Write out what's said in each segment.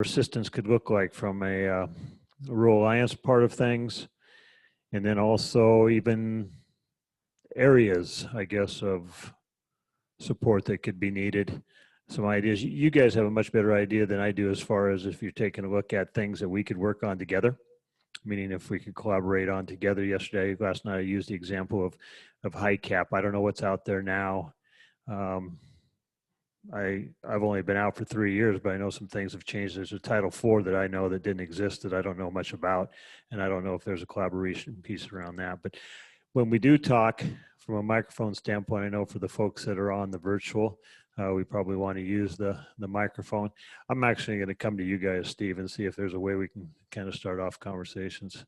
assistance could look like from a rural alliance part of things, and then also even areas, I guess, of support that could be needed. Some ideas. You guys have a much better idea than I do as far as if you're taking a look at things that we could work on together, meaning if we could collaborate on together. Last night I used the example of HICAP. I don't know what's out there now. I've only been out for 3 years, but I know some things have changed. There's a Title IV that I know that didn't exist that I don't know much about, and I don't know if there's a collaboration piece around that. But when we do talk from a microphone standpoint, I know for the folks that are on the virtual, we probably want to use the microphone. I'm actually going to come to you guys, Steve, and see if there's a way we can kind of start off conversations.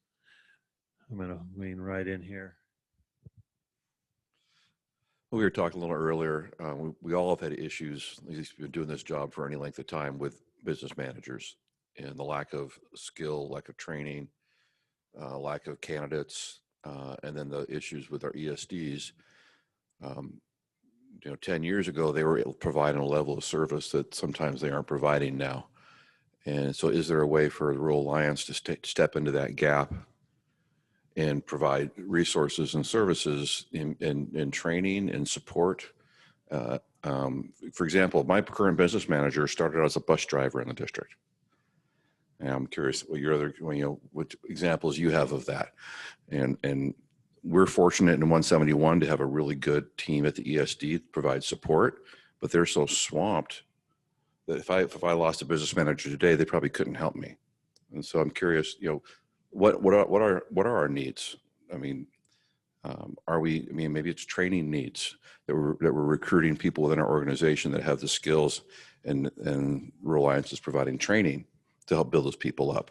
I'm going to lean right in here. We were talking a little earlier, we all have had issues, at least we've been doing this job for any length of time, with business managers and the lack of skill, lack of training, lack of candidates, and then the issues with our ESDs. 10 years ago, they were providing a level of service that sometimes they aren't providing now. And so is there a way for the Rural Alliance to step into that gap and provide resources and services in training and support? For example, my current business manager started out as a bus driver in the district. And I'm curious what your other, what examples you have of that. And we're fortunate in 171 to have a really good team at the ESD to provide support, but they're so swamped that if I lost a business manager today, they probably couldn't help me. And so I'm curious, what are our needs? I mean, maybe it's training needs that we're recruiting people within our organization that have the skills, and Rural Alliance is providing training to help build those people up.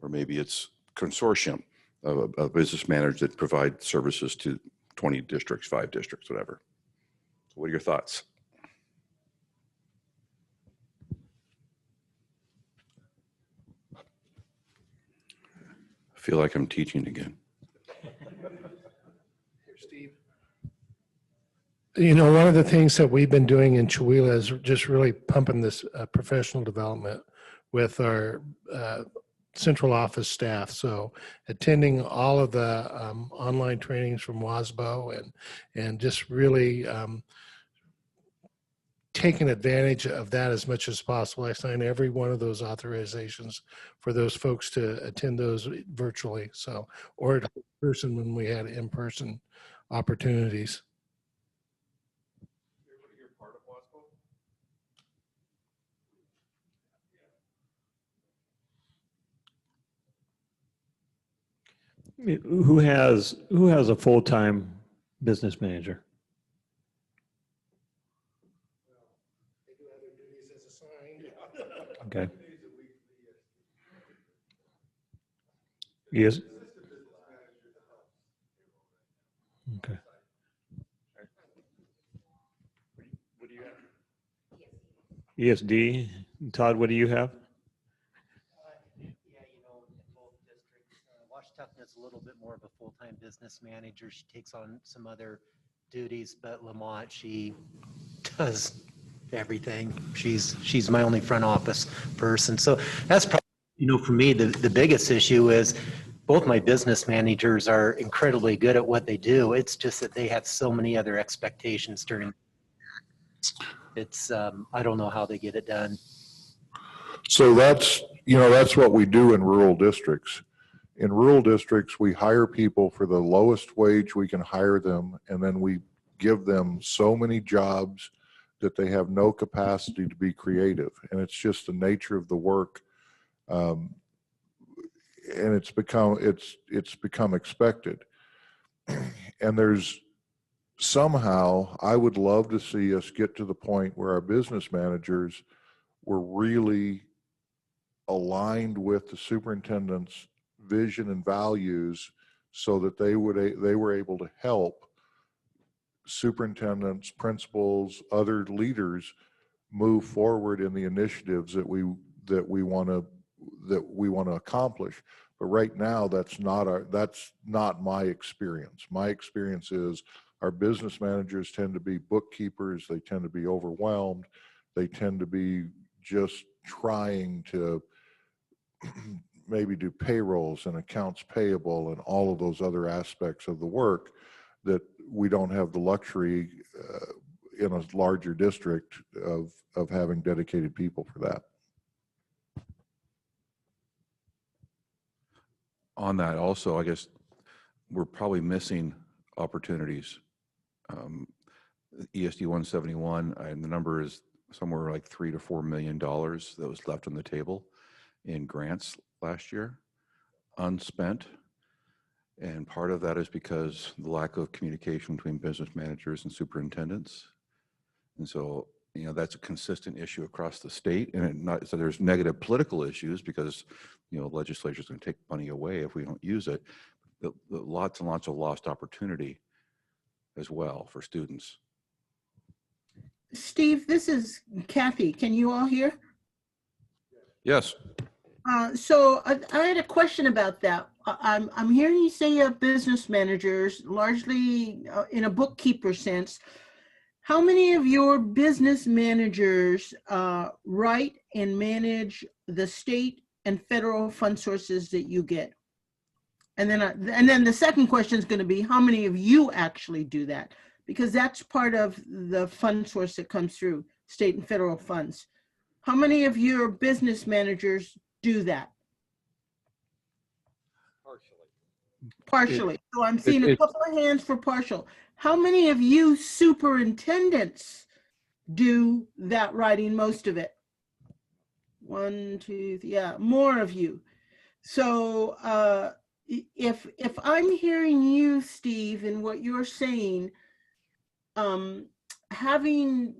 Or maybe it's consortium of a business managers that provide services to 20 districts, 5 districts, whatever. So what are your thoughts? I feel like I'm teaching again. Here, Steve. One of the things that we've been doing in Chihuahua is just really pumping this professional development with our central office staff. So attending all of the online trainings from WASBO and just really taking advantage of that as much as possible. I signed every one of those authorizations for those folks to attend those virtually. So, or in person when we had in-person opportunities. You're part of WASBO? Who has a full-time business manager? They do have their duties as assigned. Okay. Yes. Okay. What do you have? ESD. Todd, what do you have? In both districts, Washington is a little bit more of a full-time business manager. She takes on some other duties, but Lamont, she does everything. She's my only front office person. So that's probably, for me, the biggest issue is both my business managers are incredibly good at what they do. It's just that they have so many other expectations during. It's, I don't know how they get it done. So that's what we do in rural districts. In rural districts, we hire people for the lowest wage we can hire them, and then we give them so many jobs that they have no capacity to be creative. And it's just the nature of the work. And it's become expected. And there's somehow, I would love to see us get to the point where our business managers were really aligned with the superintendent's vision and values, so that they were able to help superintendents, principals, other leaders move forward in the initiatives that we want to accomplish. But right now, that's not my experience. My experience is our business managers tend to be bookkeepers. They tend to be overwhelmed. They tend to be just trying to maybe do payrolls and accounts payable and all of those other aspects of the work, that we don't have the luxury in a larger district of having dedicated people for that. On that also, I guess we're probably missing opportunities. ESD 171, and the number is somewhere like $3 to $4 million that was left on the table in grants last year, unspent. And part of that is because the lack of communication between business managers and superintendents. And so, you know, that's a consistent issue across the state. And so there's negative political issues because, you know, legislature is going to take money away if we don't use it. Lots and lots of lost opportunity as well for students. Steve, this is Kathy. Can you all hear? Yes. So I had a question about that. I'm hearing you say you have business managers, largely in a bookkeeper sense. How many of your business managers write and manage the state and federal fund sources that you get? And then the second question is going to be, how many of you actually do that? Because that's part of the fund source that comes through state and federal funds. How many of your business managers do that? Partially. So I'm seeing a couple of hands for partial. How many of you superintendents do that writing, most of it? 1, 2, 3, yeah, more of you. So if I'm hearing you, Steve, and what you're saying, having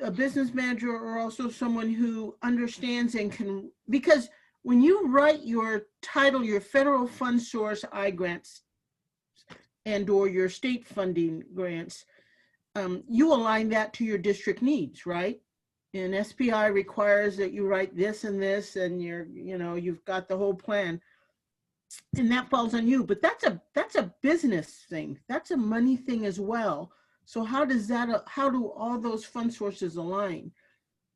a business manager or also someone who understands and can, because when you write your title, your federal fund source I-grants and or your state funding grants, you align that to your district needs, right? And SPI requires that you write this and this, and you've got the whole plan, and that falls on you. But that's a business thing. That's a money thing as well. So how do all those fund sources align?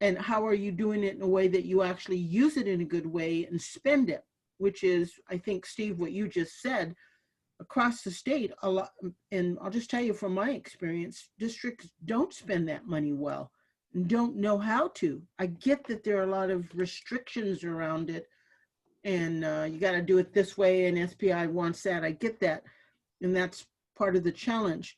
And how are you doing it in a way that you actually use it in a good way and spend it? Which is, I think, Steve, what you just said, across the state, a lot, and I'll just tell you from my experience, districts don't spend that money well and don't know how to. I get that there are a lot of restrictions around it, and you got to do it this way, and SPI wants that. I get that, and that's part of the challenge.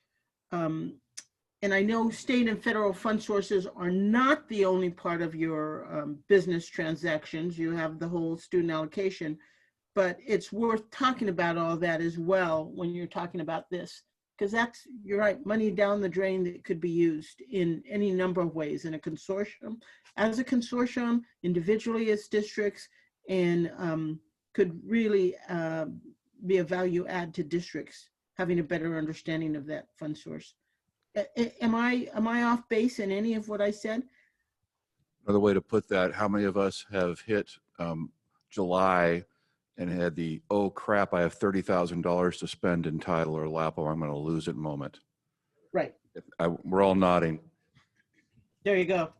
And I know state and federal fund sources are not the only part of your business transactions. You have the whole student allocation, but it's worth talking about all that as well when you're talking about this, because you're right, money down the drain that could be used in any number of ways in a consortium, as a consortium, individually as districts, and could really be a value add to districts having a better understanding of that fund source. Am I off base in any of what I said? Another way to put that, how many of us have hit July and had the, oh crap, I have $30,000 to spend in title or LAPO, I'm going to lose it moment? Right. We're all nodding. There you go.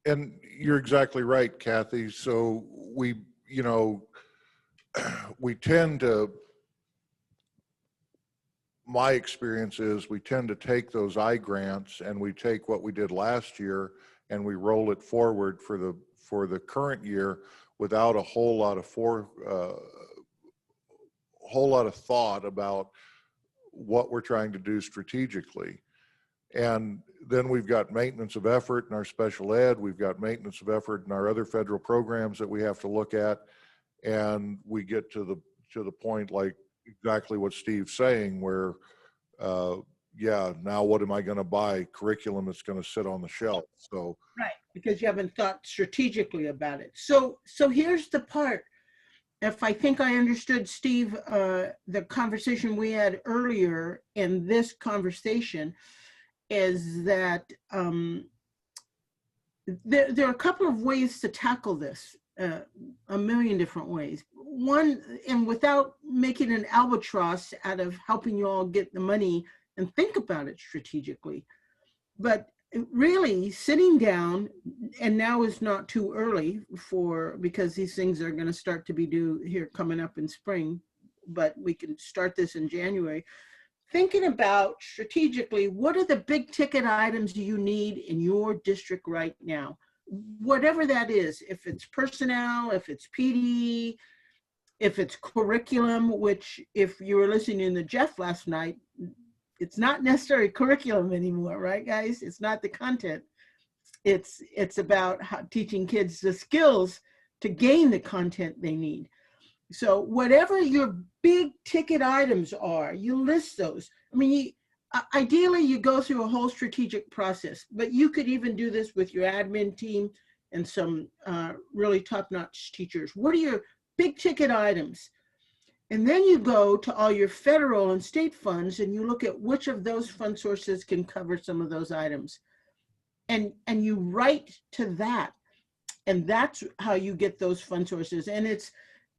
And you're exactly right, Kathy. So we tend to, my experience is we tend to take those I-grants and we take what we did last year and we roll it forward for the current year without a whole lot of thought about what we're trying to do strategically. And then we've got maintenance of effort in our special ed. We've got maintenance of effort in our other federal programs that we have to look at. And we get to the point, like exactly what Steve's saying, where, now what am I going to buy? Curriculum that's going to sit on the shelf. So right, because you haven't thought strategically about it. So here's the part. If I think I understood, Steve, the conversation we had earlier in this conversation is that there are a couple of ways to tackle this, a million different ways. One, and without making an albatross out of helping you all get the money and think about it strategically, but really sitting down, and now is not too early because these things are going to start to be due here coming up in spring, but we can start this in January. Thinking about strategically, what are the big ticket items you need in your district right now? Whatever that is, if it's personnel, if it's PD, if it's curriculum, which if you were listening to Jeff last night, it's not necessarily curriculum anymore, right, guys? It's not the content. It's about teaching kids the skills to gain the content they need. So whatever your big ticket items are, you list those. I mean, ideally, you go through a whole strategic process, but you could even do this with your admin team and some really top-notch teachers. What are your big ticket items? And then you go to all your federal and state funds and you look at which of those fund sources can cover some of those items. And you write to that. And that's how you get those fund sources. And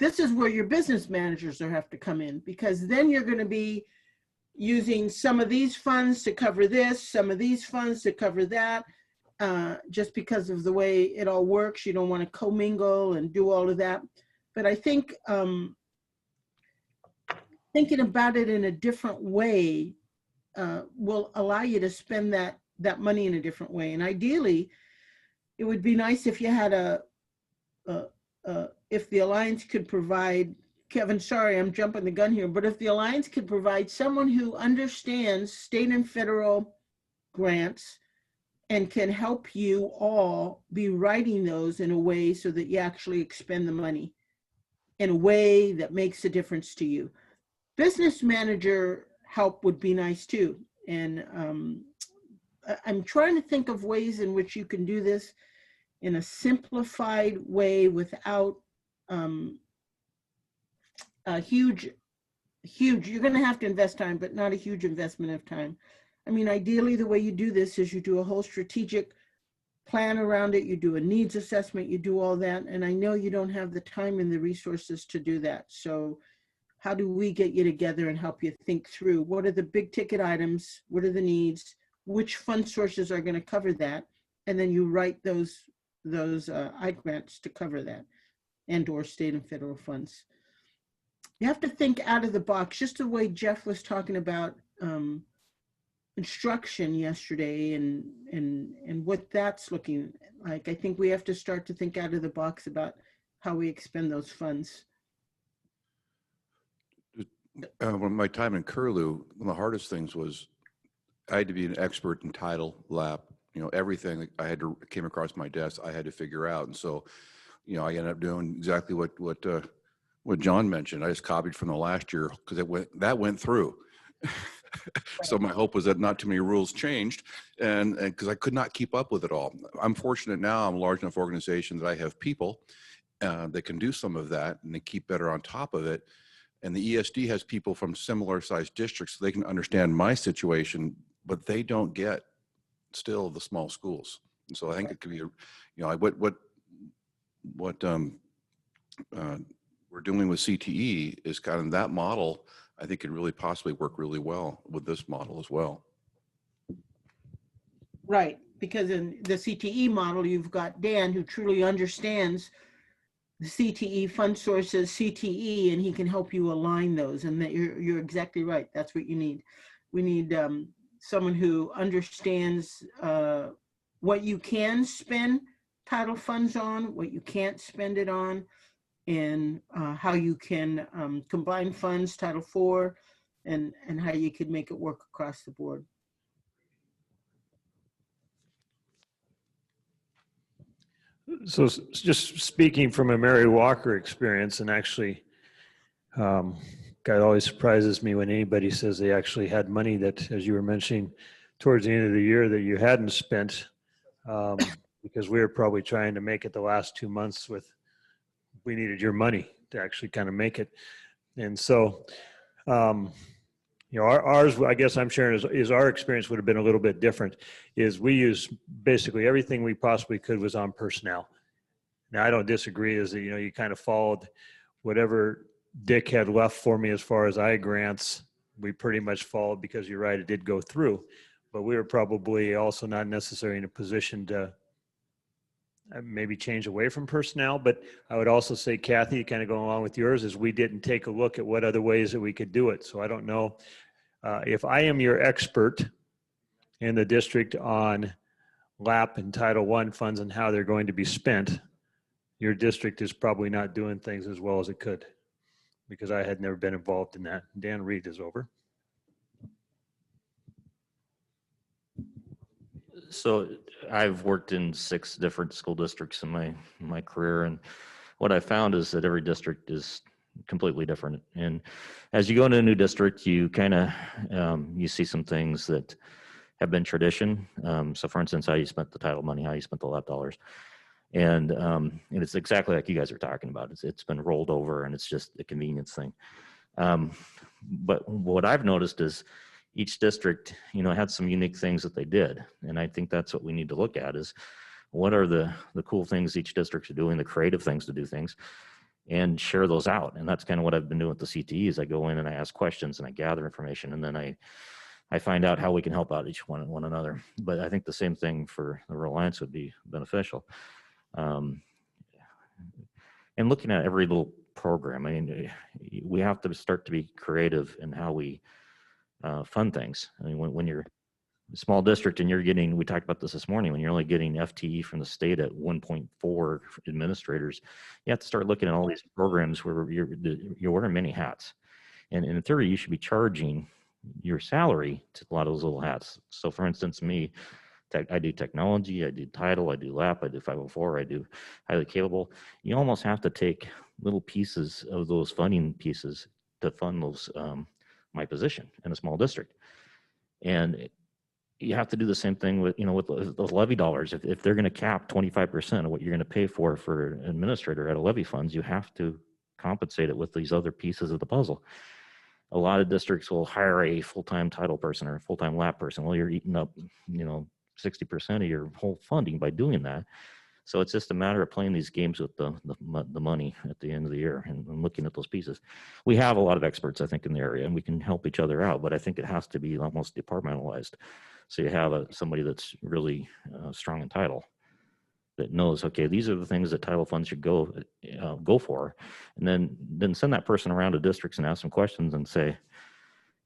this is where your business managers have to come in, because then you're going to be using some of these funds to cover this, some of these funds to cover that. Just because of the way it all works, you don't want to commingle and do all of that. But I think thinking about it in a different way will allow you to spend that money in a different way. And ideally, it would be nice if you had if the Alliance could provide, Kevin, sorry, I'm jumping the gun here, but if the Alliance could provide someone who understands state and federal grants and can help you all be writing those in a way so that you actually expend the money in a way that makes a difference to you. Business manager help would be nice too. And I'm trying to think of ways in which you can do this in a simplified way without a huge, you're going to have to invest time, but not a huge investment of time. I mean, ideally, the way you do this is you do a whole strategic plan around it, you do a needs assessment, you do all that. And I know you don't have the time and the resources to do that. So how do we get you together and help you think through what are the big ticket items, what are the needs, which fund sources are going to cover that, and then you write those I-grants to cover that, and or state and federal funds. You have to think out of the box, just the way Jeff was talking about instruction yesterday and what that's looking like. I think we have to start to think out of the box about how we expend those funds. When my time in Curlew, one of the hardest things was I had to be an expert in title, lap, everything that I came across my desk, I had to figure out. And so, I ended up doing exactly what John mentioned. I just copied from the last year because that went through. So my hope was that not too many rules changed, and because I could not keep up with it all. I'm fortunate now, I'm a large enough organization that I have people that can do some of that and they keep better on top of it. And the ESD has people from similar sized districts, so they can understand my situation, but they don't get still the small schools. And so I think it could be, what we're doing with CTE is kind of that model. I think could really possibly work really well with this model as well. Right, because in the CTE model, you've got Dan who truly understands the CTE fund sources, CTE, and he can help you align those. And that you're exactly right. That's what you need. We need someone who understands what you can spend title funds on, what you can't spend it on, and how you can combine funds, Title IV, and how you could make it work across the board. So just speaking from a Mary Walker experience, and actually, God always surprises me when anybody says they actually had money that, as you were mentioning, towards the end of the year that you hadn't spent, because we were probably trying to make it the last 2 months we needed your money to actually kind of make it. And so, ours, I guess I'm sharing is our experience would have been a little bit different, is we used basically everything we possibly could was on personnel. Now, I don't disagree, is that, you kind of followed whatever Dick had left for me as far as I-grants, we pretty much followed, because you're right, it did go through. but we were probably also not necessarily in a position to maybe change away from personnel. But I would also say, Kathy, kind of going along with yours, is we didn't take a look at what other ways that we could do it. So I don't know if I am your expert in the district on LAP and Title I funds and how they're going to be spent. Your district is probably not doing things as well as it could, because I had never been involved in that. Dan Reed is over. So I've worked in 6 different school districts in my career, and what I found is that every district is completely different. And as you go into a new district, you kind of you see some things that have been tradition. So for instance, how you spent the title money, how you spent the lap dollars. And it's exactly like you guys are talking about. It's been rolled over, and it's just a convenience thing. But what I've noticed is each district, had some unique things that they did. And I think that's what we need to look at is what are the cool things each district are doing, the creative things to do things, and share those out. And that's kind of what I've been doing with the CTEs. I go in and I ask questions and I gather information, and then I find out how we can help out each one another. But I think the same thing for the Rural Alliance would be beneficial. And looking at every little program, I mean, we have to start to be creative in how we fund things. I mean, when you're a small district and you're getting, we talked about this morning, when you're only getting FTE from the state at 1.4 administrators, you have to start looking at all these programs where you're wearing many hats. And in theory, you should be charging your salary to a lot of those little hats. So for instance, me, I do technology, I do title, I do LAP, I do 504, I do highly capable. You almost have to take little pieces of those funding pieces to fund those my position in a small district. And you have to do the same thing with, with those levy dollars. If they're going to cap 25% of what you're going to pay for an administrator out of levy funds, you have to compensate it with these other pieces of the puzzle. A lot of districts will hire a full-time title person or a full-time LAP person. Well, you're eating up, 60% of your whole funding by doing that. So it's just a matter of playing these games with the money at the end of the year and looking at those pieces. We have a lot of experts, I think, in the area, and we can help each other out, but I think it has to be almost departmentalized. So you have somebody that's really strong in title that knows, okay, these are the things that title funds should go for, and then send that person around to districts and ask them questions and say,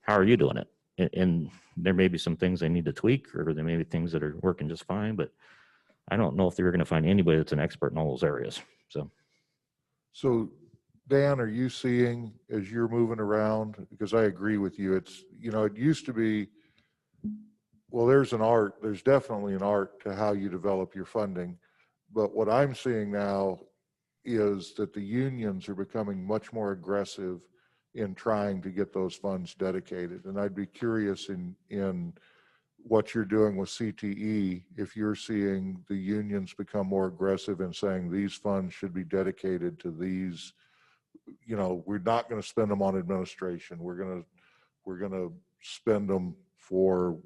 how are you doing it? And there may be some things they need to tweak, or there may be things that are working just fine, but I don't know if they're going to find anybody that's an expert in all those areas. So Dan, are you seeing as you're moving around, because I agree with you, it's, it used to be, well, there's definitely an art to how you develop your funding. But what I'm seeing now is that the unions are becoming much more aggressive in trying to get those funds dedicated. And I'd be curious in what you're doing with CTE, if you're seeing the unions become more aggressive in saying these funds should be dedicated to these, we're not going to spend them on administration. We're going to spend them for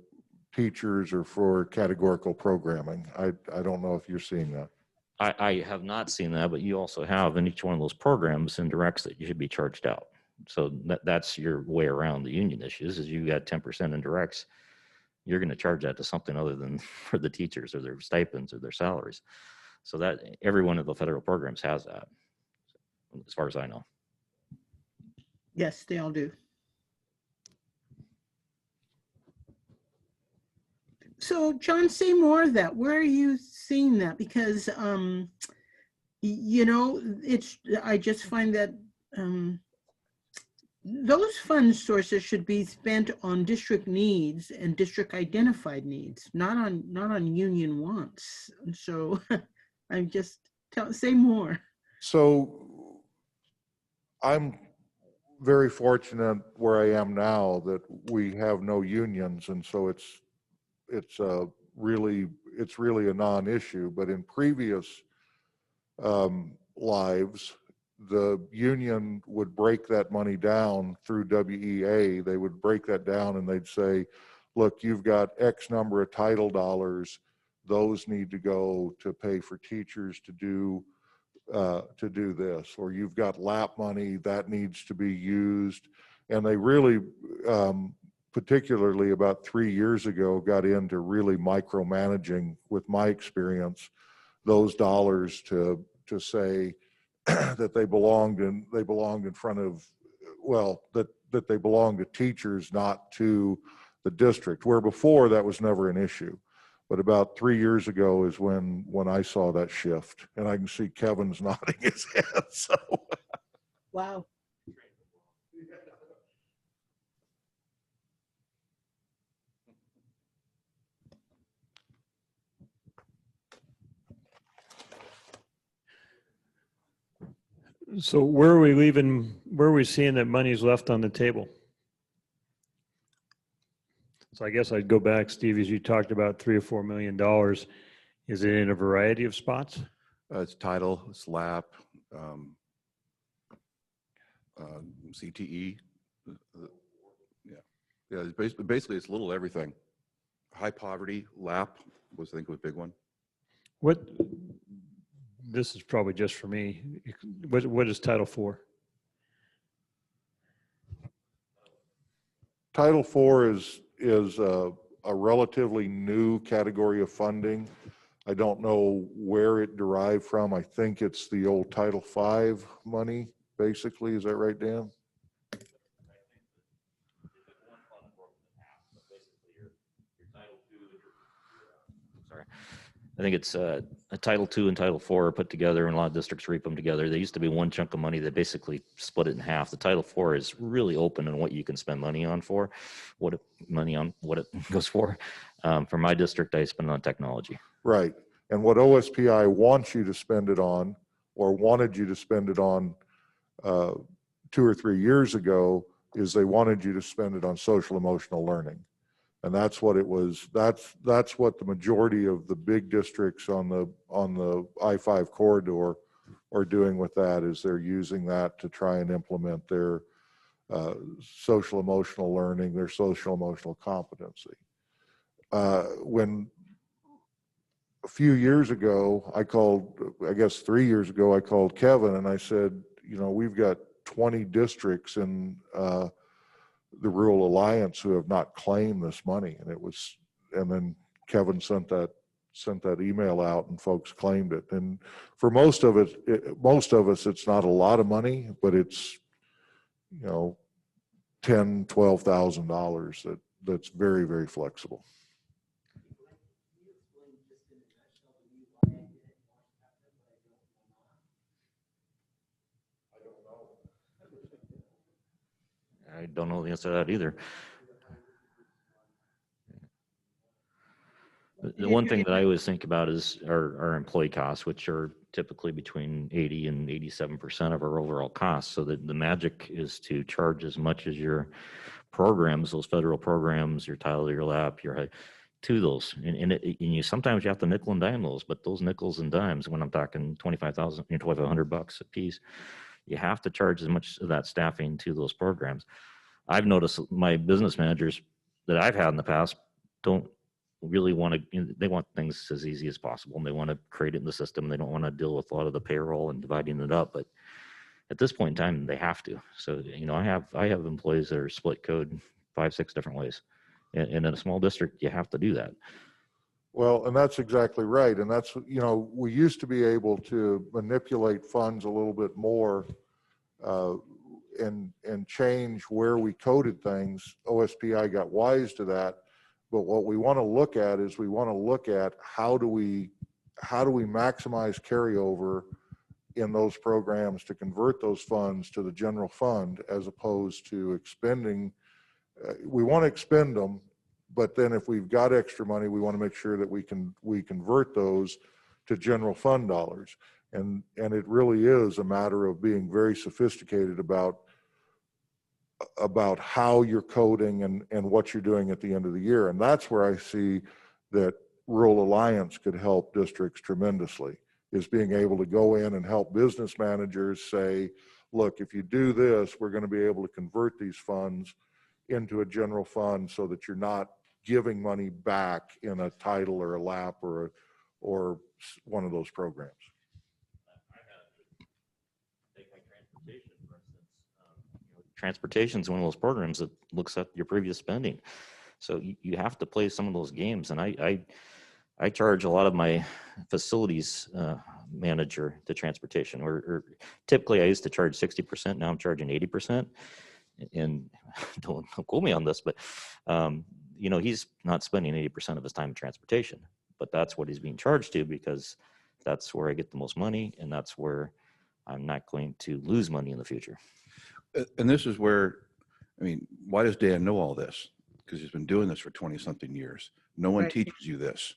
teachers or for categorical programming. I don't know if you're seeing that. I have not seen that, but you also have in each one of those programs indirects that you should be charged out. So that's your way around the union issues is you got 10% indirects. You're going to charge that to something other than for the teachers or their stipends or their salaries. So that every one of the federal programs has that, as far as I know. Yes, they all do. So John, say more of that. Where are you seeing that? Because, I just find that those fund sources should be spent on district needs and district identified needs, not on union wants. So I'm just say more. So I'm very fortunate where I am now that we have no unions, and so it's really a non-issue. But in previous lives, the union would break that money down through WEA. They would break that down and they'd say, look, you've got X number of title dollars. Those need to go to pay for teachers to do this. Or you've got LAP money that needs to be used. And they really particularly about 3 years ago, got into really micromanaging, with my experience, those dollars to say that they belonged in front of, well, that they belonged to teachers, not to the district, where before that was never an issue. But about 3 years ago is when I saw that shift, and I can see Kevin's nodding his head. So, Wow. So where are we seeing that money's left on the table? So I guess I'd go back, Steve, as you talked about $3 or $4 million. Is it in a variety of spots? It's title, it's LAP, CTE. Yeah, yeah. It's basically it's a little everything. High poverty, LAP was I think was a big one. This is probably just for me. What is Title IV? Title IV is a relatively new category of funding. I don't know where it derived from. I think it's the old Title V money, basically. Is that right, Dan? Sorry. I think it's a Title II and Title IV are put together, and a lot of districts reap them together. There used to be one chunk of money that basically split it in half. The Title IV is really open on what you can spend money on for, what it goes for. For my district, I spend it on technology. Right. And what OSPI wants you to spend it on, or wanted you to spend it on 2 or 3 years ago, is they wanted you to spend it on social emotional learning. And that's what it was. That's what the majority of the big districts on the I-5 corridor are doing with that, is they're using that to try and implement their social emotional learning, their social emotional competency. When a few years ago, I guess 3 years ago, I called Kevin and I said, you know, we've got 20 districts in the Rural Alliance who have not claimed this money. And then Kevin sent that email out and folks claimed it. And for most of us, it's not a lot of money, but it's, you know, $10,000, $12,000 that's very, very flexible. I don't know the answer to that either. The one thing that I always think about is our employee costs, which are typically between 80 and 87% of our overall costs. So the magic is to charge as much as your programs, those federal programs, your title, your LAP, to those. And you sometimes you have to nickel and dime those, but those nickels and dimes, when I'm talking $2,500 a piece, you have to charge as much of that staffing to those programs. I've noticed my business managers that I've had in the past don't really want to, they want things as easy as possible, and they want to create it in the system. They don't want to deal with a lot of the payroll and dividing it up, but at this point in time, they have to. So, you know, I have employees that are split code 5-6 different ways. And in a small district, you have to do that. Well, and that's exactly right. And that's, you know, we used to be able to manipulate funds a little bit more and change where we coded things. OSPI got wise to that. But what we want to look at is how do we maximize carryover in those programs to convert those funds to the general fund, as opposed to expending. We want to expend them, but then if we've got extra money, we want to make sure that we convert those to general fund dollars. And it really is a matter of being very sophisticated about how you're coding and what you're doing at the end of the year. And that's where I see that Rural Alliance could help districts tremendously, is being able to go in and help business managers say, look, if you do this, we're going to be able to convert these funds into a general fund so that you're not giving money back in a title or a LAP or one of those programs. transportation is one of those programs that looks at your previous spending. So you have to play some of those games. And I charge a lot of my facilities manager to transportation, or typically I used to charge 60%. Now I'm charging 80%. And don't quote me on this, but you know, he's not spending 80% of his time in transportation, but that's what he's being charged to, because that's where I get the most money, and that's where I'm not going to lose money in the future. And this is where, I mean, why does Dan know all this? Because he's been doing this for 20 something years. No one Right. teaches you this.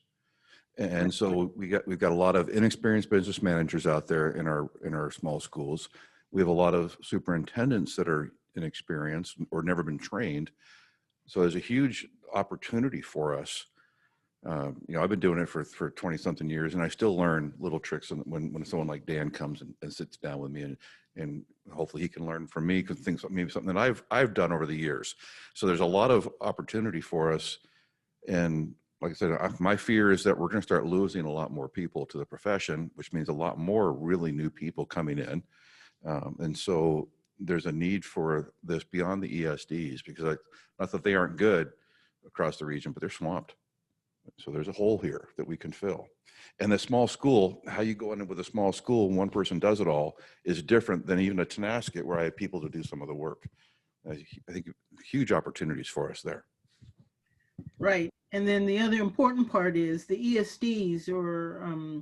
And so we've got a lot of inexperienced business managers out there in our small schools. We have a lot of superintendents that are inexperienced or never been trained. So there's a huge opportunity for us. You know, I've been doing it for 20 something years, and I still learn little tricks when someone like Dan comes and sits down with me, and hopefully he can learn from me, because things maybe something that I've done over the years. So there's a lot of opportunity for us. And like I said, my fear is that we're going to start losing a lot more people to the profession, which means a lot more really new people coming in. And so there's a need for this beyond the ESDs, because not that they aren't good across the region, but they're swamped. So there's a hole here that we can fill. And the small school, how you go in with a small school and one person does it all, is different than even a Tenasket, where I have people to do some of the work. I think huge opportunities for us there. Right. And then the other important part is the ESDs, or,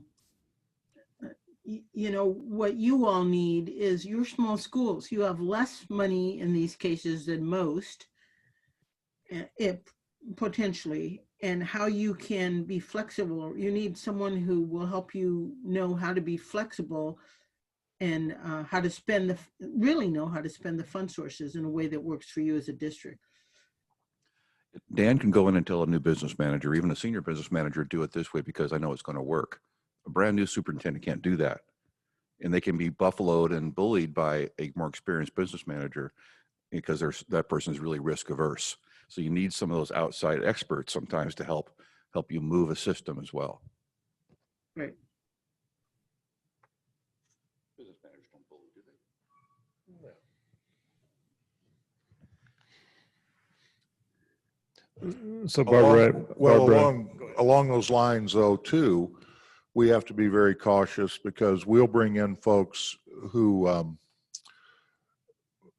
you know, what you all need is your small schools. You have less money in these cases than most, potentially, and how you can be flexible. You need someone who will help you know how to be flexible, and how to spend really know how to spend the fund sources in a way that works for you as a district. Dan can go in and tell a new business manager, even a senior business manager, do it this way because I know it's going to work. A brand new superintendent can't do that. And they can be buffaloed and bullied by a more experienced business manager, because that person is really risk averse. So you need some of those outside experts sometimes to help you move a system as well. Right. Business managers don't bully, do they? So Barbara, Along those lines though, too, we have to be very cautious, because we'll bring in folks who,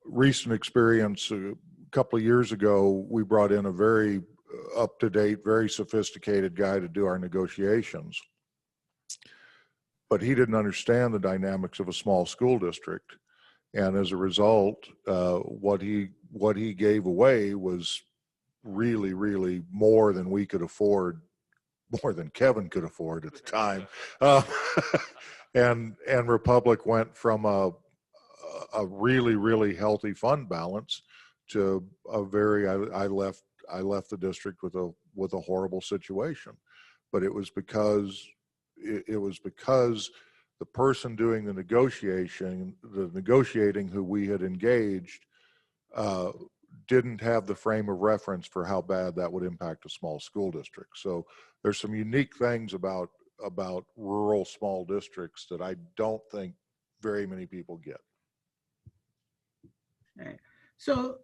recent experience, a couple of years ago, we brought in a very up-to-date, very sophisticated guy to do our negotiations. But he didn't understand the dynamics of a small school district. And as a result, what he gave away was really, really more than we could afford, more than Kevin could afford at the time. And Republic went from a really, really healthy fund balance to a very, I left the district with a horrible situation. But it was because the person doing the negotiating who we had engaged, didn't have the frame of reference for how bad that would impact a small school district. So there's some unique things about rural small districts that I don't think very many people get. All right. So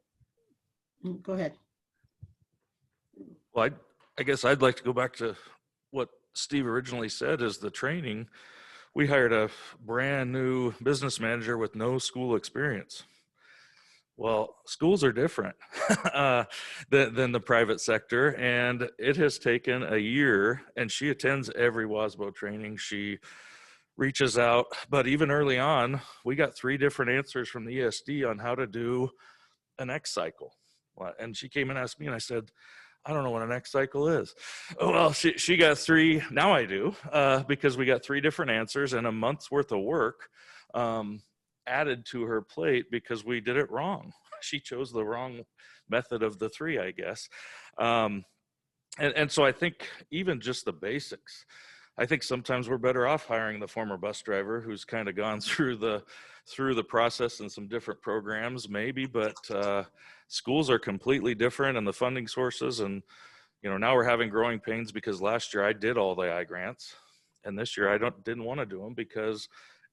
go ahead. Well, I guess I'd like to go back to what Steve originally said, is the training. We hired a brand new business manager with no school experience. Well, schools are different than the private sector, and it has taken a year, and she attends every WASBO training. She reaches out, but even early on, we got 3 different answers from the ESD on how to do an X cycle. And she came and asked me, and I said, I don't know what an X cycle is. Oh, well, she got 3. Now I do, because we got 3 different answers and a month's worth of work added to her plate because we did it wrong. She chose the wrong method of the 3, I guess. And so I think even just the basics, I think sometimes we're better off hiring the former bus driver who's kind of gone through the process and some different programs maybe, but schools are completely different, and the funding sources, and now we're having growing pains because last year I did all the I grants, and this year I didn't want to do them because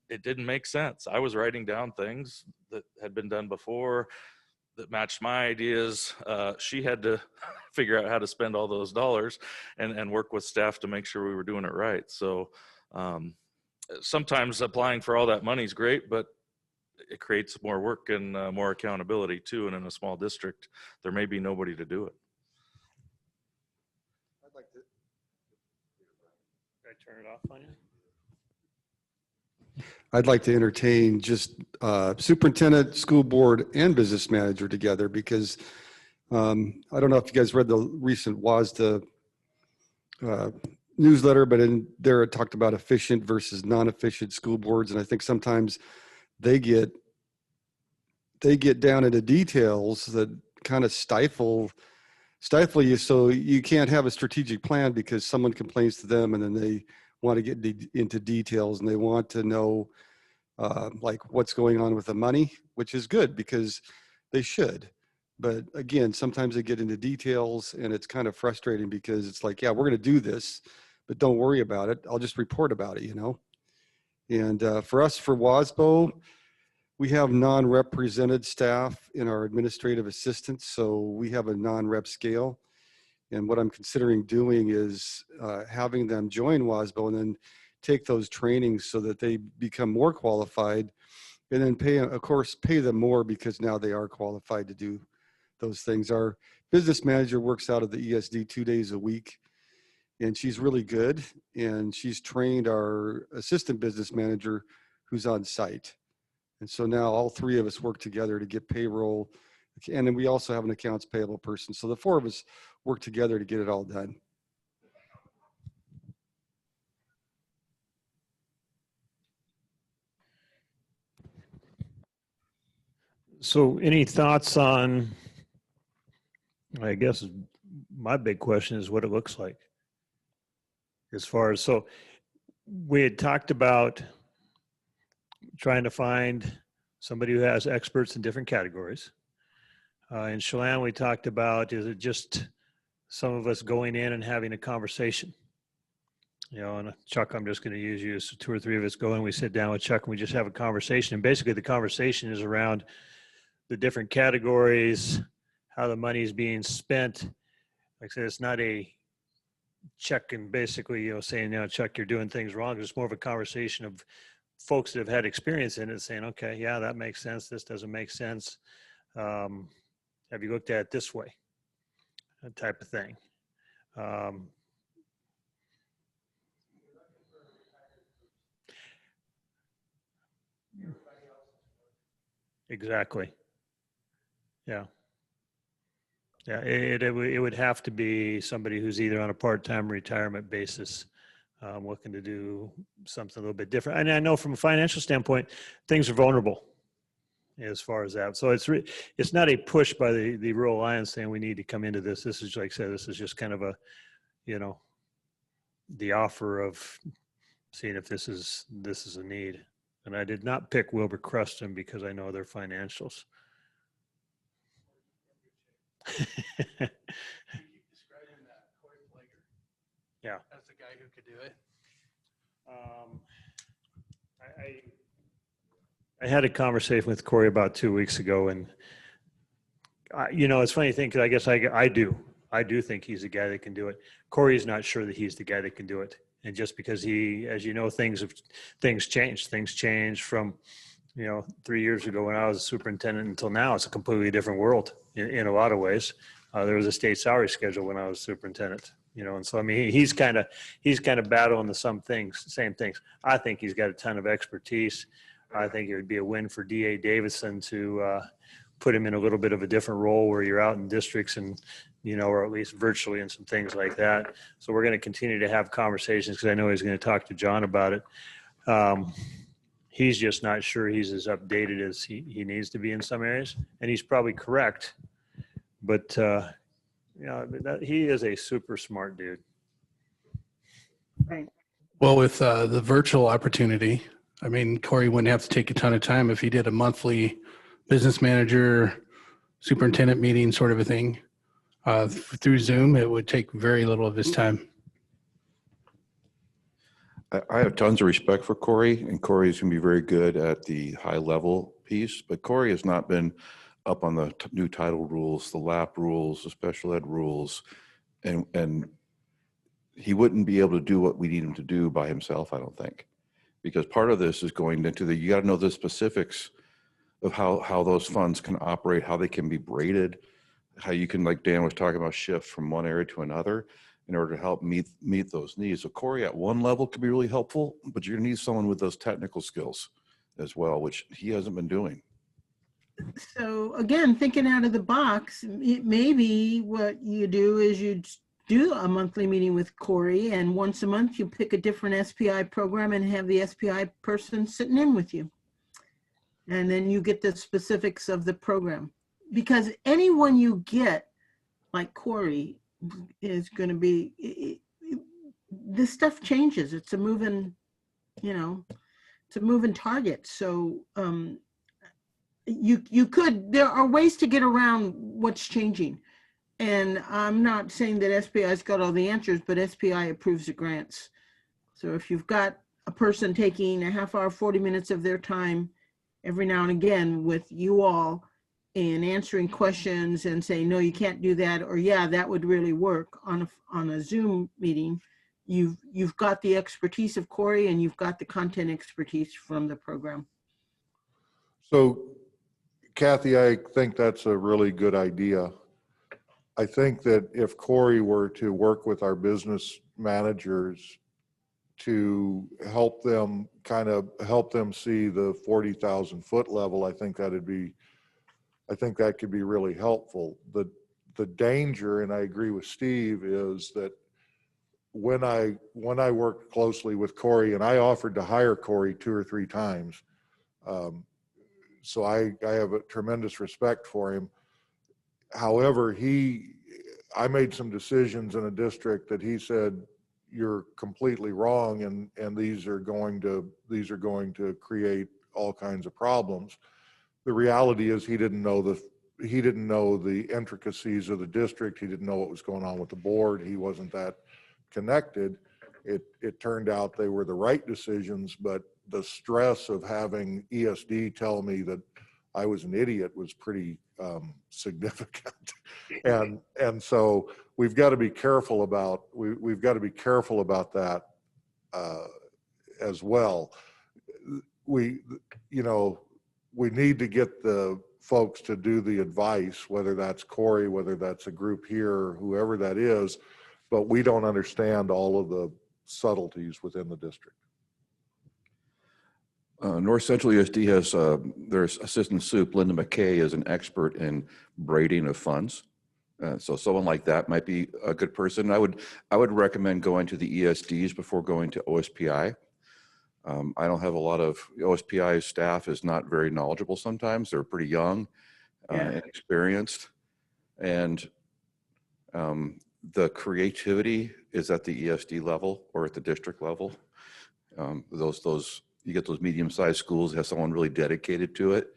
it didn't make sense. I was writing down things that had been done before. that matched my ideas. She had to figure out how to spend all those dollars and work with staff to make sure we were doing it right. So sometimes applying for all that money is great, but it creates more work and more accountability too. And in a small district, there may be nobody to do it. I'd like to, Did I turn it off on you? I'd like to entertain just superintendent, school board, and business manager together, because I don't know if you guys read the recent WASDA newsletter, but in there it talked about efficient versus non-efficient school boards. And I think sometimes they get down into details that kind of stifle you, so you can't have a strategic plan because someone complains to them and then they want to get into details and they want to know like what's going on with the money, which is good because they should. But again, sometimes they get into details and it's kind of frustrating because it's like, yeah, we're going to do this, but don't worry about it. I'll just report about it, you know? And for us, for WASBO, we have non-represented staff in our administrative assistants. So we have a non-rep scale. And what I'm considering doing is having them join WASBO and then take those trainings so that they become more qualified, and then pay them more because now they are qualified to do those things. Our business manager works out of the ESD 2 days a week, and she's really good. And she's trained our assistant business manager who's on site. And so now all three of us work together to get payroll. And then we also have an accounts payable person. So the four of us work together to get it all done. So any thoughts on, I guess my big question is what it looks like as far as, so we had talked about trying to find somebody who has experts in different categories. In Chelan, we talked about, is it just some of us going in and having a conversation? You know, and Chuck, I'm just going to use you. So 2 or 3 of us go in, we sit down with Chuck and we just have a conversation. And basically the conversation is around the different categories, how the money is being spent. Like I said, it's not a check and basically, you know, saying, you know, Chuck, you're doing things wrong. It's more of a conversation of folks that have had experience in it saying, okay, yeah, that makes sense. This doesn't make sense. Have you looked at it this way? That type of thing. Exactly. Yeah. Yeah, it would have to be somebody who's either on a part-time retirement basis, looking to do something a little bit different. And I know from a financial standpoint, things are vulnerable as far as that. So it's not a push by the Rural Alliance saying we need to come into this. This is, like I said, this is just kind of a, you know, the offer of seeing if this is a need. And I did not pick Wilbur Cruston because I know their financials. Yeah, That's the guy who could do it. I had a conversation with Corey about 2 weeks ago, and you know, it's funny thing because I guess I do think he's the guy that can do it. Corey's not sure that he's the guy that can do it, and just because he, as you know, things change. Things change from, you know, 3 years ago when I was a superintendent until now. It's a completely different world in a lot of ways. There was a state salary schedule when I was superintendent, you know, and so I mean he's kind of battling the same things. I think he's got a ton of expertise. I think it would be a win for DA Davidson to put him in a little bit of a different role where you're out in districts and, you know, or at least virtually and some things like that. So we're going to continue to have conversations because I know he's going to talk to John about it. He's just not sure he's as updated as he needs to be in some areas, and he's probably correct. But you know, he is a super smart dude. Right. Well, with the virtual opportunity, I mean, Corey wouldn't have to take a ton of time if he did a monthly business manager, superintendent meeting sort of a thing through Zoom. It would take very little of his time. I have tons of respect for Corey, and Corey is going to be very good at the high level piece, but Corey has not been up on the new title rules, the LAP rules, the special ed rules, and he wouldn't be able to do what we need him to do by himself, I don't think. Because part of this is going into you got to know the specifics of how those funds can operate, how they can be braided, how you can, like Dan was talking about, shift from one area to another in order to help meet those needs. So Corey at one level could be really helpful, but you're gonna need someone with those technical skills as well, which he hasn't been doing. So again, thinking out of the box, maybe what you do is you do a monthly meeting with Corey, and once a month you pick a different SPI program and have the SPI person sitting in with you. And then you get the specifics of the program. Because anyone you get, like Corey, is going to be, this stuff changes. It's a moving, it's a moving target. So there are ways to get around what's changing. And I'm not saying that SPI's got all the answers, but SPI approves the grants. So if you've got a person taking a half hour, 40 minutes of their time every now and again with you all and answering questions and saying, no, you can't do that, or yeah, that would really work on a Zoom meeting, you've got the expertise of Corey and you've got the content expertise from the program. So Kathy, I think that's a really good idea. I think that if Corey were to work with our business managers to help them see the 40,000 foot level, I think that could be really helpful. The danger, and I agree with Steve, is that when I worked closely with Corey, and I offered to hire Corey 2 or 3 times, so I have a tremendous respect for him. However, I made some decisions in a district that he said, you're completely wrong, and these are going to create all kinds of problems. The reality is he didn't know the intricacies of the district. He didn't know what was going on with the board. He wasn't that connected. It turned out they were the right decisions, but the stress of having ESD tell me that I was an idiot was pretty significant. And so we've got to be careful about that as well. We need to get the folks to do the advice, whether that's Corey, whether that's a group here, or whoever that is, but we don't understand all of the subtleties within the district. North Central USD has their assistant soup, Linda McKay, is an expert in braiding of funds. So someone like that might be a good person. I would recommend going to the ESDs before going to OSPI. I don't have a lot of OSPI staff is not very knowledgeable sometimes. They're pretty young and experienced. And the creativity is at the ESD level or at the district level. You get those medium-sized schools that have someone really dedicated to it.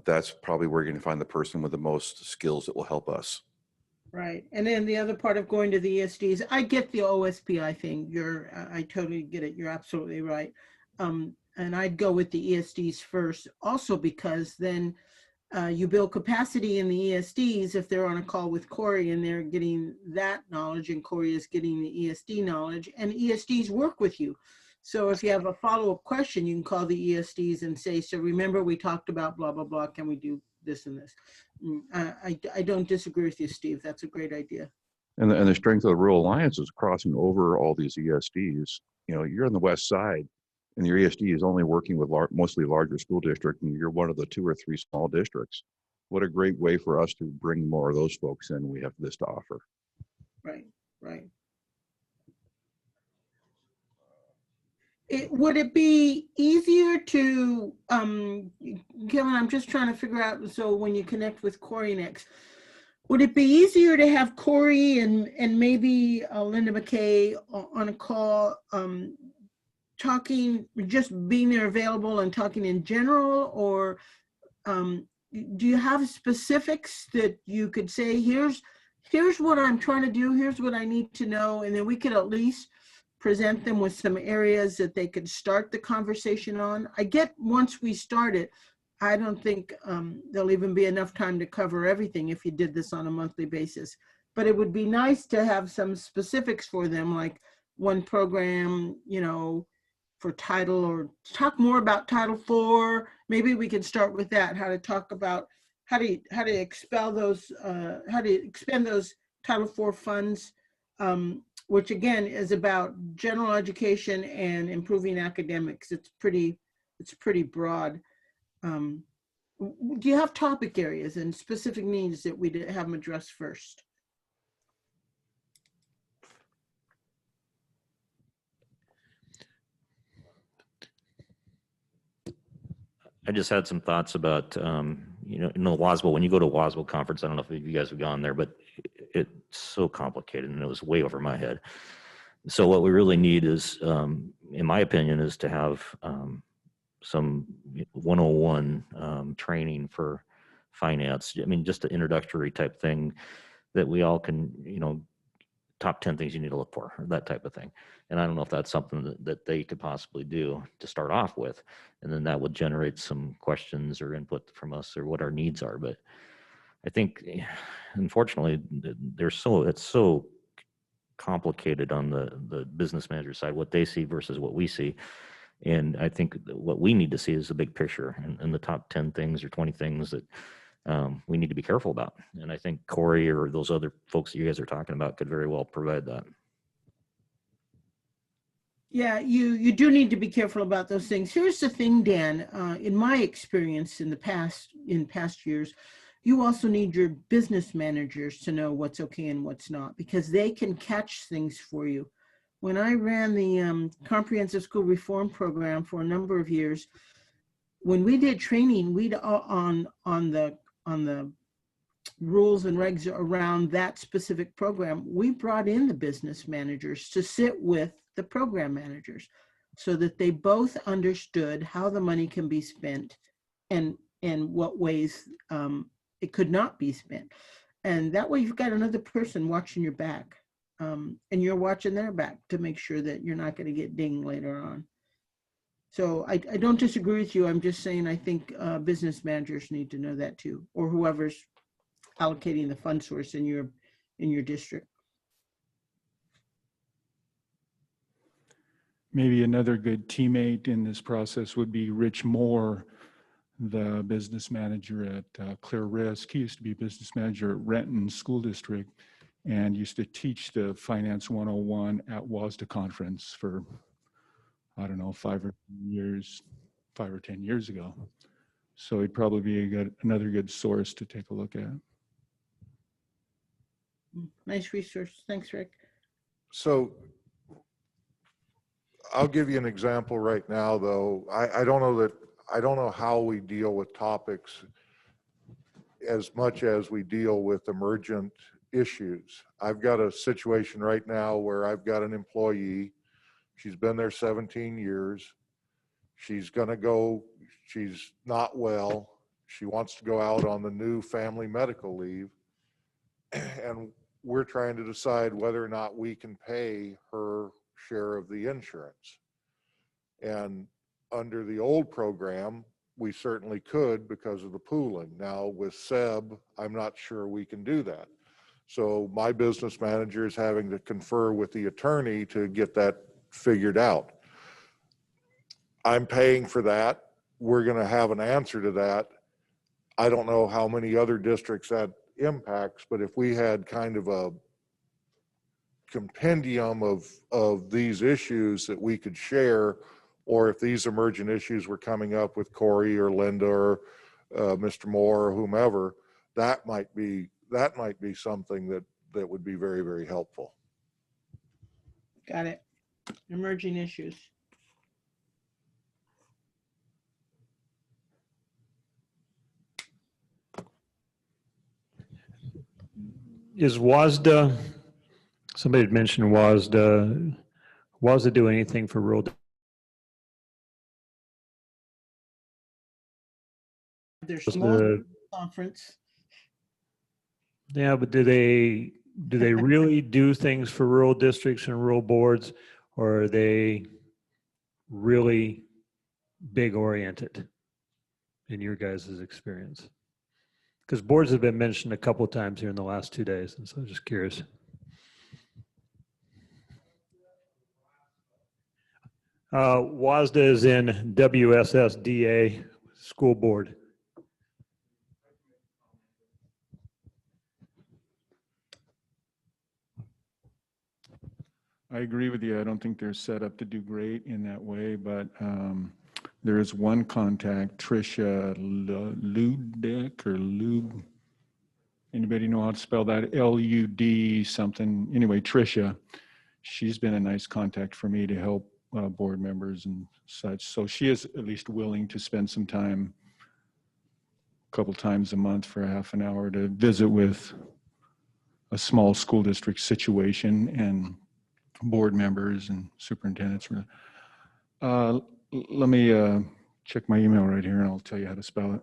That's probably where you're going to find the person with the most skills that will help us. Right. And then the other part of going to the ESDs, I get the OSPI thing. I totally get it. You're absolutely right. And I'd go with the ESDs first, also because then you build capacity in the ESDs if they're on a call with Corey and they're getting that knowledge and Corey is getting the ESD knowledge, and ESDs work with you. So if you have a follow-up question, you can call the ESDs and say, so remember we talked about blah, blah, blah, can we do this and this? I don't disagree with you, Steve. That's a great idea. And the strength of the Rural Alliance is crossing over all these ESDs. You're on the west side and your ESD is only working with mostly larger school districts, and you're one of the 2 or 3 small districts. What a great way for us to bring more of those folks in. We have this to offer. Right, right. Would it be easier to, Kevin, I'm just trying to figure out, so when you connect with Corey next, would it be easier to have Corey and maybe Linda McKay on a call, talking, just being there available and talking in general, or do you have specifics that you could say, here's what I'm trying to do, here's what I need to know, and then we could at least present them with some areas that they could start the conversation on? I get once we start it, I don't think there'll even be enough time to cover everything if you did this on a monthly basis. But it would be nice to have some specifics for them, like one program, you know, for title, or talk more about Title IV. Maybe we can start with that, how to talk about how to expel those, how to expend those Title IV funds, which again is about general education and improving academics. It's pretty broad. Do you have topic areas and specific needs that we have them address first? I just had some thoughts about, you know, in the WASBO, when you go to WASBO conference, I don't know if you guys have gone there, but it's so complicated and it was way over my head. So what we really need is, in my opinion, is to have some 101 training for finance. I mean, just an introductory type thing that we all can, you know, top 10 things you need to look for, that type of thing. And I don't know if that's something that they could possibly do to start off with. And then that would generate some questions or input from us or what our needs are. But I think, unfortunately, it's so complicated on the business manager side, what they see versus what we see. And I think what we need to see is the big picture and the top 10 things or 20 things that we need to be careful about. And I think Corey or those other folks that you guys are talking about could very well provide that. Yeah, you do need to be careful about those things. Here's the thing, Dan, in my experience in past years, you also need your business managers to know what's okay and what's not, because they can catch things for you. When I ran the comprehensive school reform program for a number of years, when we did training, we'd on the rules and regs around that specific program, we brought in the business managers to sit with the program managers so that they both understood how the money can be spent and what ways it could not be spent. And that way you've got another person watching your back, and you're watching their back to make sure that you're not going to get dinged later on. So I don't disagree with you. I'm just saying I think business managers need to know that too, or whoever's allocating the fund source in your district. Maybe another good teammate in this process would be Rich Moore, the business manager at Clear Risk. He used to be business manager at Renton School District and used to teach the Finance 101 at WASDA conference for, I don't know, 5 or 10 years ago. So he'd probably be another good source to take a look at. Nice resource. Thanks, Rick. So I'll give you an example right now, though. I don't know how we deal with topics as much as we deal with emergent issues. I've got a situation right now where I've got an employee. She's been there 17 years. She's not well. She wants to go out on the new family medical leave. And we're trying to decide whether or not we can pay her share of the insurance. And under the old program, we certainly could because of the pooling. Now with SEB, I'm not sure we can do that. So my business manager is having to confer with the attorney to get that figured out. I'm paying for that. We're going to have an answer to that. I don't know how many other districts that impacts, but if we had kind of a compendium of these issues that we could share, or if these emergent issues were coming up with Corey or Linda or Mr. Moore or whomever, that might be something that would be very, very helpful. Got it. Emerging issues. Is WASDA, somebody had mentioned WASDA do anything for rural? Their small conference. Yeah, but do they really do things for rural districts and rural boards, or are they really big oriented? in your guys' experience? Because boards have been mentioned a couple of times here in the last 2 days, and so I'm just curious. WASDA is in WSSDA school board. I agree with you. I don't think they're set up to do great in that way, but there is one contact, Tricia Ludek or Lug. Anybody know how to spell that? L-U-D something. Anyway, Tricia, she's been a nice contact for me to help board members and such. So she is at least willing to spend some time, a couple times a month for a half an hour to visit with a small school district situation and board members and superintendents. Let me check my email right here and I'll tell you how to spell it.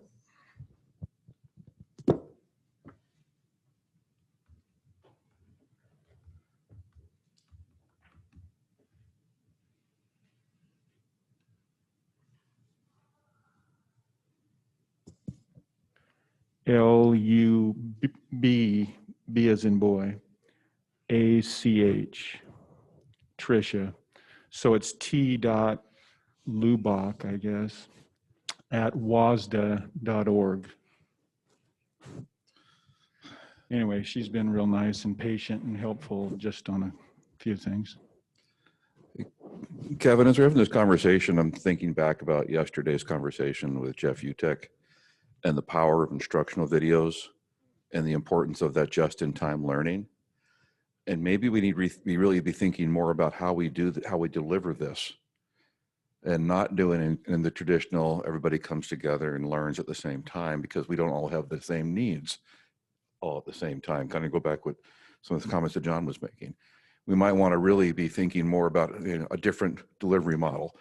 L-U-B, B as in boy, A-C-H, Tricia. So it's T.Lubach, I guess, at wasda.org. Anyway, she's been real nice and patient and helpful just on a few things. Kevin, as we're having this conversation, I'm thinking back about yesterday's conversation with Jeff Utek and the power of instructional videos and the importance of that just-in-time learning. And maybe we need to really be thinking more about how we deliver this, and not doing in the traditional, everybody comes together and learns at the same time, because we don't all have the same needs all at the same time. Kind of go back with some of the comments that John was making. We might want to really be thinking more about a different delivery model.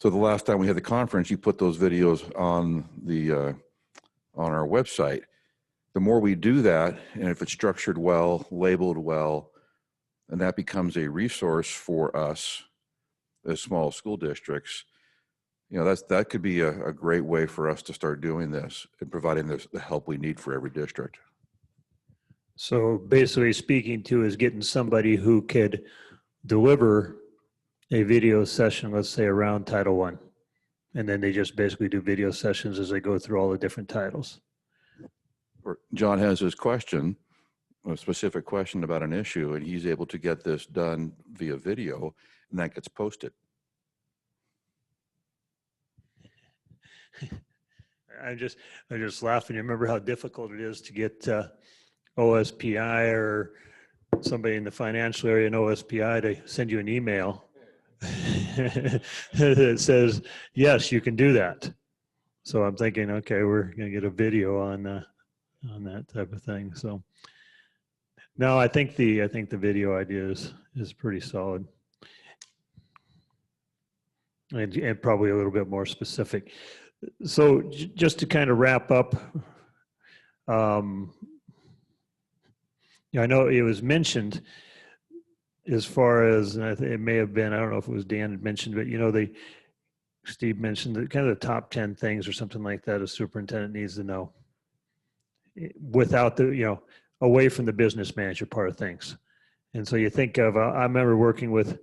So the last time we had the conference, you put those videos on on our website. The more we do that, and if it's structured well, labeled well, and that becomes a resource for us as small school districts, that could be a great way for us to start doing this and providing the help we need for every district. So basically speaking to is getting somebody who could deliver a video session, let's say around Title I, and then they just basically do video sessions as they go through all the different titles. Or John has his question, a specific question about an issue, and he's able to get this done via video, and that gets posted. I'm just laughing. You remember how difficult it is to get OSPI or somebody in the financial area in OSPI to send you an email that says, yes, you can do that. So I'm thinking, okay, we're going to get a video on that type of thing. So no, I think the video idea is pretty solid, and probably a little bit more specific. So just to kind of wrap up, I know it was mentioned as far as, and it may have been, I don't know if it was Dan had mentioned, but Steve mentioned that kind of the top 10 things or something like that a superintendent needs to know without away from the business manager part of things. And so you think of, I remember working with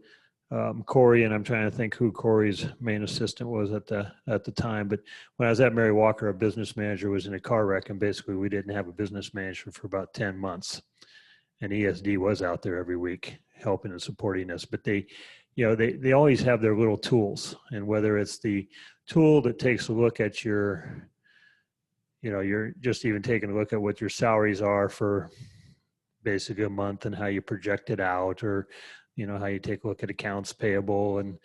Corey, and I'm trying to think who Corey's main assistant was at the time. But when I was at Mary Walker, a business manager was in a car wreck, and basically we didn't have a business manager for about 10 months. And ESD was out there every week helping and supporting us. But they always have their little tools, and whether it's the tool that takes a look at you're just even taking a look at what your salaries are for basically a month and how you project it out, or how you take a look at accounts payable and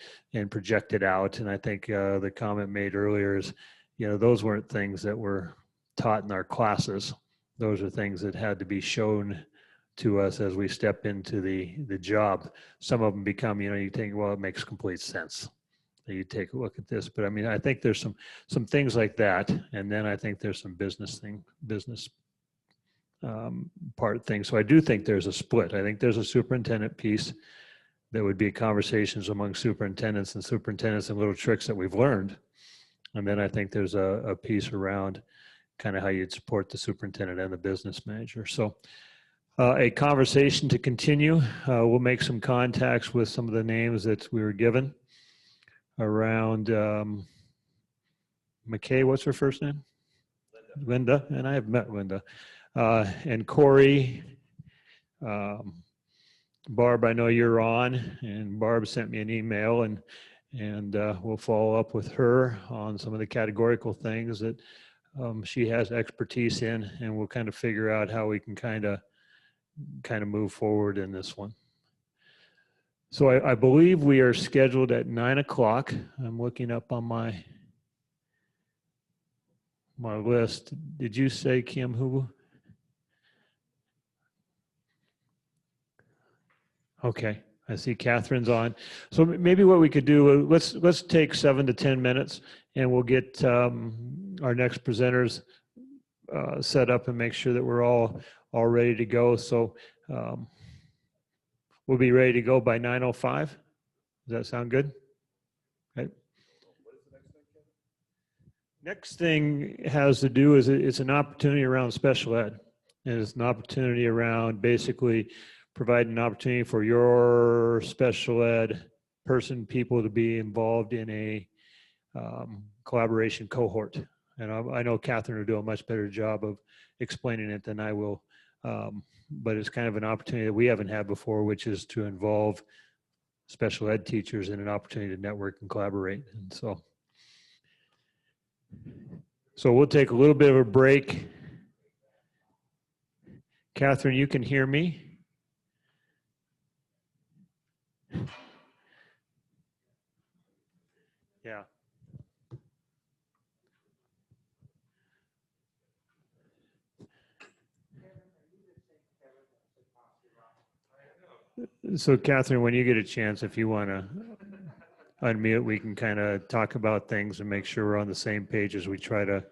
project it out. And I think the comment made earlier is, those weren't things that were taught in our classes. Those are things that had to be shown to us as we step into the job. Some of them become, you think, well, it makes complete sense that you take a look at this. But I mean, I think there's some things like that. And then I think there's some business part thing. So I do think there's a split. I think there's a superintendent piece that would be conversations among superintendents and little tricks that we've learned And then I think there's a piece around kind of how you'd support the superintendent and the business manager. So a conversation to continue. We'll make some contacts with some of the names that we were given around McKay, what's her first name? Linda, and I have met Linda. And Corey, Barb, I know you're on, and Barb sent me an email, and we'll follow up with her on some of the categorical things that she has expertise in, and we'll kind of figure out how we can kind of move forward in this one. So I believe we are scheduled at 9 o'clock. I'm looking up on my list. Did you say Kim who? Okay, I see Catherine's on. So maybe what we could do, let's take 7 to 10 minutes, and we'll get our next presenters set up and make sure that we're all ready to go. So we'll be ready to go by 9:05. Does that sound good? Okay. Next thing has to do is it's an opportunity around special ed, and it's an opportunity around basically providing an opportunity for your special ed people to be involved in a collaboration cohort. And I know Catherine will do a much better job of explaining it than I will, but it's kind of an opportunity that we haven't had before, which is to involve special ed teachers in an opportunity to network and collaborate. And so we'll take a little bit of a break. Catherine, you can hear me? Yeah. So Catherine, when you get a chance, if you want to unmute, we can kind of talk about things and make sure we're on the same page as we try to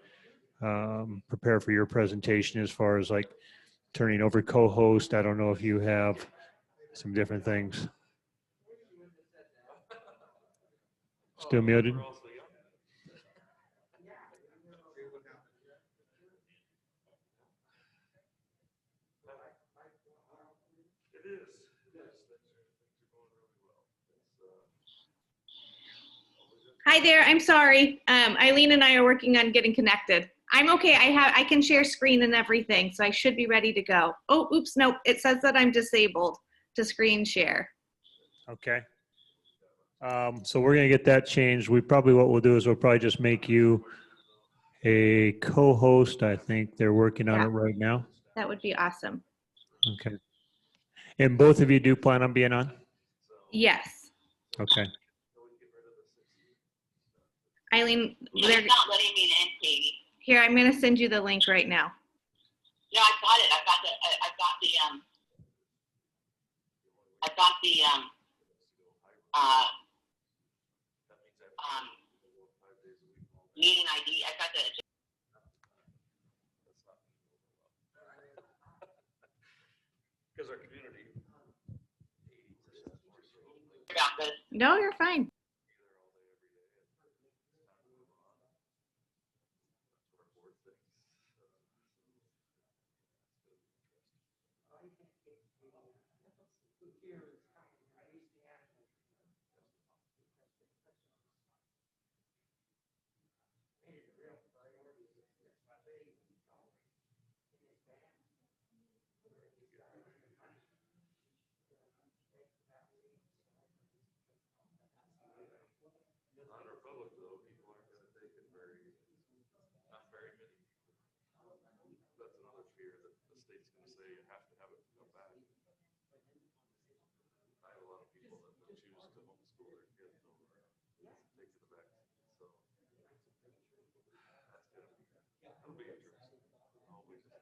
prepare for your presentation as far as like turning over co-host. I don't know if you have some different things. Still muted? Hi there. I'm sorry. Eileen and I are working on getting connected. I'm okay. I can share screen and everything, so I should be ready to go. Oh, oops, nope. It says that I'm disabled to screen share. Okay. So we're going to get that changed. What we'll do is we'll probably just make you a co-host. I think they're working on it right now. That would be awesome. Okay. And both of you do plan on being on? Yes. Okay. Eileen, they're not letting me in, Katie. Here, I'm going to send you the link right now. Yeah, I got it. I've got the meeting ID. I've got the. Because our community. About this. No, you're fine.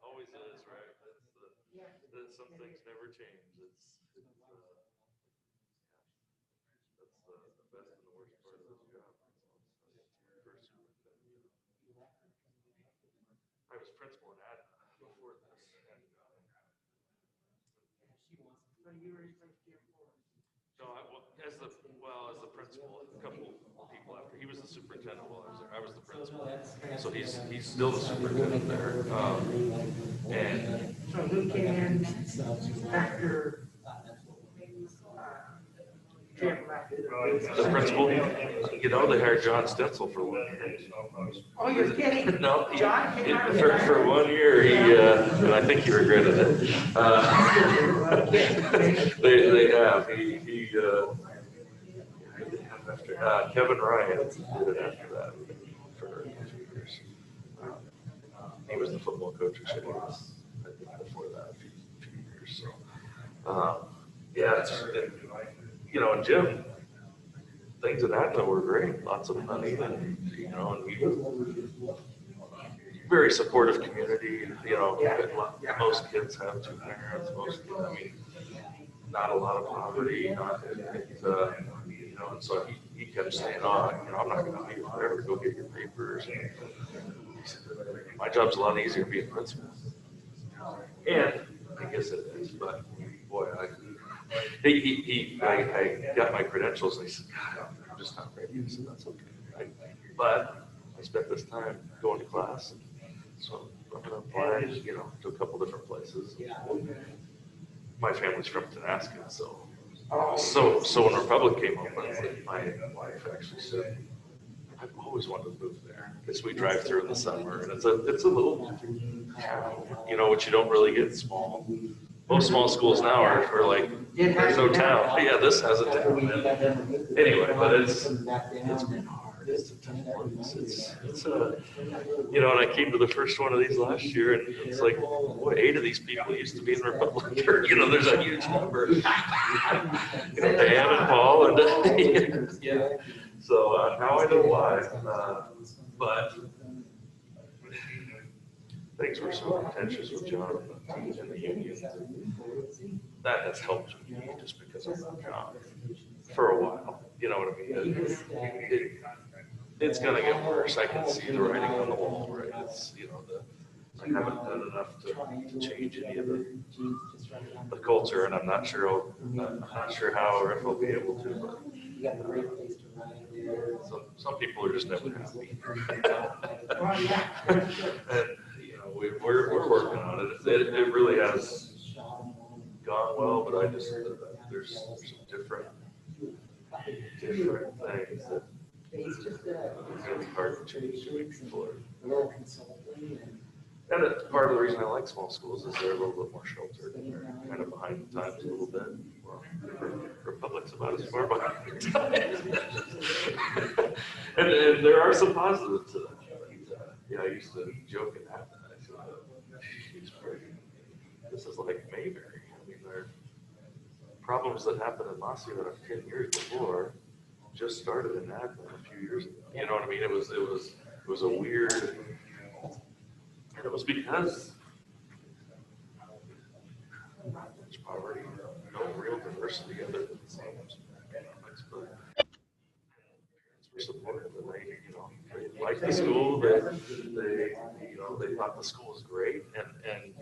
Always is, right? Some things never change. That's the best and the worst part of this job. I was principal in admin before this. No, as the principal, a couple people after, he was the superintendent while I was there, I was the principal. So he's still the superintendent there. And So who came in after Jim left? the principal, you know, they hired John Stentzel for 1 year. Oh, you're kidding? No, John came out of for 1 year, he, and I think he regretted it. They have, after, Kevin Ryan did it after that for 2 years. He was the football coach at City. I think before that, a few years, so. Yeah, you know, and Jim, things at Adna were great, lots of money, and, you know, and we were very supportive community, you know, most kids have 2 parents, I mean, not a lot of poverty, you know, and so he kept saying, oh, you know, I'm not gonna be here forever, go get your papers. And he said, my job's a lot easier being principal. And I guess it is, but boy, I got my credentials and he said, God, I'm just not ready. I said, that's okay. But I spent this time going to class, and so I'm gonna apply, you know, to a couple different places. My family's from Tenasca, so when Republic came open, my wife actually said, I've always wanted to move there. Because we drive through in the summer, and it's a little town, you know, which you don't really get small. Most small schools now are like, there's no town. But yeah, this has a town. And anyway, but it's been hard. It's a tough place. It's you know, and I came to the first one of these last year, and it's like, boy, 8 of these people used to be in Republic. You know, there's a huge number. You know, Dan and Paul, and yeah. So now I know why. But things were so contentious with John and the union. That has helped me just because of my job for a while. You know what I mean? It's going to get worse. I can see the writing on the wall, right? It's, you know, I haven't done enough to change any of the culture, and I'm not sure how or if I'll be able to. But, some people are just never happy. And, you know, we're working on it. It really has gone well, but there's some different things that it's really hard to change to make people. And part of the reason I like small schools is they're a little bit more sheltered. They're kind of behind the times a little bit. Well, Republic's about as far behind the times. and there are some positives to that. Yeah, I used to joke at that. I said, this is like Mayberry. I mean, there are problems that happened in Mossy that 10 years before just started in Adna a few years ago. You know what I mean? It was a weird, and it was because there's poverty, no real diversity other than some economics, but parents were supportive, and they liked the school. They thought the school was great, and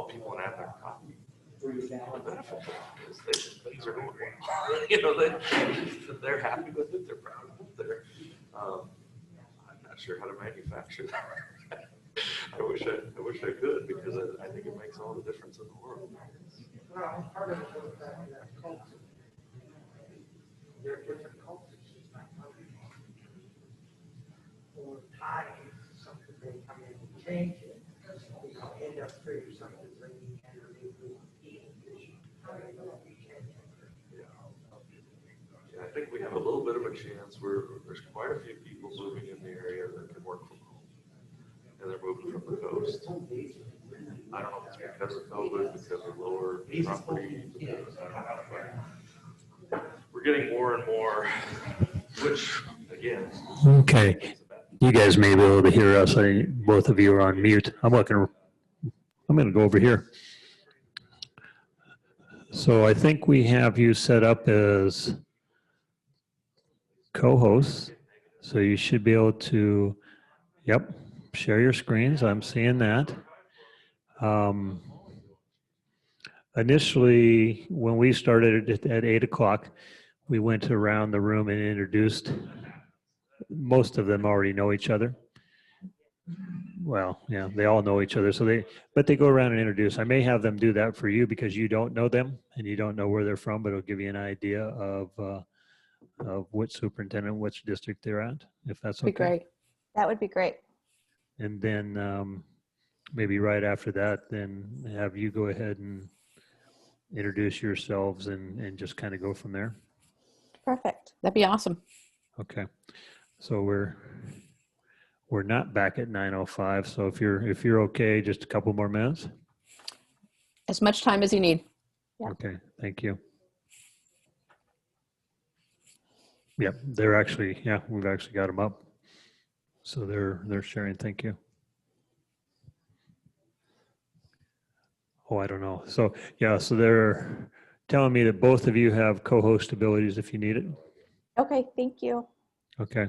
people in Adna are cocky. The benefit is things are going well. They're happy with it. They're proud of it. I'm not sure how to manufacture that. I wish I could, because I think it makes all the difference in the world. Well, part of it goes back to that culture. There are different cultures. Or time, something they come in and change it. Industry or something they need to I think we have a little bit of a chance where there's quite a few people moving in the area that can work from home, and they're moving from the coast. I don't know if it's because of COVID, because of lower property. We're getting more and more, which again. Okay, you guys may be able to hear us. Both of you are on mute. I'm going to go over here. So I think we have you set up as co-hosts. So you should be able to, share your screens. I'm seeing that. Initially, when we started at 8 o'clock, we went around the room and introduced, most of them already know each other. Well, yeah, they all know each other. But they go around and introduce. I may have them do that for you because you don't know them and you don't know where they're from, but it'll give you an idea of which superintendent, which district they're at, if that's okay. Be great. That would be great. And then maybe right after that, then have you go ahead and introduce yourselves and just kind of go from there. Perfect. That'd be awesome. Okay. So we're not back at 9:05. So if you're okay, just a couple more minutes. As much time as you need. Yeah. Okay. Thank you. Yep. They're actually, yeah, we've actually got them up. So they're sharing. Thank you. Oh, I don't know. So yeah, so they're telling me that both of you have co-host abilities if you need it. Okay, thank you. Okay.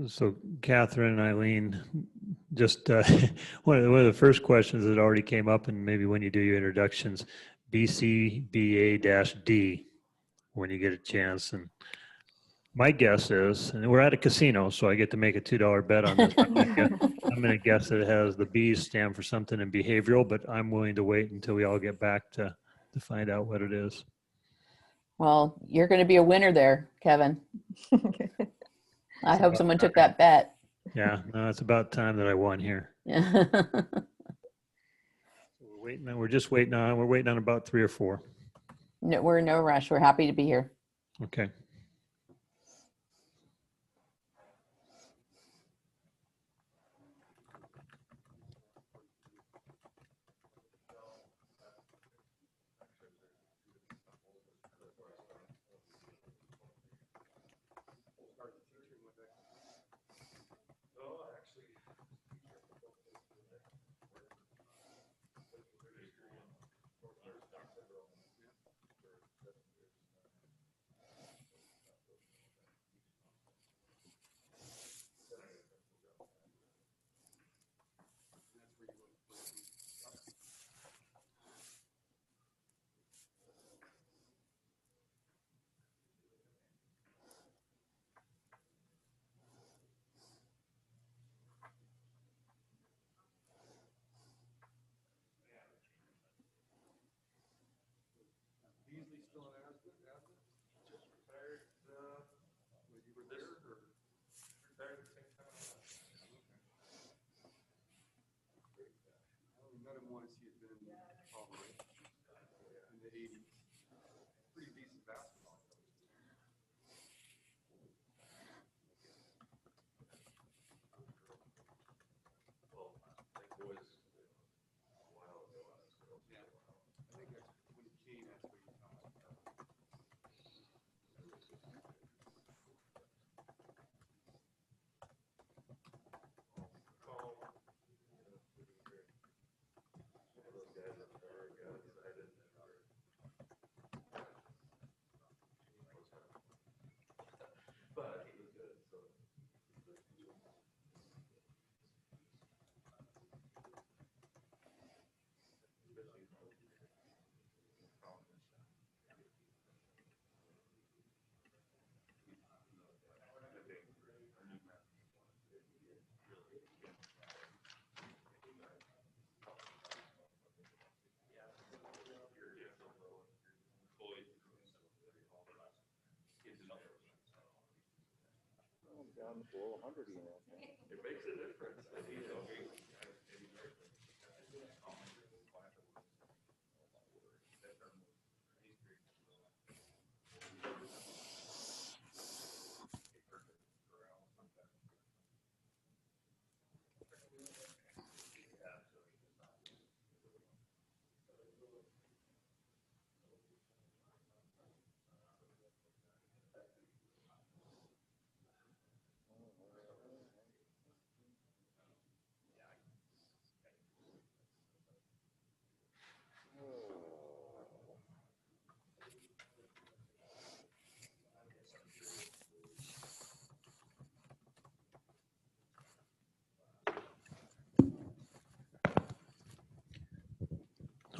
So Catherine and Eileen, just one of the first questions that already came up, and maybe when you do your introductions, BCBA-D when you get a chance. And my guess is, and we're at a casino, so I get to make a $2 bet on this. I'm going to guess that it has the B's stand for something in behavioral, but I'm willing to wait until we all get back to find out what it is. Well, you're going to be a winner there, Kevin. I hope someone took that bet. Yeah, no, it's about time that I won here. Yeah. We're just waiting on about 3 or 4. No, we're in no rush. We're happy to be here. Okay.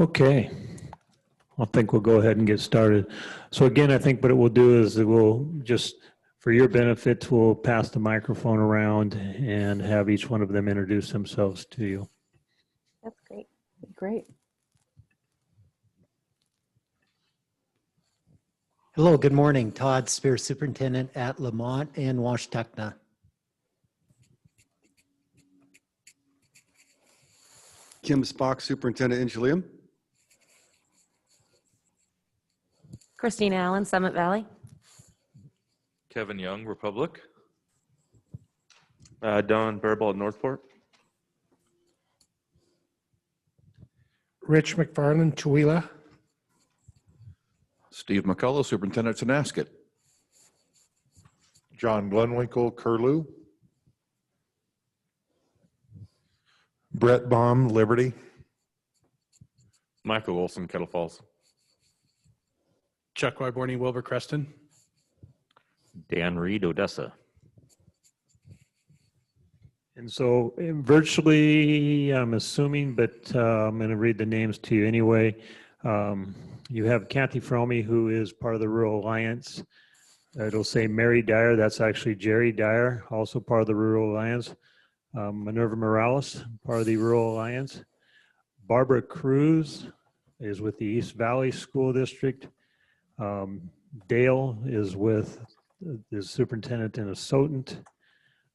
Okay. I think we'll go ahead and get started. So again, I think what it will do is it will just, for your benefit, we'll pass the microphone around and have each one of them introduce themselves to you. That's great. Great. Hello, good morning. Todd Spear, Superintendent at Lamont and Washtenaw. Kim Spock, Superintendent in Chilium. Christine Allen, Summit Valley. Kevin Young, Republic. Don Burball, Northport. Rich McFarland, Chewelah. Steve McCullough, Superintendent in Ascot. John Glenwinkle, Curlew. Brett Baum, Liberty. Michael Wilson, Kettle Falls. Chuck Wyborny, Wilbur Creston. Dan Reed, Odessa. And so virtually, I'm assuming, but I'm going to read the names to you anyway. You have Kathy Fromey, who is part of the Rural Alliance. It'll say Mary Dyer. That's actually Jerry Dyer, also part of the Rural Alliance. Minerva Morales, part of the Rural Alliance. Barbara Cruz is with the East Valley School District. Dale is with the superintendent in Asotant.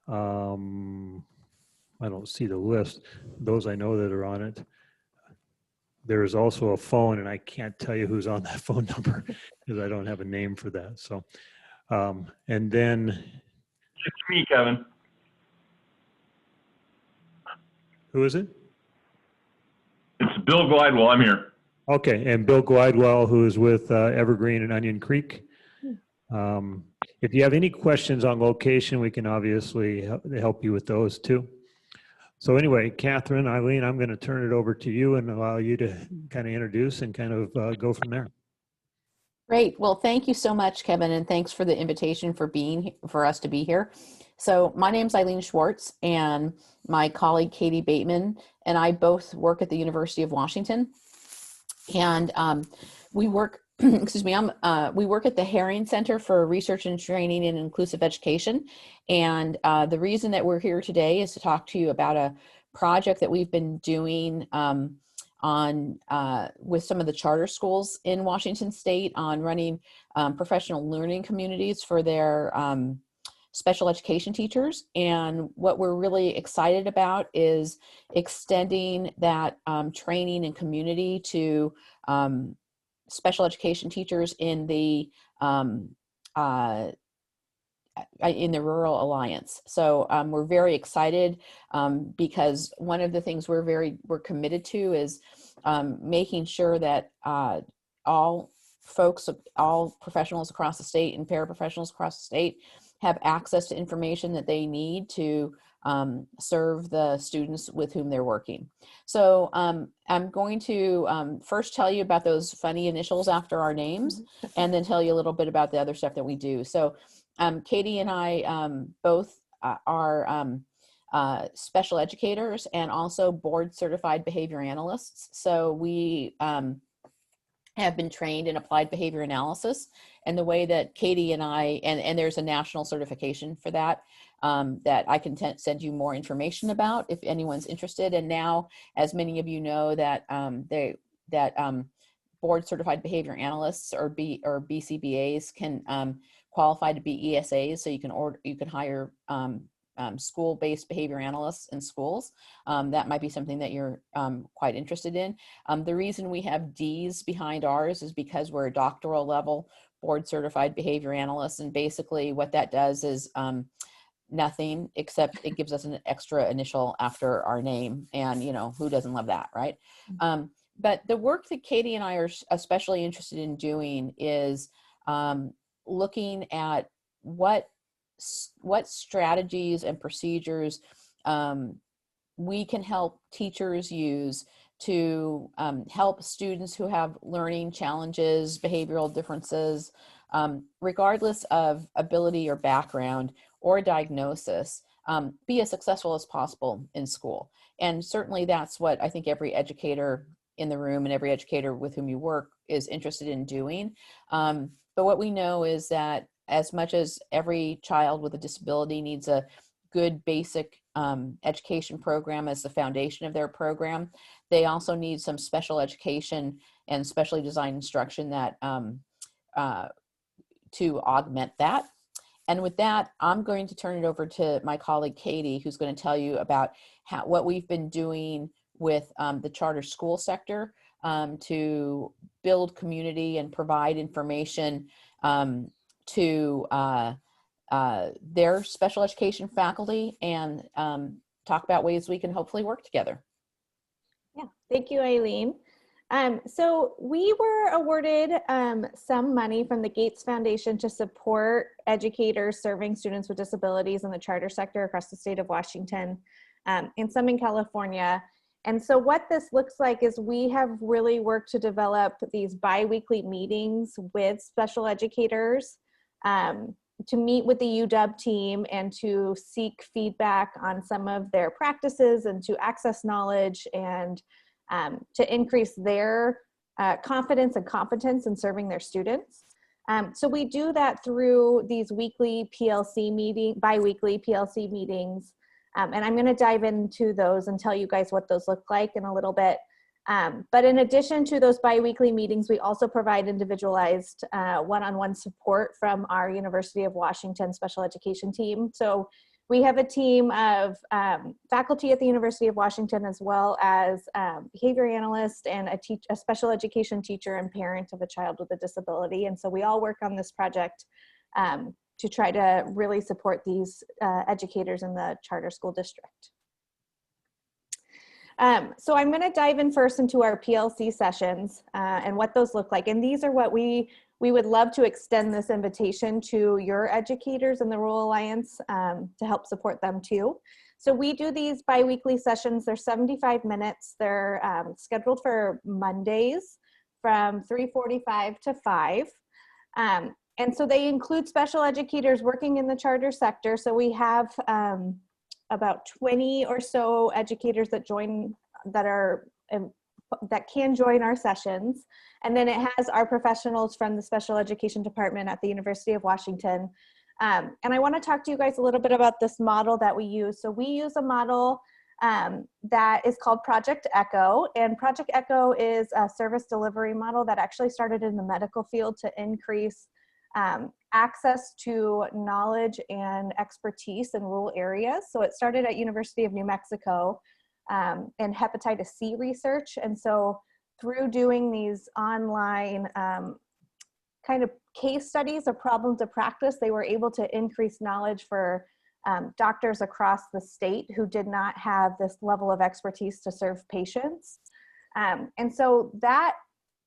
I don't see the list. Those I know that are on it. There is also a phone, and I can't tell you who's on that phone number because I don't have a name for that. So, and then It's me, Kevin. who is it? It's Bill Glidewell. I'm here. Okay, and Bill Glidewell, who is with Evergreen and Onion Creek. If you have any questions on location, we can obviously help you with those too. So anyway, Catherine, Eileen, I'm going to turn it over to you and allow you to kind of introduce and kind of go from there. Great. Well, thank you so much, Kevin, and thanks for the invitation for us to be here. So my name's Eileen Schwartz, and my colleague Katie Bateman and I both work at the University of Washington, and we work. Excuse me. We work at the Herring Center for Research and Training in Inclusive Education, and the reason that we're here today is to talk to you about a project that we've been doing with some of the charter schools in Washington State on running professional learning communities for their special education teachers. And what we're really excited about is extending that training and community to special education teachers in the Rural Alliance. So we're very excited because one of the things we're committed to is making sure that all professionals across the state and paraprofessionals across the state have access to information that they need to serve the students with whom they're working. So I'm going to first tell you about those funny initials after our names, and then tell you a little bit about the other stuff that we do. So Katie and I both are special educators and also board certified behavior analysts. So we have been trained in applied behavior analysis, and the way that Katie and I, and there's a national certification for that, that I can send you more information about if anyone's interested. And now, as many of you know, that board certified behavior analysts or BCBAs can qualify to be ESAs, so you can hire school-based behavior analysts in schools. That might be something that you're quite interested in. The reason we have Ds behind ours is because we're a doctoral level board certified behavior analyst, and basically what that does is nothing except it gives us an extra initial after our name, and who doesn't love that, right? But the work that Katie and I are especially interested in doing is looking at what strategies and procedures we can help teachers use to help students who have learning challenges, behavioral differences, regardless of ability or background or diagnosis, be as successful as possible in school. And certainly that's what I think every educator in the room and every educator with whom you work is interested in doing. But what we know is that as much as every child with a disability needs a good basic education program as the foundation of their program, they also need some special education and specially designed instruction that to augment that. And with that, I'm going to turn it over to my colleague Katie, who's going to tell you about what we've been doing with the charter school sector to build community and provide information to their special education faculty, and talk about ways we can hopefully work together. Yeah, thank you, Eileen. So we were awarded some money from the Gates Foundation to support educators serving students with disabilities in the charter sector across the state of Washington, and some in California. And so what this looks like is we have really worked to develop these bi-weekly meetings with special educators to meet with the UW team and to seek feedback on some of their practices and to access knowledge and to increase their confidence and competence in serving their students. So we do that through these weekly bi-weekly PLC meetings. And I'm going to dive into those and tell you guys what those look like in a little bit. But in addition to those bi-weekly meetings, we also provide individualized one-on-one support from our University of Washington special education team. So we have a team of faculty at the University of Washington, as well as behavior analyst and a special education teacher and parent of a child with a disability. And so we all work on this project to try to really support these educators in the charter school district. So I'm going to dive in first into our PLC sessions and what those look like. And these are what we would love to extend this invitation to your educators in the Rural Alliance to help support them too. So we do these bi-weekly sessions. They're 75 minutes. They're scheduled for Mondays from 3:45 to 5. And so they include special educators working in the charter sector. So we have about 20 or so educators that can join our sessions. And then it has our professionals from the special education department at the University of Washington. And I want to talk to you guys a little bit about this model that we use. So we use a model that is called Project Echo. And Project Echo is a service delivery model that actually started in the medical field to increase access to knowledge and expertise in rural areas. So it started at University of New Mexico in hepatitis C research. And so through doing these online kind of case studies or problems of practice, they were able to increase knowledge for doctors across the state who did not have this level of expertise to serve patients. And so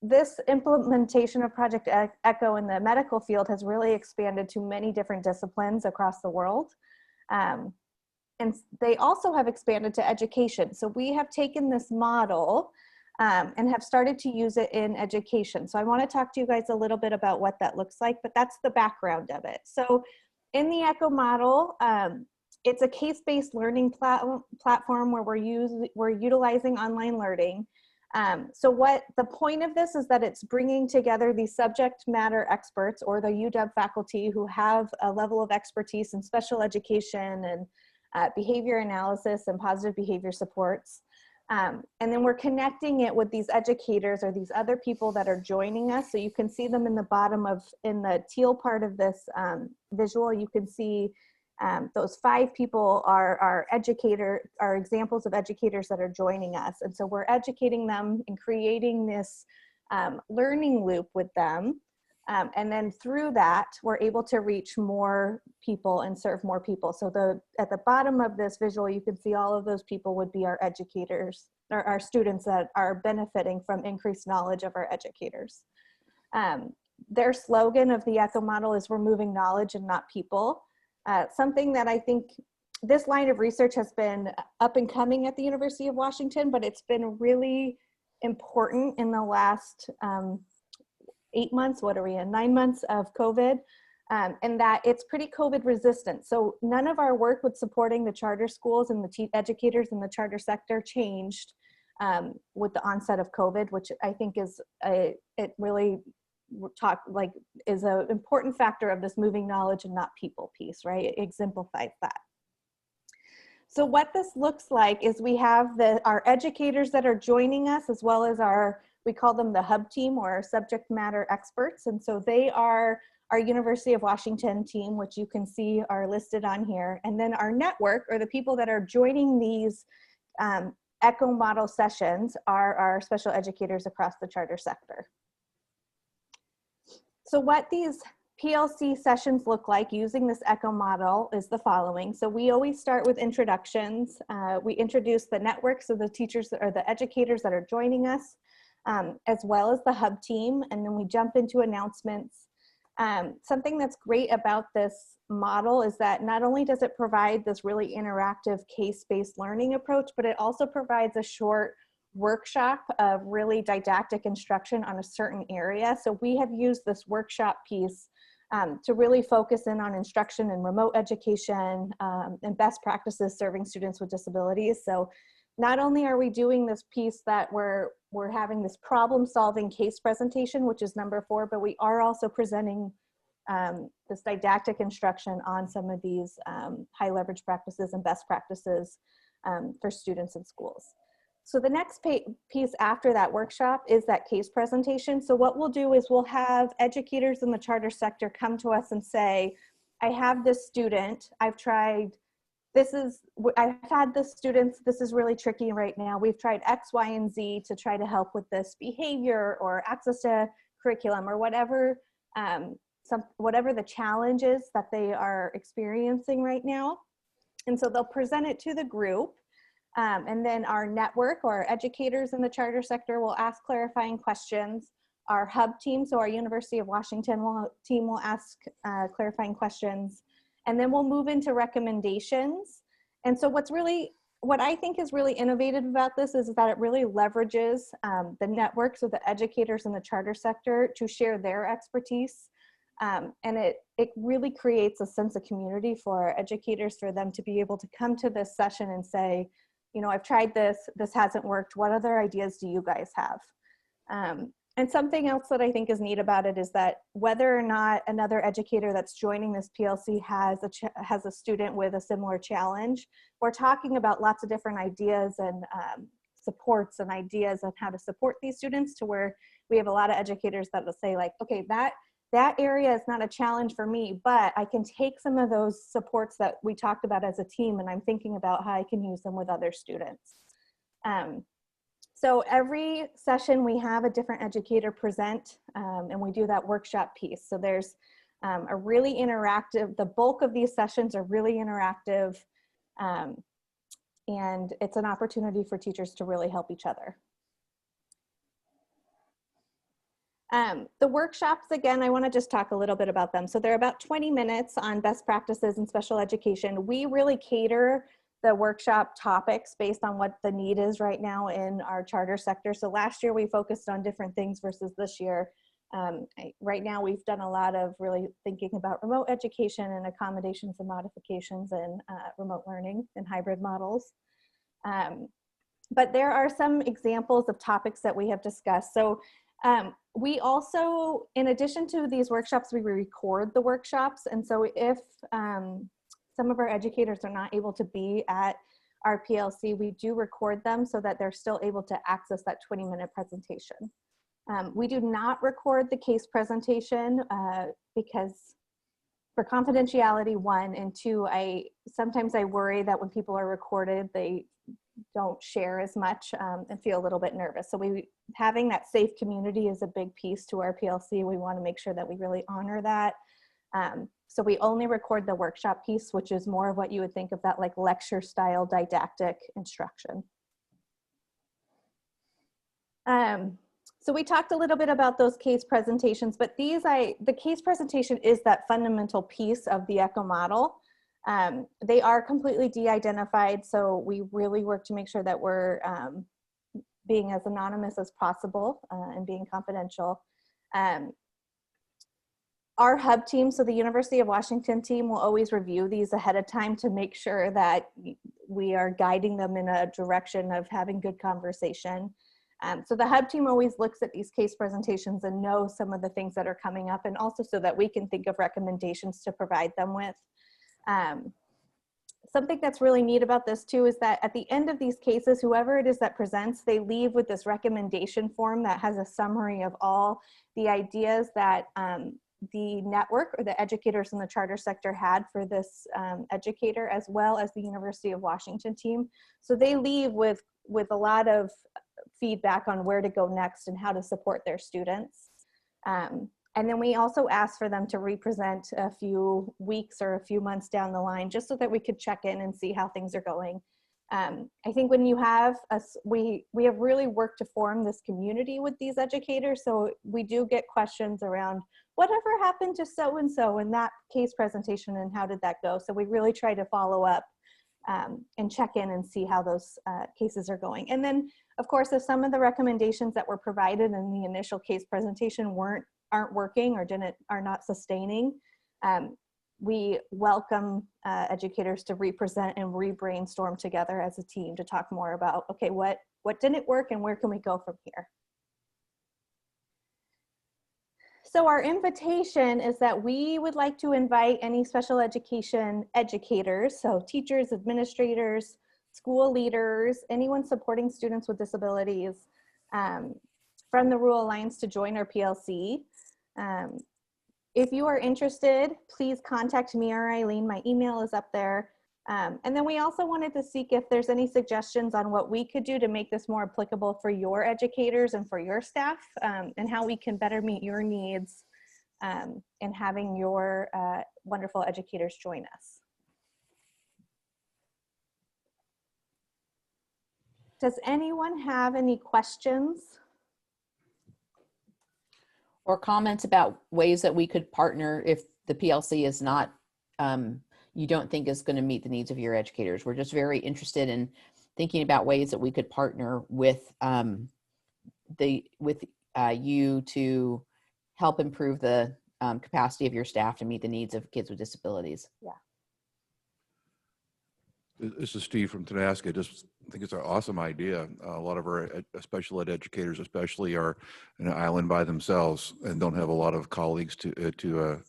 this implementation of Project Echo in the medical field has really expanded to many different disciplines across the world. And they also have expanded to education. So we have taken this model and have started to use it in education. So I want to talk to you guys a little bit about what that looks like, but that's the background of it. So in the Echo model, it's a case-based learning platform where we're utilizing online learning. So what the point of this is that it's bringing together these subject matter experts or the UW faculty who have a level of expertise in special education and behavior analysis and positive behavior supports. And then we're connecting it with these educators or these other people that are joining us. So you can see them in the teal part of this visual. You can see those 5 people are examples of educators that are joining us. And so we're educating them and creating this learning loop with them. And then through that, we're able to reach more people and serve more people. So at the bottom of this visual, you can see all of those people would be our educators, or our students that are benefiting from increased knowledge of our educators. Their slogan of the Echo model is "We're moving knowledge and not people." Something that I think this line of research has been up and coming at the University of Washington, but it's been really important in the last 8 months, 9 months of COVID, and that it's pretty COVID resistant. So none of our work with supporting the charter schools and the educators in the charter sector changed with the onset of COVID, which I think is it really is an important factor of this moving knowledge and not people piece, right? It exemplifies that. So what this looks like is we have our educators that are joining us, as well as we call them the hub team, or our subject matter experts. And so they are our University of Washington team, which you can see are listed on here. And then our network, or the people that are joining these ECHO model sessions, are our special educators across the charter sector. So what these PLC sessions look like using this ECHO model is the following. So we always start with introductions. We introduce the network, so the teachers or the educators that are joining us, as well as the hub team, and then we jump into announcements. Something that's great about this model is that not only does it provide this really interactive case-based learning approach, but it also provides a short workshop of really didactic instruction on a certain area. So we have used this workshop piece to really focus in on instruction in remote education and best practices serving students with disabilities. So not only are we doing this piece that we're having this problem-solving case presentation, which is number 4, but we are also presenting this didactic instruction on some of these high leverage practices and best practices for students in schools. So the next piece after that workshop is that case presentation. So what we'll do is we'll have educators in the charter sector come to us and say, I have this student, I've had this student, this is really tricky right now. We've tried X, Y, and Z to try to help with this behavior or access to curriculum or whatever, whatever the challenge is that they are experiencing right now. And so they'll present it to the group. And then our network, or our educators in the charter sector, will ask clarifying questions. Our hub team, so our University of Washington team, will ask clarifying questions. And then we'll move into recommendations. And so what I think is really innovative about this is that it really leverages the networks of the educators in the charter sector to share their expertise. And it really creates a sense of community for our educators, for them to be able to come to this session and say, you know, I've tried this hasn't worked. What other ideas do you guys have? And something else that I think is neat about it is that whether or not another educator that's joining this PLC has a student with a similar challenge, we're talking about lots of different ideas and supports and ideas on how to support these students, to where we have a lot of educators that will say, like, okay, that area is not a challenge for me, but I can take some of those supports that we talked about as a team, and I'm thinking about how I can use them with other students. So every session we have a different educator present, and we do that workshop piece. So there's a really interactive, the bulk of these sessions are really interactive, and it's an opportunity for teachers to really help each other. The workshops, again, I want to just talk a little bit about them. So they're about 20 minutes on best practices in special education. We really cater the workshop topics based on what the need is right now in our charter sector. So last year we focused on different things versus this year. Right now we've done a lot of really thinking about remote education and accommodations and modifications and remote learning and hybrid models. But there are some examples of topics that we have discussed. So we also, in addition to these workshops, we record the workshops. And so if some of our educators are not able to be at our PLC, we do record them so that they're still able to access that 20-minute presentation. We do not record the case presentation because for confidentiality, 1, and 2, sometimes I worry that when people are recorded, they don't share as much and feel a little bit nervous. So having that safe community is a big piece to our PLC. We want to make sure that we really honor that. So we only record the workshop piece, which is more of what you would think of that like lecture style didactic instruction. So we talked a little bit about those case presentations, but the case presentation is that fundamental piece of the ECHO model. They are completely de-identified, so we really work to make sure that we're being as anonymous as possible and being confidential. Our hub team, so the University of Washington team, will always review these ahead of time to make sure that we are guiding them in a direction of having good conversation. So the hub team always looks at these case presentations and knows some of the things that are coming up, and also so that we can think of recommendations to provide them with. Something that's really neat about this too is that at the end of these cases, whoever it is that presents, they leave with this recommendation form that has a summary of all the ideas that the network or the educators in the charter sector had for this educator, as well as the University of Washington team. So they leave with a lot of feedback on where to go next and how to support their students. And then we also asked for them to represent a few weeks or a few months down the line, just so that we could check in and see how things are going. I think when you have us, we have really worked to form this community with these educators. So we do get questions around whatever happened to so-and-so in that case presentation and how did that go? So we really try to follow up and check in and see how those cases are going. And then of course, if some of the recommendations that were provided in the initial case presentation aren't working or are not sustaining, we welcome educators to represent and re-brainstorm together as a team to talk more about, okay, what didn't work and where can we go from here? So our invitation is that we would like to invite any special education educators, so teachers, administrators, school leaders, anyone supporting students with disabilities from the Rural Alliance to join our PLC. If you are interested, please contact me or Eileen. My email is up there. And then we also wanted to seek if there's any suggestions on what we could do to make this more applicable for your educators and for your staff, and how we can better meet your needs in having your wonderful educators join us. Does anyone have any questions? Or comments about ways that we could partner if the PLC is not, you don't think is going to meet the needs of your educators? We're just very interested in thinking about ways that we could partner with you to help improve the capacity of your staff to meet the needs of kids with disabilities. Yeah. This is Steve from Tenaska. Just think it's an awesome idea. A lot of our special ed educators, especially, are an island by themselves and don't have a lot of colleagues to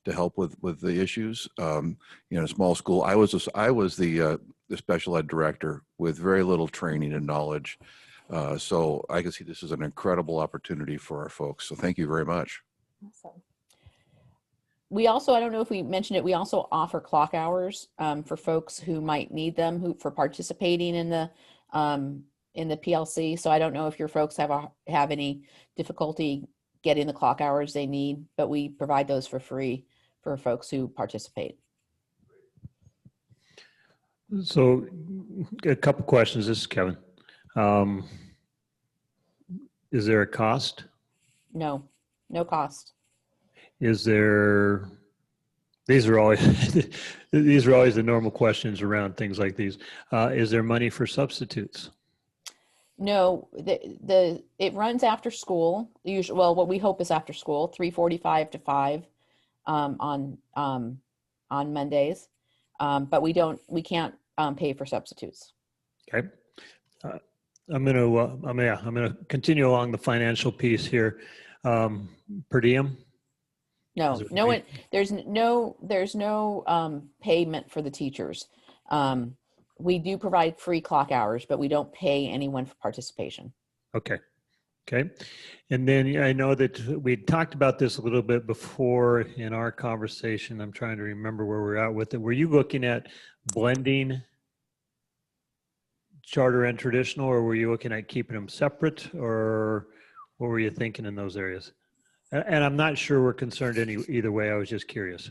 help with the issues. In a small school, I was the special ed director with very little training and knowledge. So I can see this as an incredible opportunity for our folks. So thank you very much. Awesome. We also, I don't know if we mentioned it, we also offer clock hours for folks who might need them for participating in the PLC. So I don't know if your folks have any difficulty getting the clock hours they need, but we provide those for free for folks who participate. So a couple questions. This is Kevin. Is there a cost? No, no cost. Is there, these are always the normal questions around things like these. Is there money for substitutes? No, it runs after school. Usually, well, what we hope is after school, 3:45 to 5 on Mondays, but we can't pay for substitutes. Okay. I'm gonna continue along the financial piece here. Per diem. No, there's no payment for the teachers. We do provide free clock hours, but we don't pay anyone for participation. Okay. Okay. And then I know that we talked about this a little bit before in our conversation. I'm trying to remember where we're at with it. Were you looking at blending charter and traditional, or were you looking at keeping them separate, or what were you thinking in those areas? And I'm not sure we're concerned either way. I was just curious.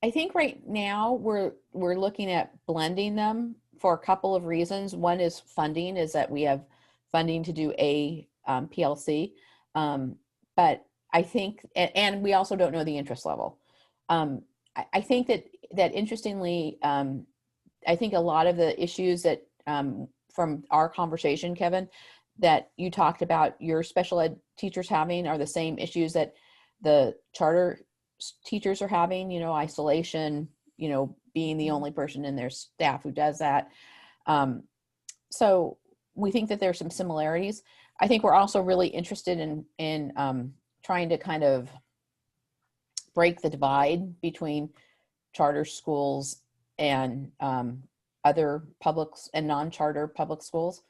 I think right now we're looking at blending them for a couple of reasons. One is funding, is that we have funding to do a PLC, but I think, and we also don't know the interest level. I think that interestingly, I think a lot of the issues that from our conversation, Kevin, that you talked about your special ed teachers having are the same issues that the charter teachers are having, isolation, being the only person in their staff who does that. So we think that there's some similarities. I think we're also really interested in trying to kind of break the divide between charter schools and other public and non-charter public schools.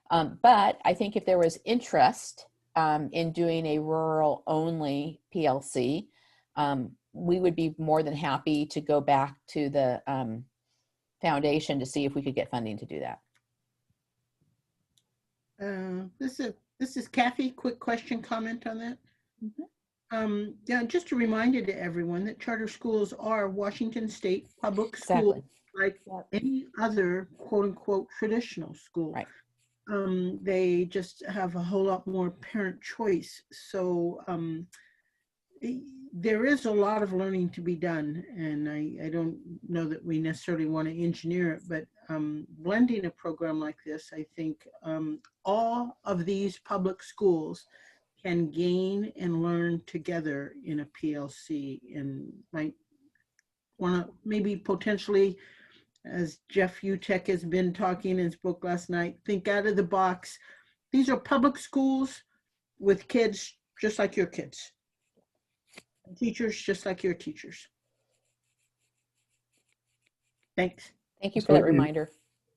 But I think if there was interest in doing a rural only PLC, we would be more than happy to go back to the foundation to see if we could get funding to do that. This is Kathy. Quick question, comment on that. Yeah, just a reminder to everyone that charter schools are Washington State public schools, like any other quote unquote traditional school. Right. They just have a whole lot more parent choice. So there is a lot of learning to be done, and I don't know that we necessarily want to engineer it, but blending a program like this, I think all of these public schools can gain and learn together in a PLC, and might want to maybe potentially, as Jeff Utek has been talking in his book last night, think out of the box. These are public schools with kids just like your kids, and teachers just like your teachers. Thanks. Thank you for that reminder.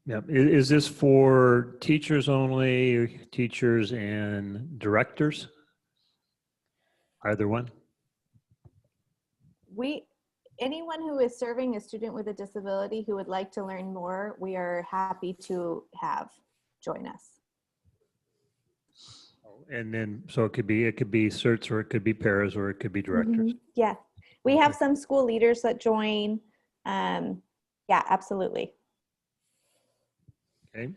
Yeah. Is this for teachers only, teachers and directors? Either one? Anyone who is serving a student with a disability who would like to learn more, we are happy to have join us. And then, so it could be certs, or it could be paras, or it could be directors. Yeah, we have some school leaders that join. Yeah, absolutely. Okay.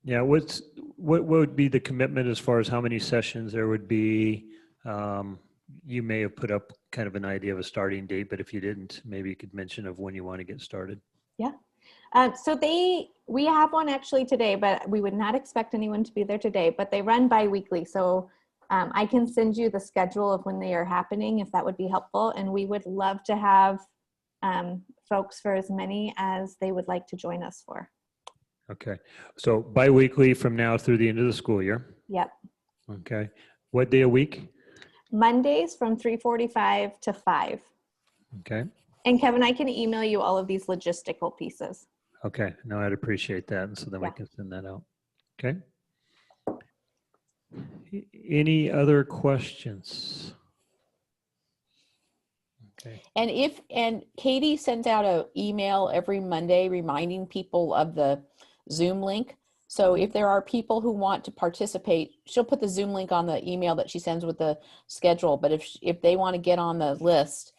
Yeah, what would be the commitment as far as how many sessions there would be? You may have put up kind of an idea of a starting date, but if you didn't, maybe you could mention of when you want to get started. Yeah. So we have one actually today, but we would not expect anyone to be there today, but they run bi-weekly. So I can send you the schedule of when they are happening, if that would be helpful. And we would love to have folks for as many as they would like to join us for. Okay. So bi-weekly from now through the end of the school year. Yep. Okay. What day a week? Mondays from 3:45 to 5. Okay. And Kevin, I can email you all of these logistical pieces. Okay. No, I'd appreciate that. And so then we can send that out. Okay. Any other questions? Okay. And Katie sends out an email every Monday reminding people of the Zoom link. So if there are people who want to participate, she'll put the Zoom link on the email that she sends with the schedule. But if they want to get on the list,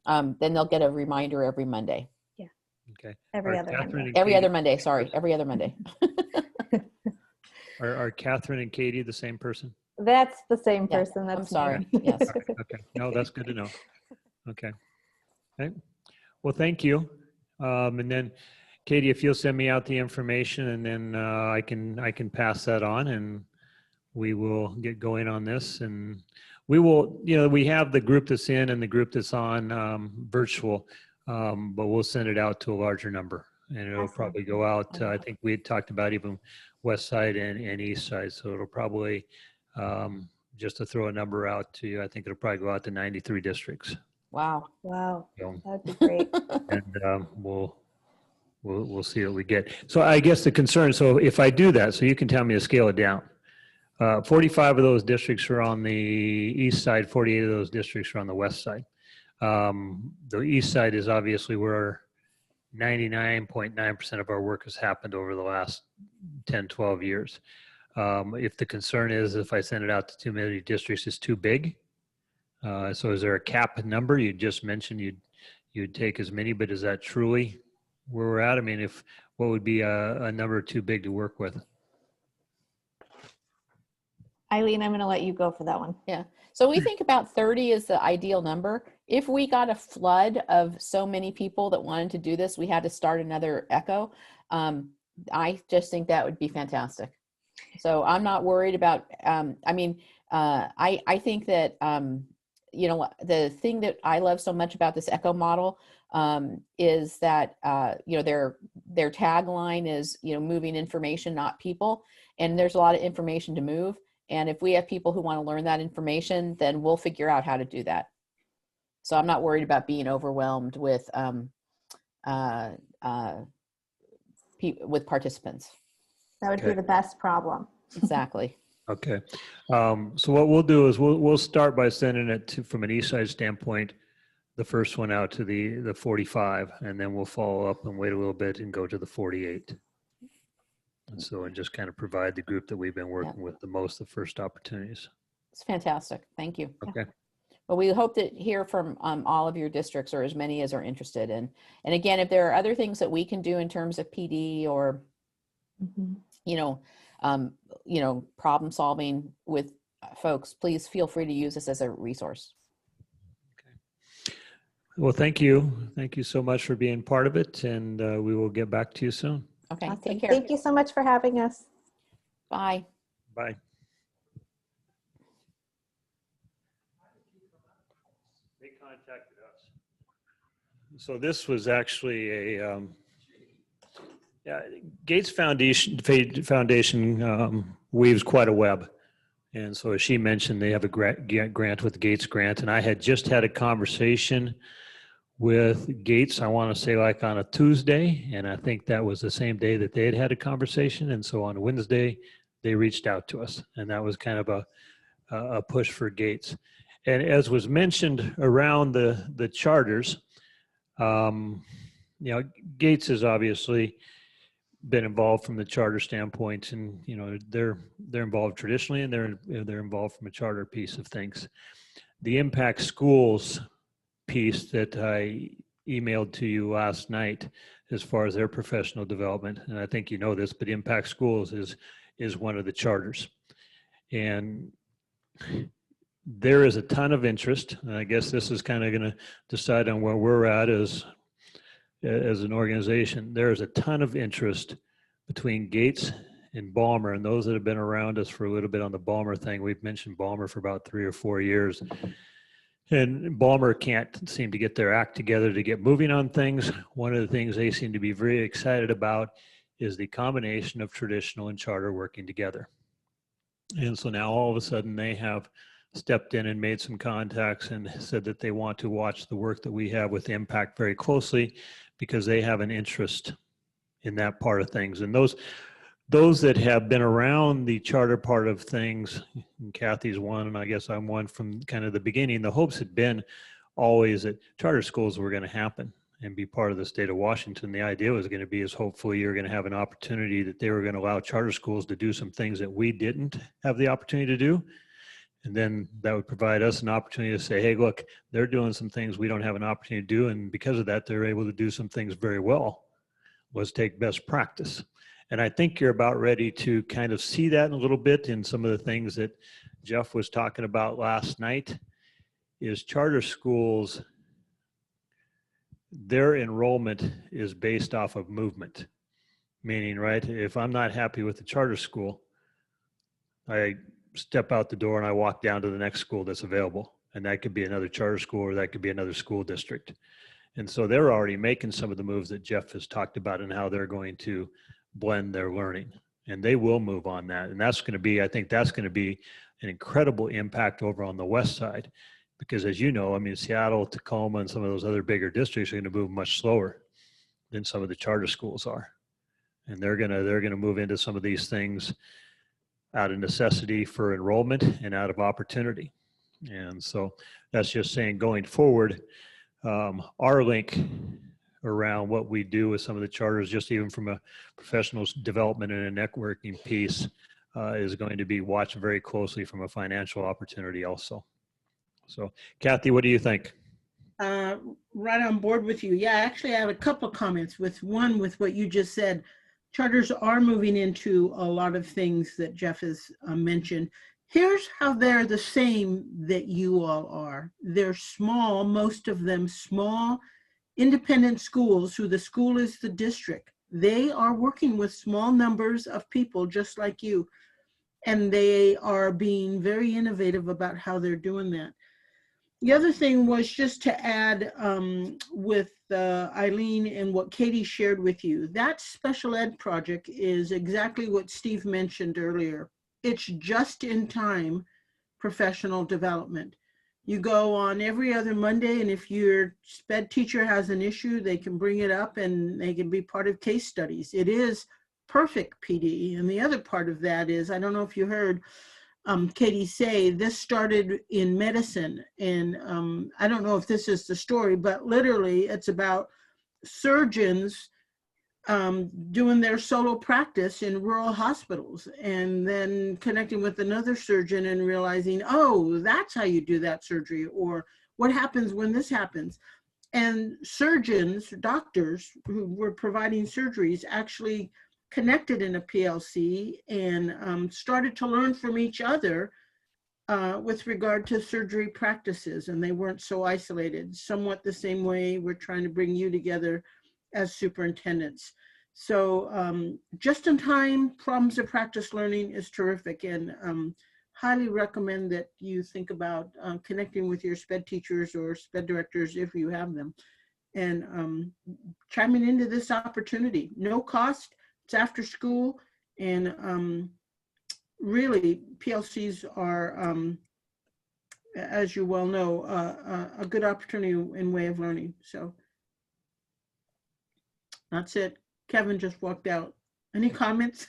then they'll get a reminder every Monday. Yeah. Okay. Every other Monday. Every other Monday. Sorry, every other Monday. Are Catherine and Katie the same person? That's the same person. That's I'm sorry. me. Yes. Okay. No, that's good to know. Okay. Okay. Well, thank you. And then, Katie, if you'll send me out the information, and then I can pass that on, and we will get going on this. And we will, we have the group that's in and the group that's on virtual, but we'll send it out to a larger number, and it'll probably go out. I think we had talked about even west side and east side, so it'll probably just to throw a number out to you, I think it'll probably go out to 93 districts. Wow. Wow. So, That'd be great. and we'll see what we get. So I guess the concern, so if I do that, so you can tell me to scale it down. 45 of those districts are on the east side, 48 of those districts are on the west side. The east side is obviously where 99.9% of our work has happened over the last 10, 12 years. If the concern is if I send it out to too many districts, it's too big. So is there a cap number? You just mentioned you'd take as many, but is that truly where we're at? I mean, what would be a number too big to work with? Eileen, I'm going to let you go for that one. Yeah. So we think about 30 is the ideal number. If we got a flood of so many people that wanted to do this, we had to start another echo. I just think that would be fantastic. So I'm not worried about, I think that you know, the thing that I love so much about this ECHO model is that, you know, their tagline is, you know, moving information, not people. And there's a lot of information to move. And if we have people who want to learn that information, then we'll figure out how to do that. So I'm not worried about being overwhelmed with participants. That would be the best problem. Exactly. Okay. So what we'll do is we'll start by sending it to, from an east side standpoint, the first one out to the 45, and then we'll follow up and wait a little bit and go to the 48. And so, and just kind of provide the group that we've been working with the most, the first opportunities. It's fantastic. Thank you. Okay. Well, we hope to hear from all of your districts, or as many as are interested. And again, if there are other things that we can do in terms of PD or, you know, problem solving with folks, please feel free to use this as a resource. Okay. Well, thank you. Thank you so much for being part of it. And we will get back to you soon. Okay. Awesome. Take care. Thank you so much for having us. Bye. Bye. They contacted us. So this was actually a Gates Foundation weaves quite a web. And so as she mentioned, they have a grant with the Gates grant. And I had just had a conversation with Gates, I want to say like on a Tuesday. And I think that was the same day that they had a conversation. And so on Wednesday, they reached out to us. And that was kind of a push for Gates. And as was mentioned around the charters, you know, Gates has obviously been involved from the charter standpoint, and you know they're involved traditionally, and they're involved from a charter piece of things. The Impact Schools piece that I emailed to you last night, as far as their professional development, and I think you know this, but Impact Schools is one of the charters, and there is a ton of interest. And I guess this is kind of going to decide on where we're at as an organization. There is a ton of interest between Gates and Balmer, and those that have been around us for a little bit on the Balmer thing. We've mentioned Balmer for about 3 or 4 years, and Balmer can't seem to get their act together to get moving on things. One of the things they seem to be very excited about is the combination of traditional and charter working together. And so now all of a sudden they have stepped in and made some contacts and said that they want to watch the work that we have with Impact very closely, because they have an interest in that part of things. And those that have been around the charter part of things, and Kathy's one, and I guess I'm one from kind of the beginning, the hopes had been always that charter schools were going to happen and be part of the state of Washington. The idea was going to be is hopefully you're going to have an opportunity that they were going to allow charter schools to do some things that we didn't have the opportunity to do. And then that would provide us an opportunity to say, hey, look, they're doing some things we don't have an opportunity to do. And because of that, they're able to do some things very well. Let's take best practice. And I think you're about ready to kind of see that in a little bit in some of the things that Jeff was talking about last night, is charter schools, their enrollment is based off of movement. Meaning, right, if I'm not happy with the charter school, I step out the door and I walk down to the next school that's available. And that could be another charter school, or that could be another school district. And so they're already making some of the moves that Jeff has talked about and how they're going to blend their learning. And they will move on that. And that's going to be, I think that's going to be an incredible impact over on the west side. Because as you know, I mean, Seattle, Tacoma, and some of those other bigger districts are going to move much slower than some of the charter schools are. And they're going to move into some of these things out of necessity for enrollment and out of opportunity. And so that's just saying going forward, our link around what we do with some of the charters, just even from a professional development and a networking piece, is going to be watched very closely from a financial opportunity also. So Kathy, what do you think? Right on board with you. Yeah, actually I have a couple of comments with what you just said. Charters are moving into a lot of things that Jeff has mentioned. Here's how they're the same that you all are. They're small, most of them small, independent schools who the school is the district. They are working with small numbers of people just like you. And they are being very innovative about how they're doing that. The other thing was just to add with Eileen and what Katie shared with you, that special ed project is exactly what Steve mentioned earlier. It's just in time professional development. You go on every other Monday, and if your sped teacher has an issue, they can bring it up and they can be part of case studies. It is perfect PD. And the other part of that is, I don't know if you heard Katie say, this started in medicine. And I don't know if this is the story, but literally it's about surgeons doing their solo practice in rural hospitals and then connecting with another surgeon and realizing, oh, that's how you do that surgery, or what happens when this happens. And surgeons, doctors who were providing surgeries actually connected in a PLC and started to learn from each other with regard to surgery practices, and they weren't so isolated, somewhat the same way we're trying to bring you together as superintendents. So just in time problems of practice learning is terrific, and highly recommend that you think about connecting with your SPED teachers or SPED directors if you have them, and chiming into this opportunity. No cost, it's after school, and really PLCs are, as you well know, a good opportunity in way of learning. So that's it. Kevin just walked out. Any comments?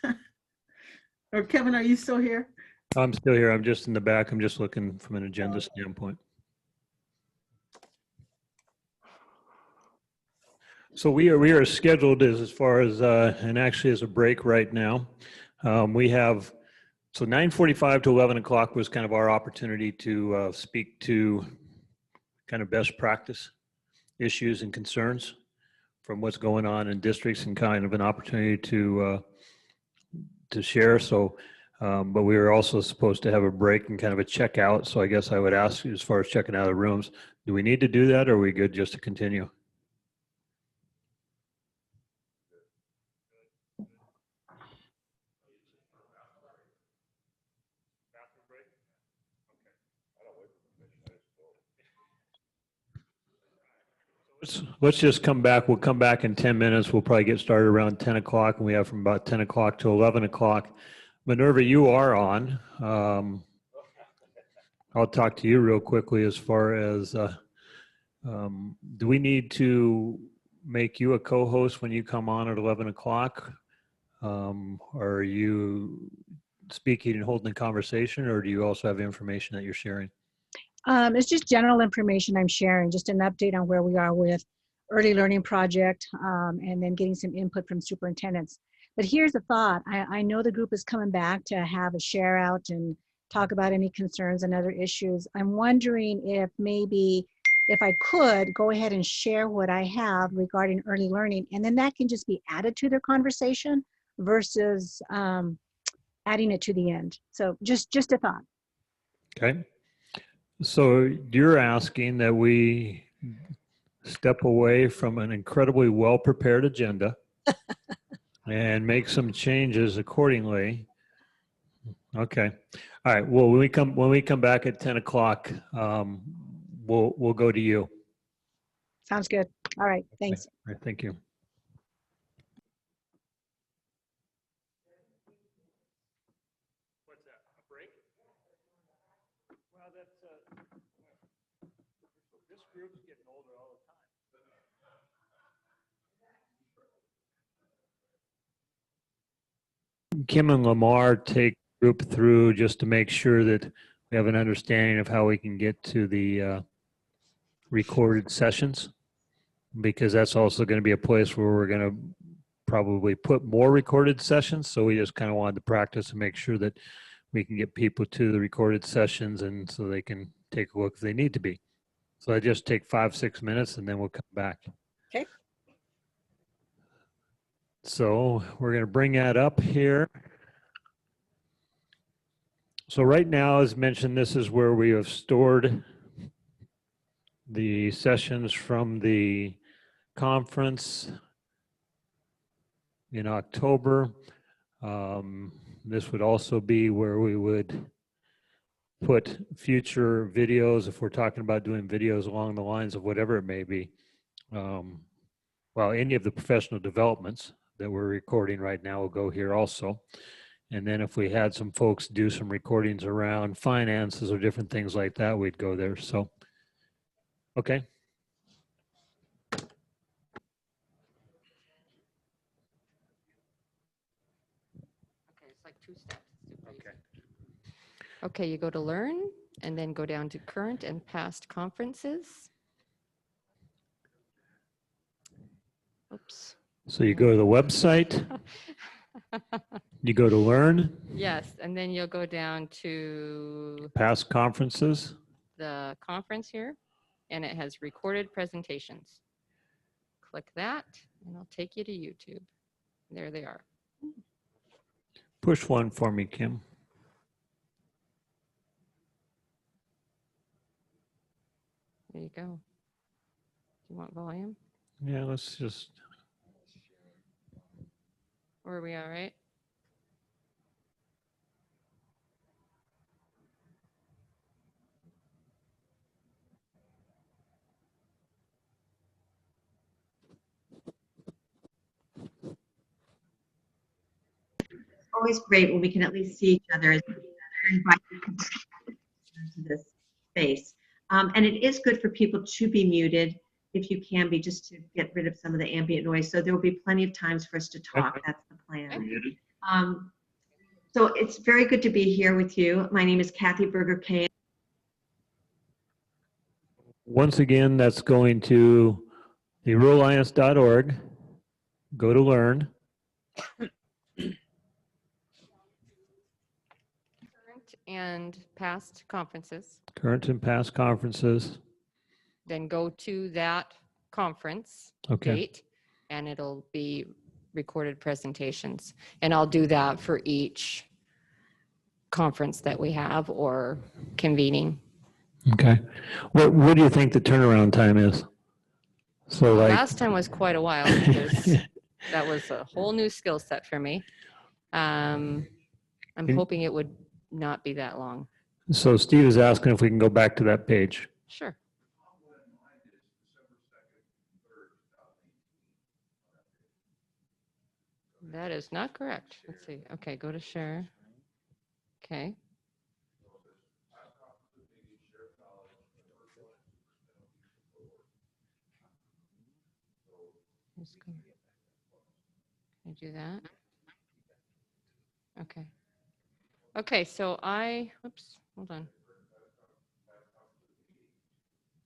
Or Kevin, are you still here? I'm still here. I'm just in the back. I'm just looking from an agenda standpoint. So we are scheduled as far as, and actually as a break right now. We have, so 9:45 to 11 o'clock was kind of our opportunity to speak to kind of best practice issues and concerns from what's going on in districts, and kind of an opportunity to share. So, but we were also supposed to have a break and kind of a checkout. So I guess I would ask you, as far as checking out of the rooms, do we need to do that, or are we good just to continue? Let's just come back. We'll come back in 10 minutes. We'll probably get started around 10 o'clock, and we have from about 10 o'clock to 11 o'clock. Minerva, you are on. I'll talk to you real quickly as far as, do we need to make you a co-host when you come on at 11 o'clock? Are you speaking and holding a conversation, or do you also have information that you're sharing? It's just general information I'm sharing, just an update on where we are with early learning project, and then getting some input from superintendents. But here's a thought. I know the group is coming back to have a share out and talk about any concerns and other issues. I'm wondering if maybe if I could go ahead and share what I have regarding early learning, and then that can just be added to their conversation versus adding it to the end. So just a thought. Okay. So you're asking that we step away from an incredibly well-prepared agenda and make some changes accordingly. Okay. All right. Well, when we come back at 10 o'clock, we'll go to you. Sounds good. All right. Thanks. All right, thank you. What's that? A break? Well, that's this group's getting older all the time. Kim and Lamar take the group through just to make sure that we have an understanding of how we can get to the recorded sessions, because that's also going to be a place where we're going to probably put more recorded sessions. So we just kind of wanted to practice and make sure that we can get people to the recorded sessions, and so they can take a look if they need to be. So I just take 5-6 minutes and then we'll come back. Okay. So we're going to bring that up here. So right now, as mentioned, this is where we have stored the sessions from the conference in October. This would also be where we would put future videos, if we're talking about doing videos along the lines of whatever it may be. Well, any of the professional developments that we're recording right now will go here also. And then if we had some folks do some recordings around finances or different things like that, we'd go there. So, okay. Okay, it's like 2 steps. Okay. Okay, you go to learn and then go down to current and past conferences. Oops. So you go to the website, you go to learn, Yes, and then you'll go down to past conferences. the conference here, and it has recorded presentations. Click that, and it'll take you to YouTube. There they are. Push one for me, Kim. There you go. Do you want volume? Yeah, let's just. Or are we all right? Always great when we can at least see each other as we invite people into this space. And it is good for people to be muted if you can be, just to get rid of some of the ambient noise. So there will be plenty of times for us to talk. That's the plan. So it's very good to be here with you. My name is Kathy Berger-Kay. Once again, that's going to theruralliance.org. Go to learn. Current and past conferences. Current and past conferences. Then go to that conference Okay. date, and it'll be recorded presentations. And I'll do that for each conference that we have or convening. Okay. What do you think the turnaround time is? So like Last time was quite a while because that was a whole new skill set for me. I'm hoping it would not be that long. So Steve is asking if we can go back to that page. Sure. That is not correct. Let's see. Okay, go to share. Okay. Let's go. Can I do that? Okay. Okay, so oops, hold on.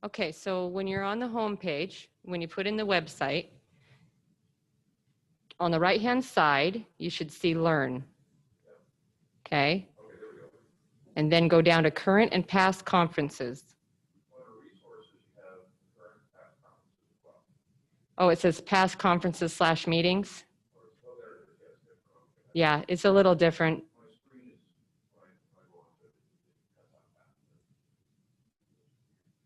Okay, so when you're on the home page, when you put in the website, on the right-hand side, you should see Learn. Okay? And then go down to Current and Past Conferences. Oh, it says Past Conferences / Meetings. Yeah, it's a little different.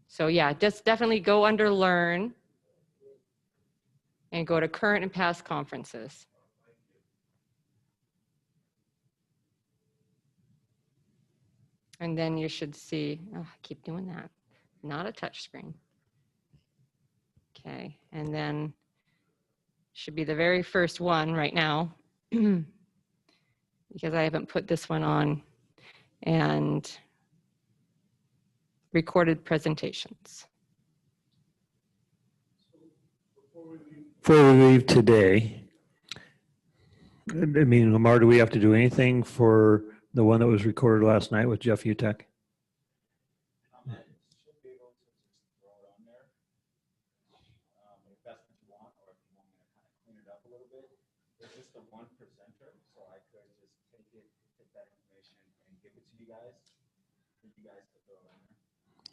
So yeah, just definitely go under Learn and go to Current and Past Conferences. And then you should see, oh, I keep doing that, not a touch screen. Okay, and then should be the very first one right now because I haven't put this one on, and recorded presentations. Before we leave today, I mean, Lamar, do we have to do anything for the one that was recorded last night with Jeff Utek?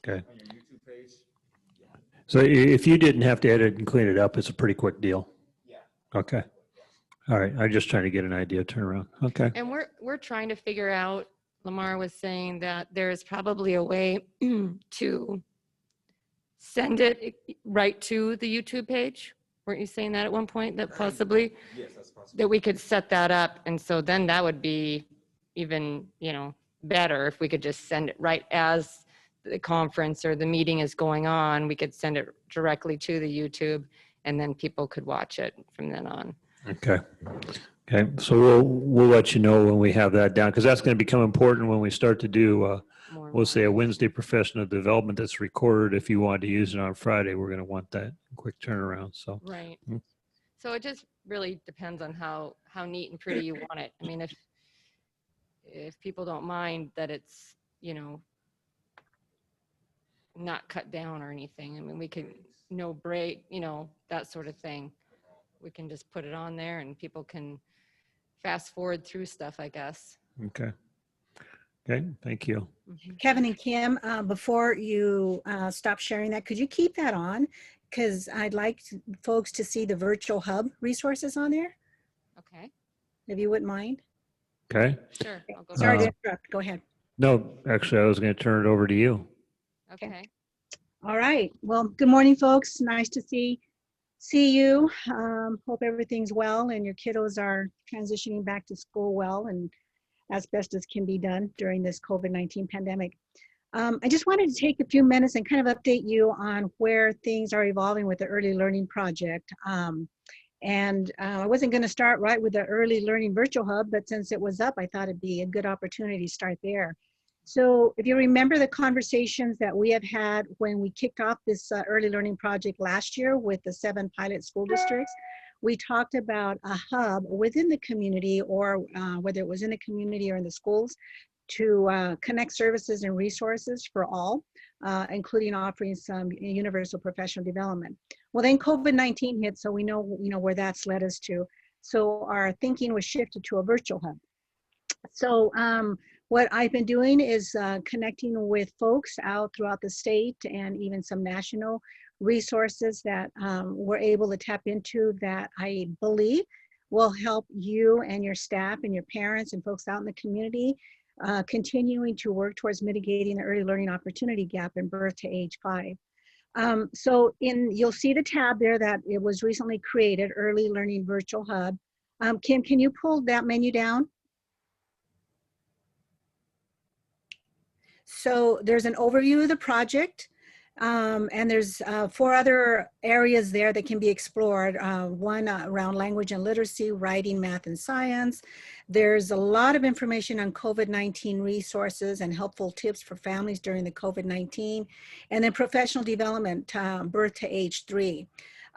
Okay. On your YouTube page. So if you didn't have to edit and clean it up, it's a pretty quick deal. Yeah. Okay. All right. I'm just trying to get an idea turnaround. Okay. And we're trying to figure out, Lamar was saying that there is probably a way to send it right to the YouTube page. Weren't you saying that at one point, that possibly? Yes, that's possible. That we could set that up, and so then that would be even, better if we could just send it right as the conference or the meeting is going on. We could send it directly to the YouTube, and then people could watch it from then on. Okay. Okay. So we'll let you know when we have that down, because that's going to become important when we start to do, we'll say a Wednesday professional development that's recorded. If you want to use it on Friday, we're going to want that quick turnaround. So. Right. So it just really depends on how neat and pretty you want it. I mean, if people don't mind that it's, you know, not cut down or anything. I mean, we can no break, you know, that sort of thing. We can just put it on there and people can fast forward through stuff, I guess. Okay. Okay. Thank you. Kevin and Kim, before you stop sharing that, could you keep that on? Because I'd like folks to see the virtual hub resources on there, Okay. if you wouldn't mind. Okay. Sure. I'll go Sorry to back. interrupt. Go ahead. No, actually, I was going to turn it over to you. Okay. All right. Well, good morning, folks. Nice to see you. Hope everything's well and your kiddos are transitioning back to school well and as best as can be done during this COVID-19 pandemic. I just wanted to take a few minutes and kind of update you on where things are evolving with the Early Learning Project. I wasn't going to start right with the Early Learning Virtual Hub, but since it was up, I thought it'd be a good opportunity to start there. So if you remember the conversations that we have had when we kicked off this Early Learning Project last year with the 7 pilot school districts, we talked about a hub within the community, or whether it was in the community or in the schools, to connect services and resources for all, including offering some universal professional development. Well, then COVID-19 hit, so we know where that's led us to. So our thinking was shifted to a virtual hub. So what I've been doing is connecting with folks out throughout the state and even some national resources that we're able to tap into that I believe will help you and your staff and your parents and folks out in the community continuing to work towards mitigating the early learning opportunity gap in birth to age 5. So you'll see the tab there that it was recently created, Early Learning Virtual Hub. Kim, can you pull that menu down? So there's an overview of the project, and there's 4 other areas there that can be explored. One around language and literacy, writing, math, and science. There's a lot of information on COVID-19 resources and helpful tips for families during the COVID-19, and then professional development, birth to age 3.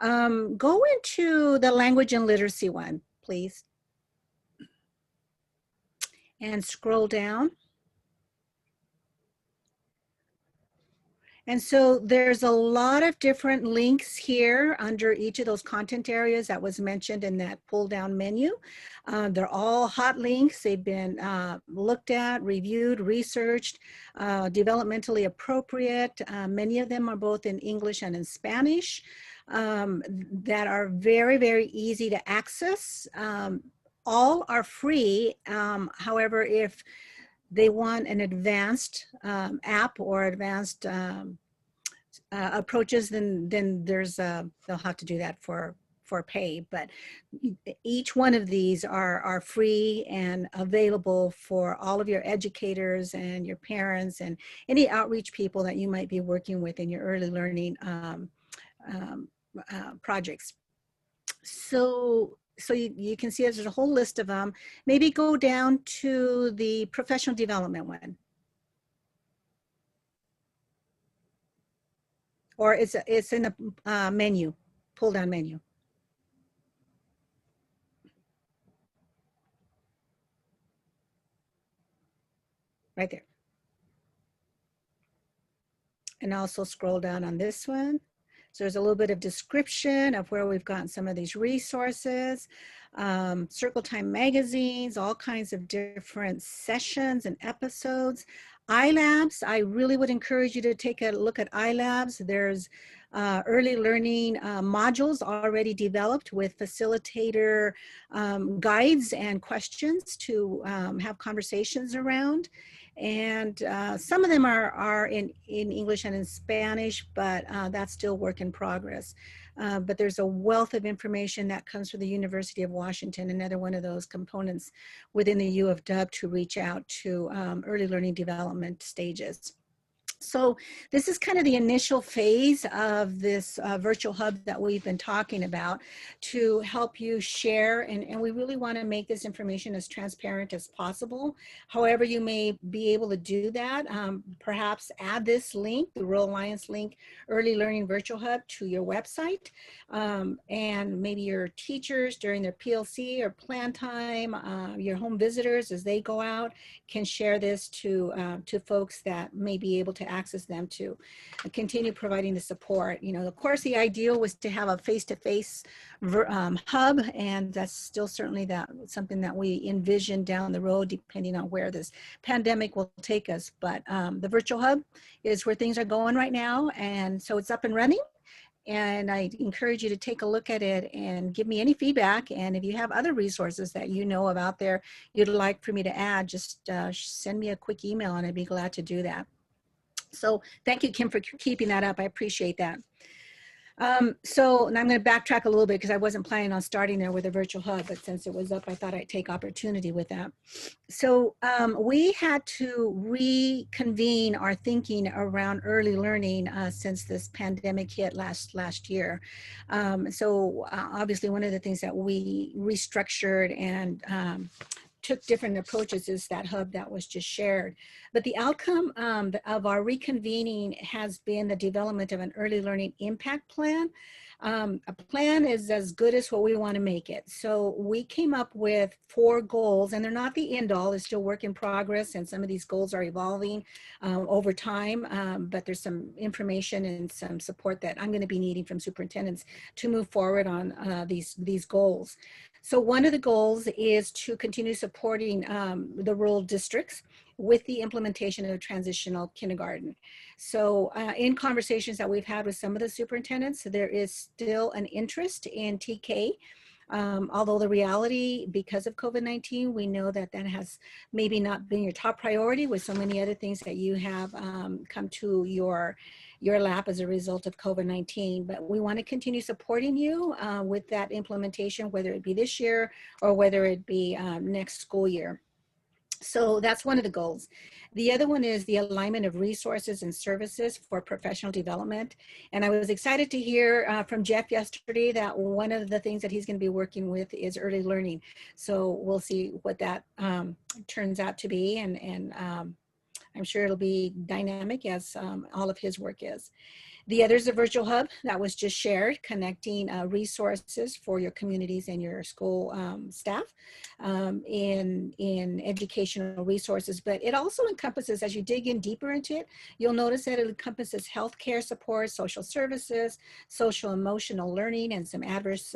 Go into the language and literacy one, please, and scroll down. And so there's a lot of different links here under each of those content areas that was mentioned in that pull down menu. They're all hot links. They've been looked at, reviewed, researched, developmentally appropriate. Many of them are both in English and in Spanish that are very, very easy to access. All are free. However, if they want an advanced app or advanced approaches, then there's they'll have to do that for pay. But each one of these are free and available for all of your educators and your parents and any outreach people that you might be working with in your early learning projects. So you can see there's a whole list of them. Maybe go down to the professional development one. Or it's in the menu, pull down menu. Right there. And also scroll down on this one. So there's a little bit of description of where we've gotten some of these resources, Circle Time magazines, all kinds of different sessions and episodes. iLabs, I really would encourage you to take a look at iLabs. There's early learning modules already developed with facilitator guides and questions to have conversations around. And some of them are in English and in Spanish, but that's still work in progress. But there's a wealth of information that comes from the University of Washington, another one of those components within the U of W to reach out to early learning development stages. So this is kind of the initial phase of this virtual hub that we've been talking about to help you share. And we really want to make this information as transparent as possible. However, you may be able to do that. Perhaps add this link, the Rural Alliance link, Early Learning Virtual Hub, to your website. And maybe your teachers during their PLC or plan time, your home visitors as they go out can share this to folks that may be able to access them to continue providing the support. You know, of course, the ideal was to have a face-to-face hub, and that's still certainly something that we envision down the road, depending on where this pandemic will take us. But the virtual hub is where things are going right now, and so it's up and running. And I encourage you to take a look at it and give me any feedback. And if you have other resources that you know of out there you'd like for me to add, just send me a quick email and I'd be glad to do that. So thank you, Kim, for keeping that up. I appreciate that. So and I'm going to backtrack a little bit because I wasn't planning on starting there with a virtual hub, but since it was up, I thought I'd take opportunity with that. So we had to reconvene our thinking around early learning since this pandemic hit last year. So obviously one of the things that we restructured and took different approaches is that hub that was just shared. But the outcome of our reconvening has been the development of an early learning impact plan. A plan is as good as what we want to make it. So we came up with 4 goals, and they're not the end all, it's still work in progress, and some of these goals are evolving over time, but there's some information and some support that I'm going to be needing from superintendents to move forward on these goals. So one of the goals is to continue supporting the rural districts with the implementation of transitional kindergarten. So in conversations that we've had with some of the superintendents, there is still an interest in TK. Although the reality, because of COVID-19, we know that has maybe not been your top priority with so many other things that you have come to your lap as a result of COVID-19, but we want to continue supporting you with that implementation, whether it be this year or whether it be next school year. So that's one of the goals. The other one is the alignment of resources and services for professional development. And I was excited to hear from Jeff yesterday that one of the things that he's going to be working with is early learning. So we'll see what that turns out to be. And I'm sure it'll be dynamic as all of his work is. The other is a virtual hub that was just shared, connecting resources for your communities and your school staff in educational resources. But it also encompasses, as you dig in deeper into it, you'll notice that it encompasses healthcare support, social services, social emotional learning, and some adverse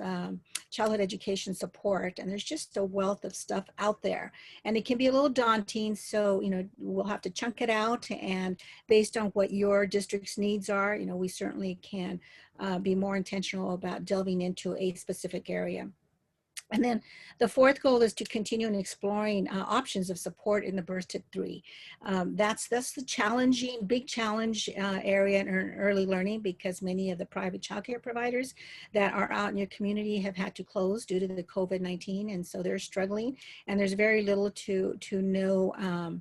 childhood education support. And there's just a wealth of stuff out there. And it can be a little daunting, so we'll have to chunk it out, and based on what your district's needs are, we certainly can be more intentional about delving into a specific area. And then the 4th goal is to continue exploring options of support in the birth to 3. That's the big challenge area in early learning, because many of the private childcare providers that are out in your community have had to close due to the COVID-19, and so they're struggling, and there's very little to no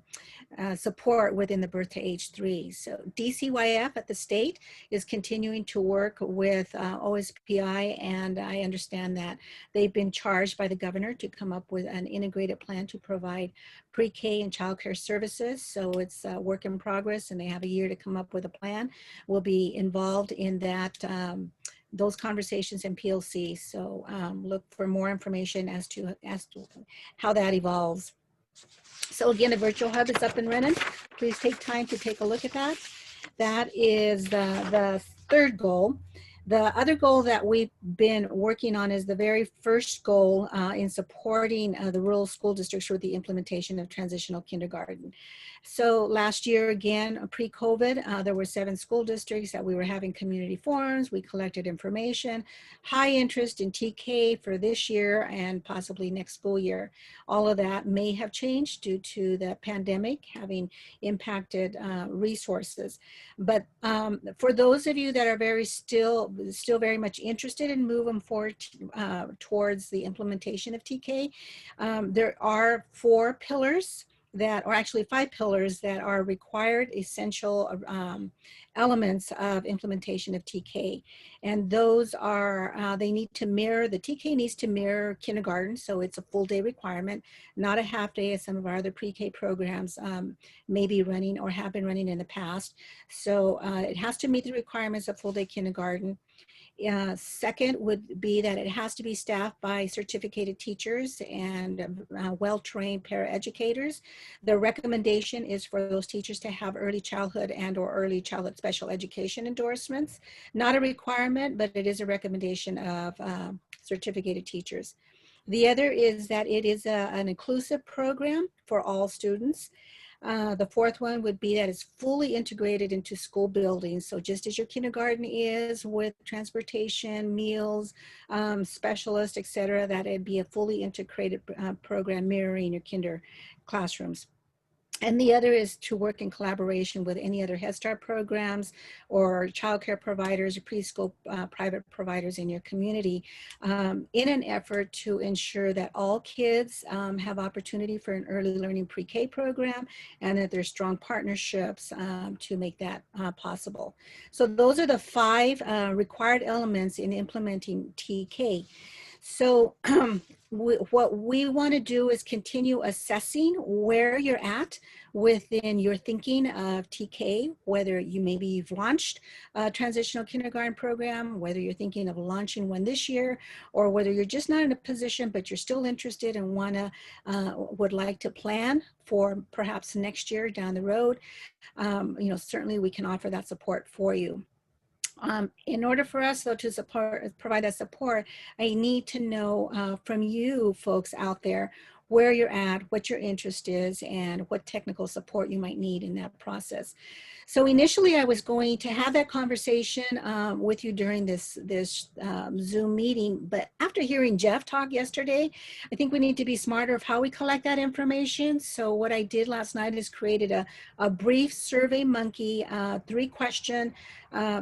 support within the birth to age 3. So DCYF at the state is continuing to work with OSPI, and I understand that they've been charged by the governor to come up with an integrated plan to provide pre-K and childcare services. So it's a work in progress, and they have a year to come up with a plan. We'll be involved in that those conversations in PLC. So look for more information as to how that evolves. So again, the virtual hub is up and running. Please take time to take a look at that. That is the 3rd goal. The other goal that we've been working on is the very first goal in supporting the rural school districts with the implementation of transitional kindergarten. So last year, again, pre-COVID, there were 7 school districts that we were having community forums. We collected information, high interest in TK for this year and possibly next school year. All of that may have changed due to the pandemic having impacted resources. But for those of you that are still very much interested in moving forward towards the implementation of TK, there are 4 pillars that, or actually 5 pillars that are required essential elements of implementation of TK. And those are, they need to mirror, the TK needs to mirror kindergarten, so it's a full day requirement, not a half day as some of our other pre-K programs may be running or have been running in the past. So it has to meet the requirements of full day kindergarten. Second would be that it has to be staffed by certificated teachers and well-trained paraeducators. The recommendation is for those teachers to have early childhood and or early childhood special education endorsements. Not a requirement, but it is a recommendation of certificated teachers. The other is that it is an inclusive program for all students. The 4th one would be that it's fully integrated into school buildings. So just as your kindergarten is with transportation, meals, specialists, et cetera, that it'd be a fully integrated program mirroring your kinder classrooms. And the other is to work in collaboration with any other Head Start programs or childcare providers or preschool private providers in your community in an effort to ensure that all kids have opportunity for an early learning pre-K program and that there's strong partnerships to make that possible. So those are the 5 required elements in implementing TK. So what we want to do is continue assessing where you're at within your thinking of TK, whether you've launched a transitional kindergarten program, whether you're thinking of launching one this year, or whether you're just not in a position, but you're still interested and would like to plan for perhaps next year down the road. Certainly we can offer that support for you. In order for us, though, to provide that support, I need to know from you folks out there where you're at, what your interest is, and what technical support you might need in that process. So initially, I was going to have that conversation with you during this Zoom meeting, but after hearing Jeff talk yesterday, I think we need to be smarter of how we collect that information. So what I did last night is created a brief Survey Monkey 3-question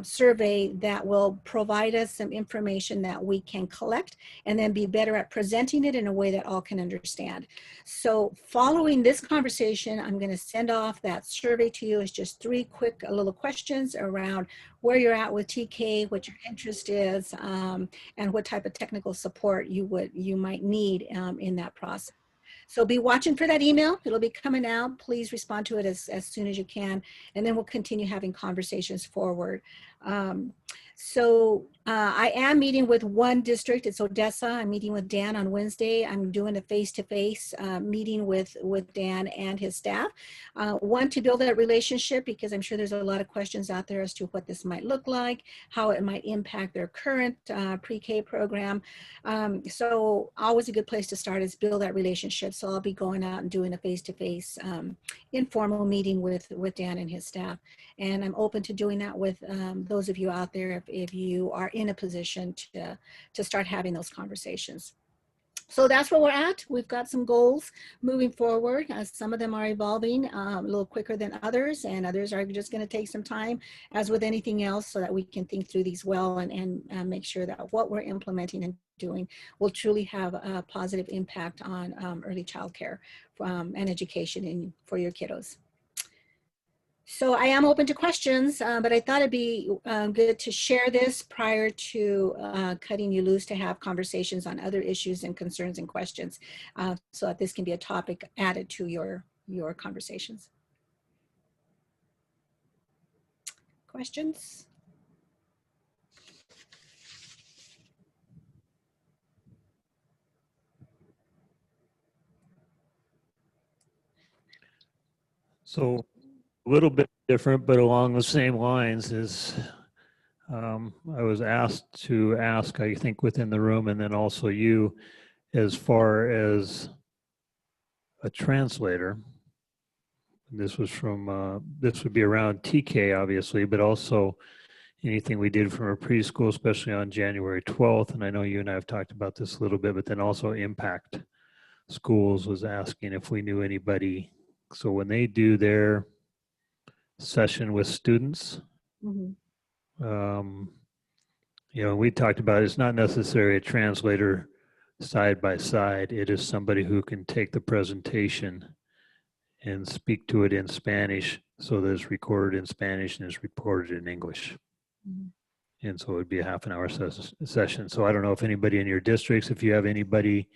survey that will provide us some information that we can collect and then be better at presenting it in a way that all can understand. So following this conversation, I'm going to send off that survey to you. It's just 3 quick little questions around where you're at with TK, what your interest is, and what type of technical support you might need in that process. So be watching for that email. It'll be coming out. Please respond to it as soon as you can. And then we'll continue having conversations forward. I am meeting with one district. It's Odessa. I'm meeting with Dan on Wednesday. I'm doing a face-to-face meeting with Dan and his staff. One, to build that relationship, because I'm sure there's a lot of questions out there as to what this might look like, how it might impact their current pre-K program. So always a good place to start is build that relationship. So I'll be going out and doing a face-to-face informal meeting with Dan and his staff. And I'm open to doing that with those of you out there if you are in a position to start having those conversations. So that's where we're at. We've got some goals moving forward. Some of them are evolving a little quicker than others, and others are just going to take some time, as with anything else, so that we can think through these well and make sure that what we're implementing and doing will truly have a positive impact on early child care and education for your kiddos. So I am open to questions, but I thought it'd be good to share this prior to cutting you loose to have conversations on other issues and concerns and questions, so that this can be a topic added to your conversations. Questions? So a little bit different, but along the same lines is I was asked to ask, I think, within the room, and then also you, as far as a translator, This was from, this would be around TK, obviously, but also anything we did from a preschool, especially on January 12th. And I know you and I have talked about this a little bit, but then also Impact Schools was asking if we knew anybody. So when they do their session with students, we talked about it's not necessarily a translator side by side. It is somebody who can take the presentation and speak to it in Spanish so that it's recorded in Spanish and is reported in English. And so it would be a half an hour session. So I don't know if anybody in your districts, if you have anybody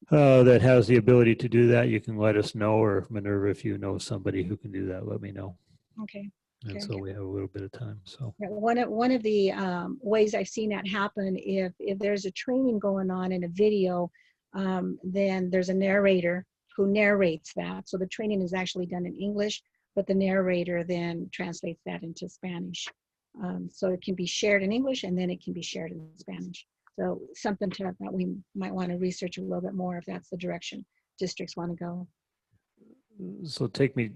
that has the ability to do that, you can let us know, or Minerva, if you know somebody who can do that, let me know. Okay. And so we have a little bit of time. So yeah, one of the ways I've seen that happen, if there's a training going on in a video, then there's a narrator who narrates that. So the training is actually done in English, but the narrator then translates that into Spanish. So it can be shared in English and then it can be shared in Spanish. So something that we might want to research a little bit more if that's the direction districts want to go. So take me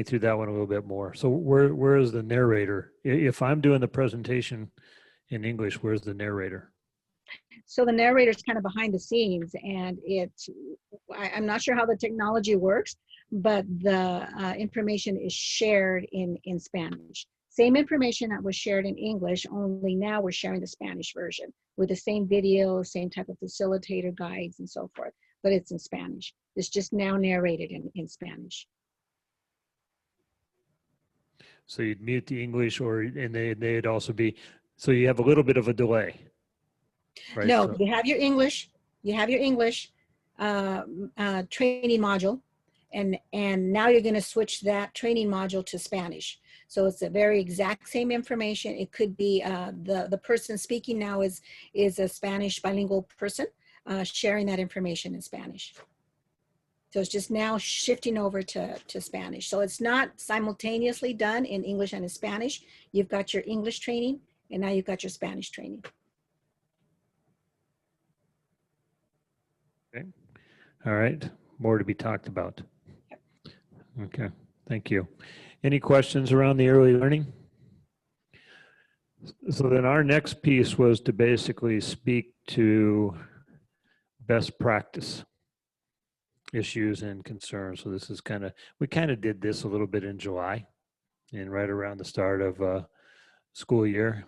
through that one a little bit more. So where is the narrator? If I'm doing the presentation in English, where's the narrator? So the narrator is kind of behind the scenes, and I'm not sure how the technology works, but the information is shared in Spanish. Same information that was shared in English, only now we're sharing the Spanish version with the same video, same type of facilitator guides and so forth, but it's in Spanish. It's just now narrated in Spanish. So you'd mute the English, and they'd also be, so you have a little bit of a delay, right? No, So, you have your English training module, and now you're going to switch that training module to Spanish. So it's a very exact same information. It could be the person speaking now is a Spanish bilingual person sharing that information in Spanish. So it's just now shifting over to Spanish. So it's not simultaneously done in English and in Spanish. You've got your English training, and now you've got your Spanish training. okay. All right. More to be talked about. Okay. Thank you. Any questions around the early learning? So then our next piece was to basically speak to best practice issues and concerns. So this is we kind of did this a little bit in July and right around the start of school year.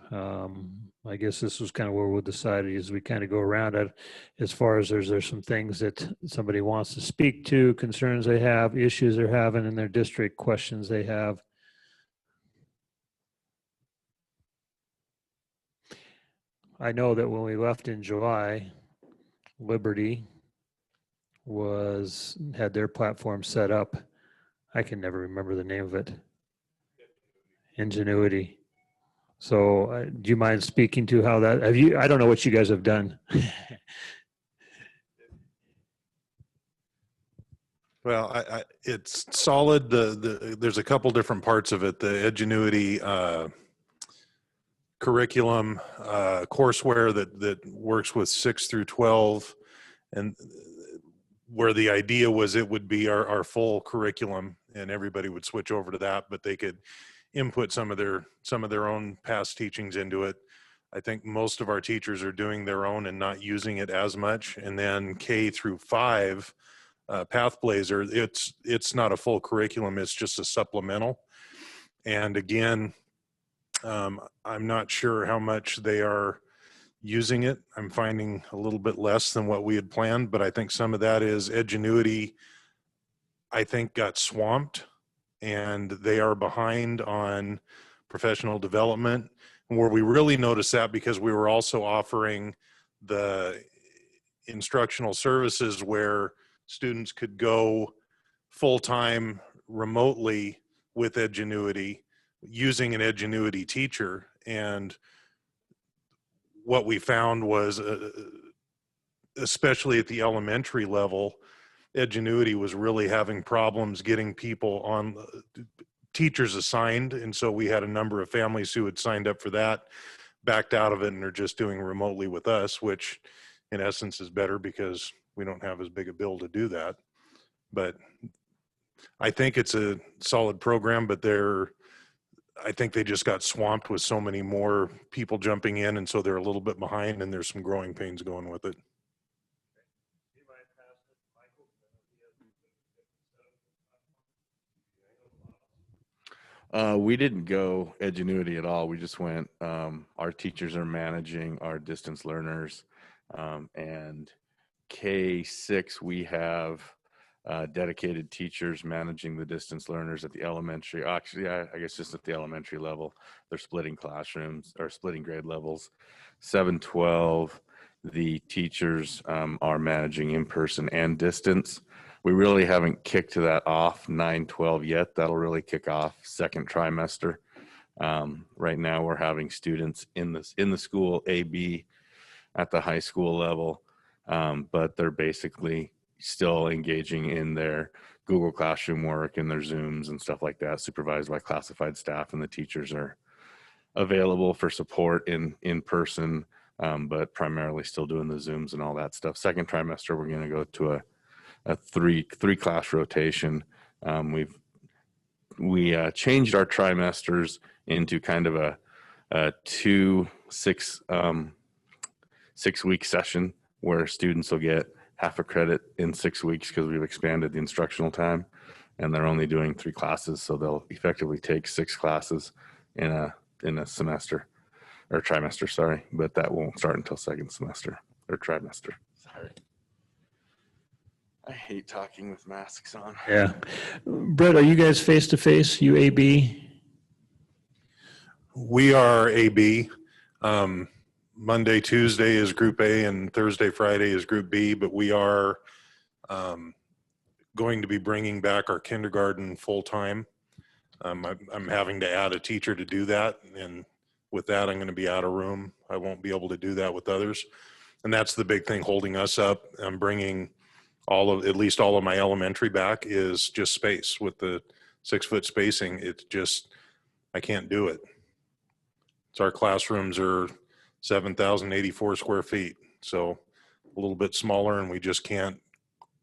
I guess this was kind of where we'll decide as we kind of go around it, as far as there's some things that somebody wants to speak to, concerns they have, issues they're having in their district, questions they have. I know that when we left in July, Liberty had their platform set up. I can never remember the name of it. Ingenuity. So do you mind speaking to how that, I don't know what you guys have done. Well, it's solid. There's a couple different parts of it. The Edgenuity curriculum, courseware that works with 6 through 12, and where the idea was it would be our full curriculum and everybody would switch over to that, but they could input some of their own past teachings into it. I think most of our teachers are doing their own and not using it as much. And then K through 5, Pathblazer, it's not a full curriculum, it's just a supplemental. And again, I'm not sure how much they are using it. I'm finding a little bit less than what we had planned, but I think some of that is Edgenuity, I think, got swamped, and they are behind on professional development. And where we really noticed that, because we were also offering the instructional services where students could go full-time remotely with Edgenuity using an Edgenuity teacher. And what we found was, especially at the elementary level, Edgenuity was really having problems getting people on, teachers assigned. And so we had a number of families who had signed up for that, backed out of it, and are just doing remotely with us, which in essence is better because we don't have as big a bill to do that. But I think it's a solid program, but I think they just got swamped with so many more people jumping in, and so they're a little bit behind, and there's some growing pains going with it. We didn't go Edgenuity at all. We just went, our teachers are managing our distance learners. And K6, we have dedicated teachers managing the distance learners at the elementary. Actually, I guess just at the elementary level. They're splitting classrooms or splitting grade levels. 7-12, the teachers are managing in-person and distance. We really haven't kicked that off 9-12 yet. That'll really kick off second trimester. Right now we're having students in the school AB at the high school level, but they're basically still engaging in their Google Classroom work and their Zooms and stuff like that, supervised by classified staff, and the teachers are available for support in person, but primarily still doing the Zooms and all that stuff. Second trimester, we're going to go to a three class rotation. We changed our trimesters into kind of a 6-week session where students will get half a credit in 6 weeks because we've expanded the instructional time, and they're only doing 3 classes, so they'll effectively take 6 classes in a semester or trimester, sorry, but that won't start until second semester or trimester. Sorry. I hate talking with masks on. Yeah. Brett, are you guys face to face, UAB? We are AB. Monday, Tuesday is Group A, and Thursday, Friday is Group B, but we are going to be bringing back our kindergarten full-time. I'm having to add a teacher to do that, and with that, I'm going to be out of room. I won't be able to do that with others, and that's the big thing holding us up. I'm bringing at least all of my elementary back is just space. With the 6-foot spacing, it's just, I can't do it. So our classrooms are 7,084 square feet. So a little bit smaller, and we just can't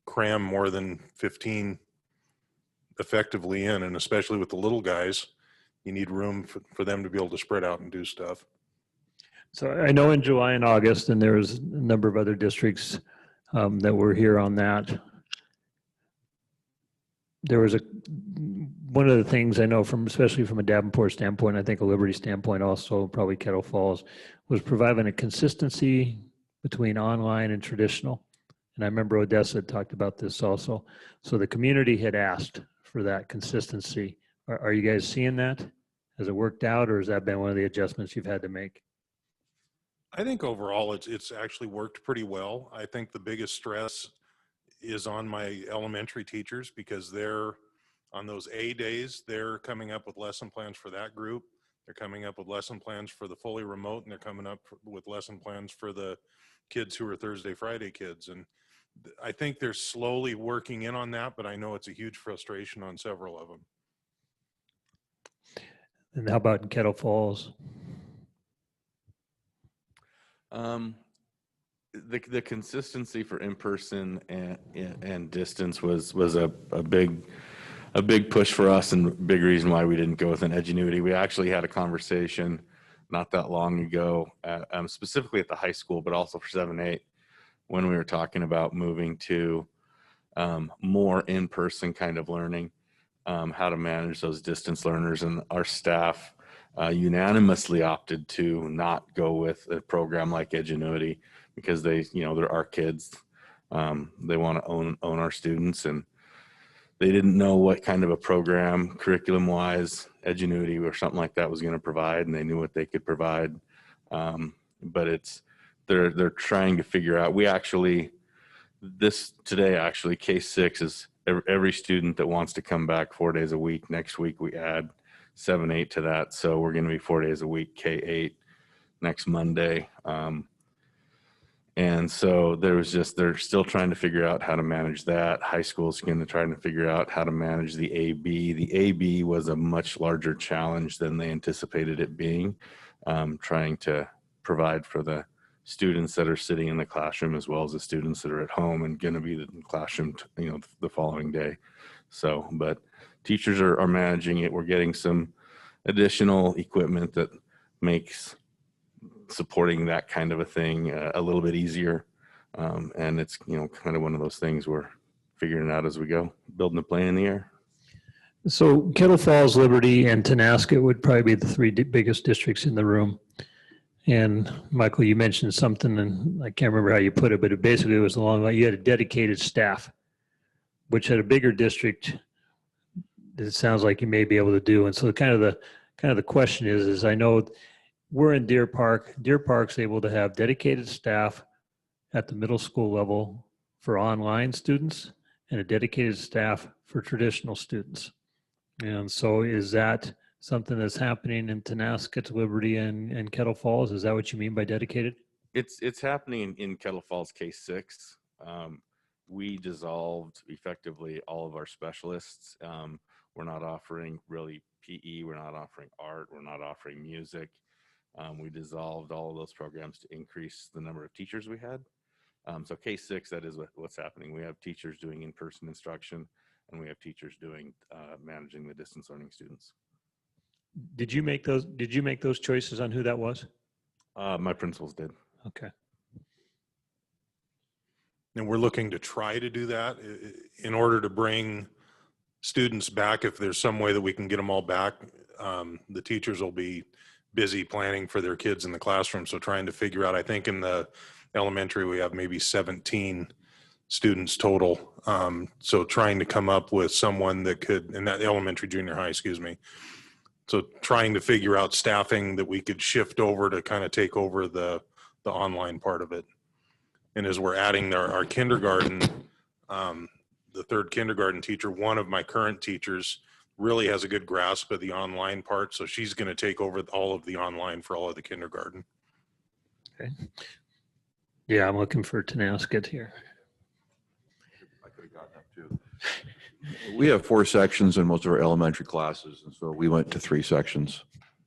cram more than 15 effectively in. And especially with the little guys, you need room for them to be able to spread out and do stuff. So I know in July and August, and there was a number of other districts that were here on that. There was one of the things I know especially from a Davenport standpoint, I think a Liberty standpoint also, probably Kettle Falls, was providing a consistency between online and traditional. And I remember Odessa had talked about this also. So the community had asked for that consistency. Are you guys seeing that? Has it worked out, or has that been one of the adjustments you've had to make? I think overall it's actually worked pretty well. I think the biggest stress is on my elementary teachers, because they're on those A days, they're coming up with lesson plans for that group. They're coming up with lesson plans for the fully remote, and they're coming up with lesson plans for the kids who are Thursday, Friday kids. And I think they're slowly working in on that, but I know it's a huge frustration on several of them. And how about in Kettle Falls? The consistency for in-person and distance was a big push for us, and a big reason why we didn't go with an Edgenuity. We actually had a conversation not that long ago, specifically at the high school, but also for 7-8, when we were talking about moving to more in-person kind of learning, how to manage those distance learners. And our staff unanimously opted to not go with a program like Edgenuity, because they're our kids. They want to own our students, and they didn't know what kind of a program, curriculum-wise, Edgenuity or something like that was going to provide, and they knew what they could provide. But they're trying to figure out. We actually, K6 is every student that wants to come back 4 days a week. Next week we add 7-8 to that, so we're going to be 4 days a week, K8 next Monday. And so they're still trying to figure out how to manage that. High school's going to try to figure out how to manage the AB. The AB was a much larger challenge than they anticipated it being, trying to provide for the students that are sitting in the classroom as well as the students that are at home and going to be in the classroom, the following day. So, but teachers are managing it. We're getting some additional equipment that makes supporting that kind of a thing a little bit easier. And it's, kind of one of those things we're figuring it out as we go, building a plane in the air. So Kettle Falls, Liberty, and Tenasket would probably be the three biggest districts in the room. And Michael, you mentioned something, and I can't remember how you put it, but it basically was along like you had a dedicated staff, which at a bigger district, it sounds like you may be able to do. And so kind of the question is I know we're in Deer Park. Deer Park's able to have dedicated staff at the middle school level for online students and a dedicated staff for traditional students. And so is that something that's happening in Tenasket, Liberty, and Kettle Falls? Is that what you mean by dedicated? It's happening in Kettle Falls K6. We dissolved effectively all of our specialists. We're not offering really PE. We're not offering art. We're not offering music. We dissolved all of those programs to increase the number of teachers we had. So K6, that is what's happening. We have teachers doing in-person instruction, and we have teachers doing managing the distance learning students. Did you make those choices on who that was? My principals did. Okay. And we're looking to try to do that in order to bring students back. If there's some way that we can get them all back, the teachers will be busy planning for their kids in the classroom. So trying to figure out, I think in the elementary, we have maybe 17 students total. So trying to come up with someone that could, in that elementary, junior high, excuse me. So trying to figure out staffing that we could shift over to kind of take over the online part of it. And as we're adding our kindergarten, the third kindergarten teacher, one of my current teachers really has a good grasp of the online part. So she's going to take over all of the online for all of the kindergarten. Okay. Yeah, I'm looking for Tenasket here. I could have gotten up too. We have 4 sections in most of our elementary classes, and so we went to 3 sections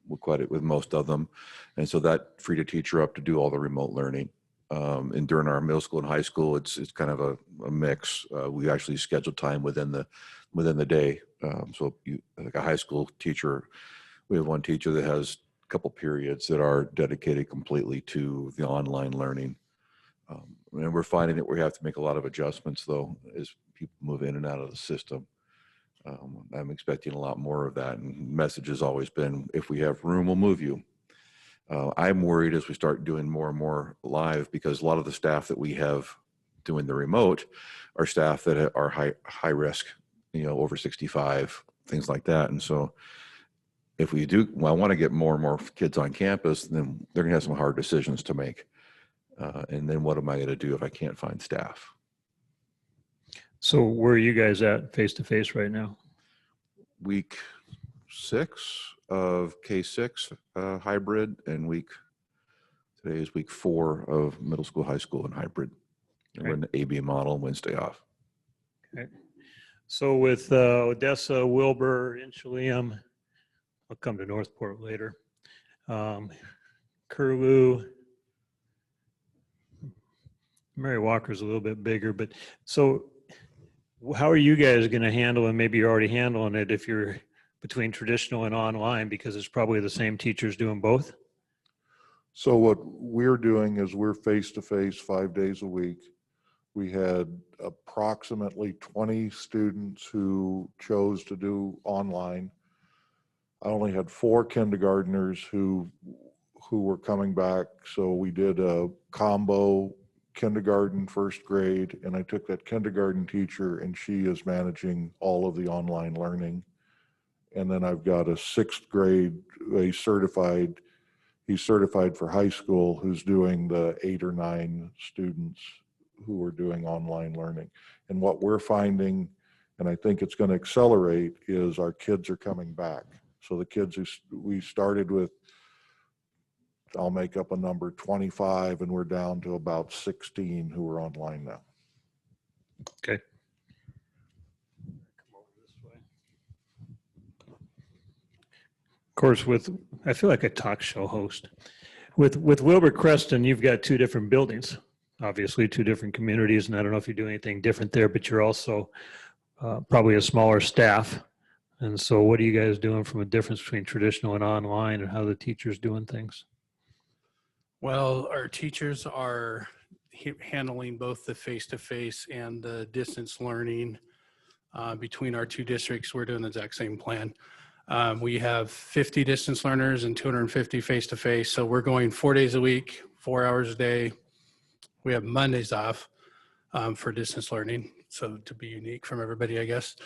with most of them, and so that freed a teacher up to do all the remote learning. And during our middle school and high school, it's kind of a mix. We actually schedule time within the day. So like a high school teacher, we have one teacher that has a couple periods that are dedicated completely to the online learning. And we're finding that we have to make a lot of adjustments though, as people move in and out of the system. I'm expecting a lot more of that. And message has always been, if we have room, we'll move you. I'm worried as we start doing more and more live, because a lot of the staff that we have doing the remote are staff that are high risk, over 65, things like that. And so if we do, I want to get more and more kids on campus, then they're going to have some hard decisions to make. And then what am I going to do if I can't find staff? So where are you guys at face-to-face right now? Week 6 of K6 hybrid, and today is week 4 of middle school, high school, and hybrid. And we're in the AB model, Wednesday off. Okay. So with Odessa, Wilbur, Inchelium, I'll come to Northport later. Curlew, Mary Walker's a little bit bigger, but so how are you guys going to handle, and maybe you're already handling it if you're between traditional and online, because it's probably the same teachers doing both? So what we're doing is we're face-to-face 5 days a week. We had approximately 20 students who chose to do online. I only had 4 kindergartners who were coming back. So we did a combo kindergarten, first grade, and I took that kindergarten teacher, and she is managing all of the online learning. And then I've got a 6th grade, he's certified for high school, who's doing the 8 or 9 students who are doing online learning. And what we're finding, and I think it's going to accelerate, is our kids are coming back. So the kids who we started with, I'll make up a number, 25, and we're down to about 16 who are online now. Okay. Of course, I feel like a talk show host. With Wilbur Creston, you've got 2 different buildings, obviously 2 different communities, and I don't know if you do anything different there, but you're also probably a smaller staff. And so what are you guys doing from a difference between traditional and online, and how the teachers doing things? Well, our teachers are handling both the face-to-face and the distance learning. Between our two districts, we're doing the exact same plan. We have 50 distance learners and 250 face-to-face. So we're going 4 days a week, 4 hours a day. We have Mondays off for distance learning. So to be unique from everybody, I guess.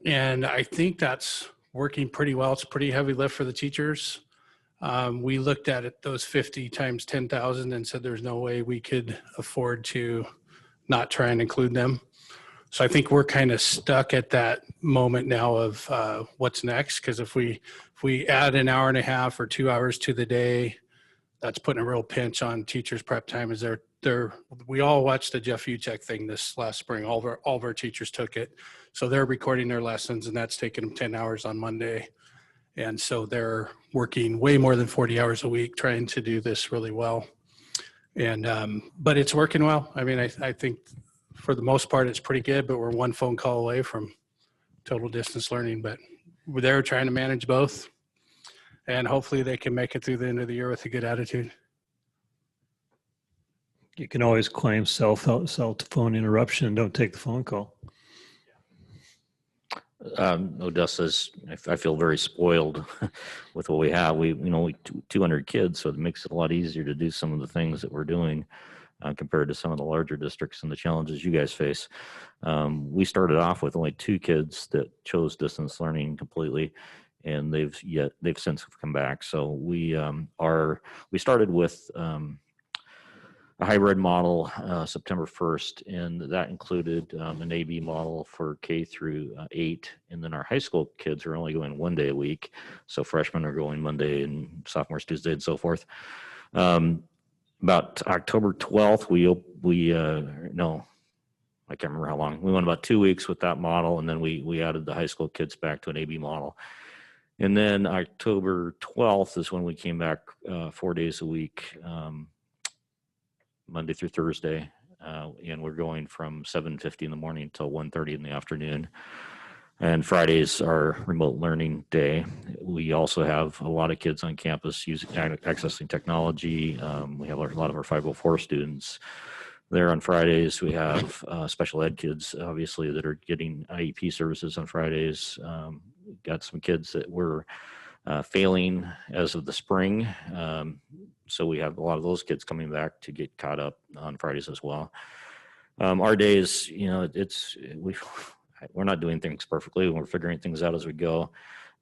And I think that's working pretty well. It's a pretty heavy lift for the teachers. We looked at it, those 50 times 10,000, and said there's no way we could afford to not try and include them. So I think we're kind of stuck at that moment now of what's next. Because if we add an hour and a half or 2 hours to the day, that's putting a real pinch on teachers' prep time. Is we all watched the Jeff Uchek thing this last spring. All of our teachers took it. So they're recording their lessons, and that's taking them 10 hours on Monday. And so they're working way more than 40 hours a week trying to do this really well. And but it's working well. I mean, I think for the most part, it's pretty good, but we're one phone call away from total distance learning. But they're trying to manage both, and hopefully they can make it through the end of the year with a good attitude. You can always claim cell phone interruption and don't take the phone call. Odessa's, I feel very spoiled with what we have. We 200 kids, so it makes it a lot easier to do some of the things that we're doing compared to some of the larger districts and the challenges you guys face. We started off with only 2 kids that chose distance learning completely, and they've since come back. So we started with a hybrid model September 1st, and that included an AB model for K through 8. And then our high school kids are only going 1 day a week. So freshmen are going Monday and sophomores Tuesday and so forth. About October 12th, I can't remember how long. We went about 2 weeks with that model, and then we added the high school kids back to an AB model. And then October 12th is when we came back 4 days a week, Monday through Thursday, and we're going from 7:50 in the morning until 1:30 in the afternoon. And Fridays are remote learning day. We also have a lot of kids on campus accessing technology. We have a lot of our 504 students there on Fridays. We have special ed kids, obviously, that are getting IEP services on Fridays. Got some kids that were failing as of the spring. So we have a lot of those kids coming back to get caught up on Fridays as well. Our days, we're not doing things perfectly. We're figuring things out as we go.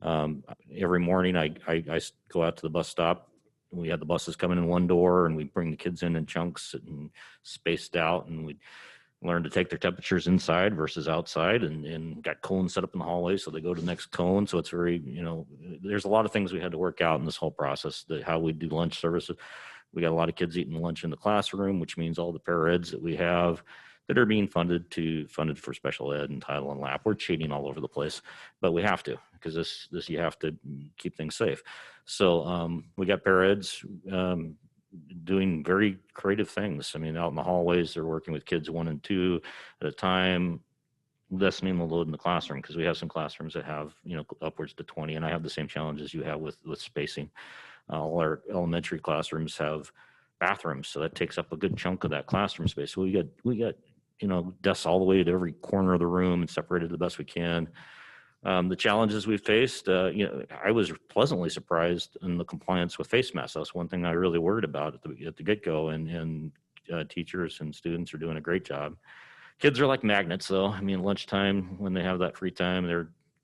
Every morning I go out to the bus stop. We have the buses coming in one door, and we bring the kids in chunks and spaced out, and we learn to take their temperatures inside versus outside, and got cones set up in the hallway so they go to the next cone. So it's very, there's a lot of things we had to work out in this whole process, how we do lunch services. We got a lot of kids eating lunch in the classroom, which means all the para-eds that we have that are being funded for special ed and title and lap. We're cheating all over the place, but we have to, because this you have to keep things safe. So we got para-eds doing very creative things. I mean, out in the hallways, they're working with kids 1 and 2 at a time, lessening the load in the classroom, because we have some classrooms that have, upwards to 20, and I have the same challenges you have with spacing. All our elementary classrooms have bathrooms, so that takes up a good chunk of that classroom space. So we got desks all the way to every corner of the room and separated the best we can. The challenges we've faced, I was pleasantly surprised in the compliance with face masks. That's one thing I really worried about at the get-go, and teachers and students are doing a great job. Kids are like magnets, though. I mean, lunchtime, when they have that free time,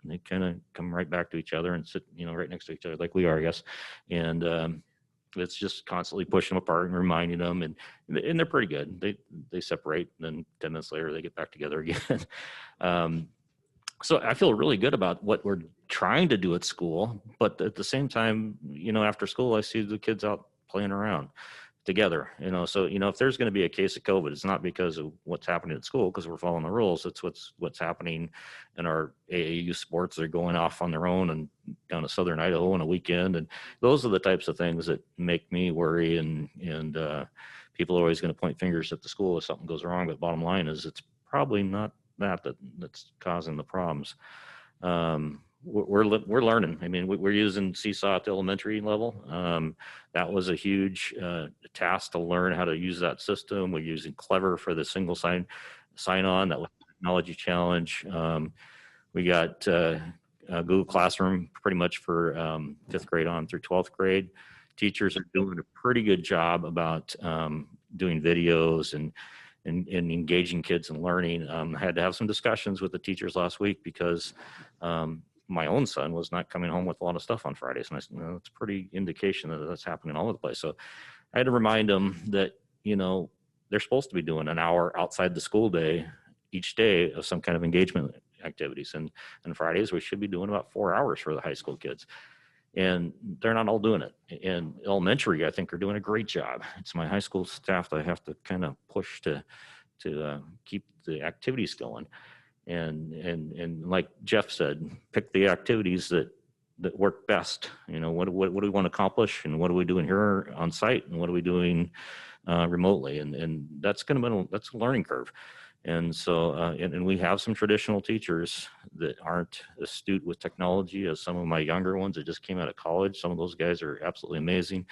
they kind of come right back to each other and sit, right next to each other, like we are, I guess. And it's just constantly pushing them apart and reminding them, and they're pretty good. They separate, and then 10 minutes later they get back together again. So I feel really good about what we're trying to do at school, but at the same time, after school, I see the kids out playing around together, so, if there's going to be a case of COVID, it's not because of what's happening at school, because we're following the rules. It's what's happening in our AAU sports. They're going off on their own and down to Southern Idaho on a weekend. And those are the types of things that make me worry. And people are always going to point fingers at the school if something goes wrong. But bottom line is, it's probably not that's causing the problems. We're learning. I mean, we're using Seesaw at the elementary level. That was a huge task to learn how to use that system. We're using Clever for the single sign on. That was a technology challenge. We got Google Classroom pretty much for 5th grade on through 12th grade. Teachers are doing a pretty good job about doing videos and engaging kids in learning. I had to have some discussions with the teachers last week because my own son was not coming home with a lot of stuff on Fridays. And I said, no, it's pretty indication that that's happening all over the place. So I had to remind them that, you know, they're supposed to be doing an hour outside the school day each day of some kind of engagement activities. And Fridays, we should be doing about 4 hours for the high school kids. And they're not all doing it. And elementary, I think, are doing a great job. It's my high school staff that I have to kind of push to keep the activities going. And like Jeff said, pick the activities that work best. You know, what do we want to accomplish, and what are we doing here on site, and what are we doing remotely? And that's that's a learning curve. And so, and we have some traditional teachers that aren't astute with technology as some of my younger ones that just came out of college. Some of those guys are absolutely amazing.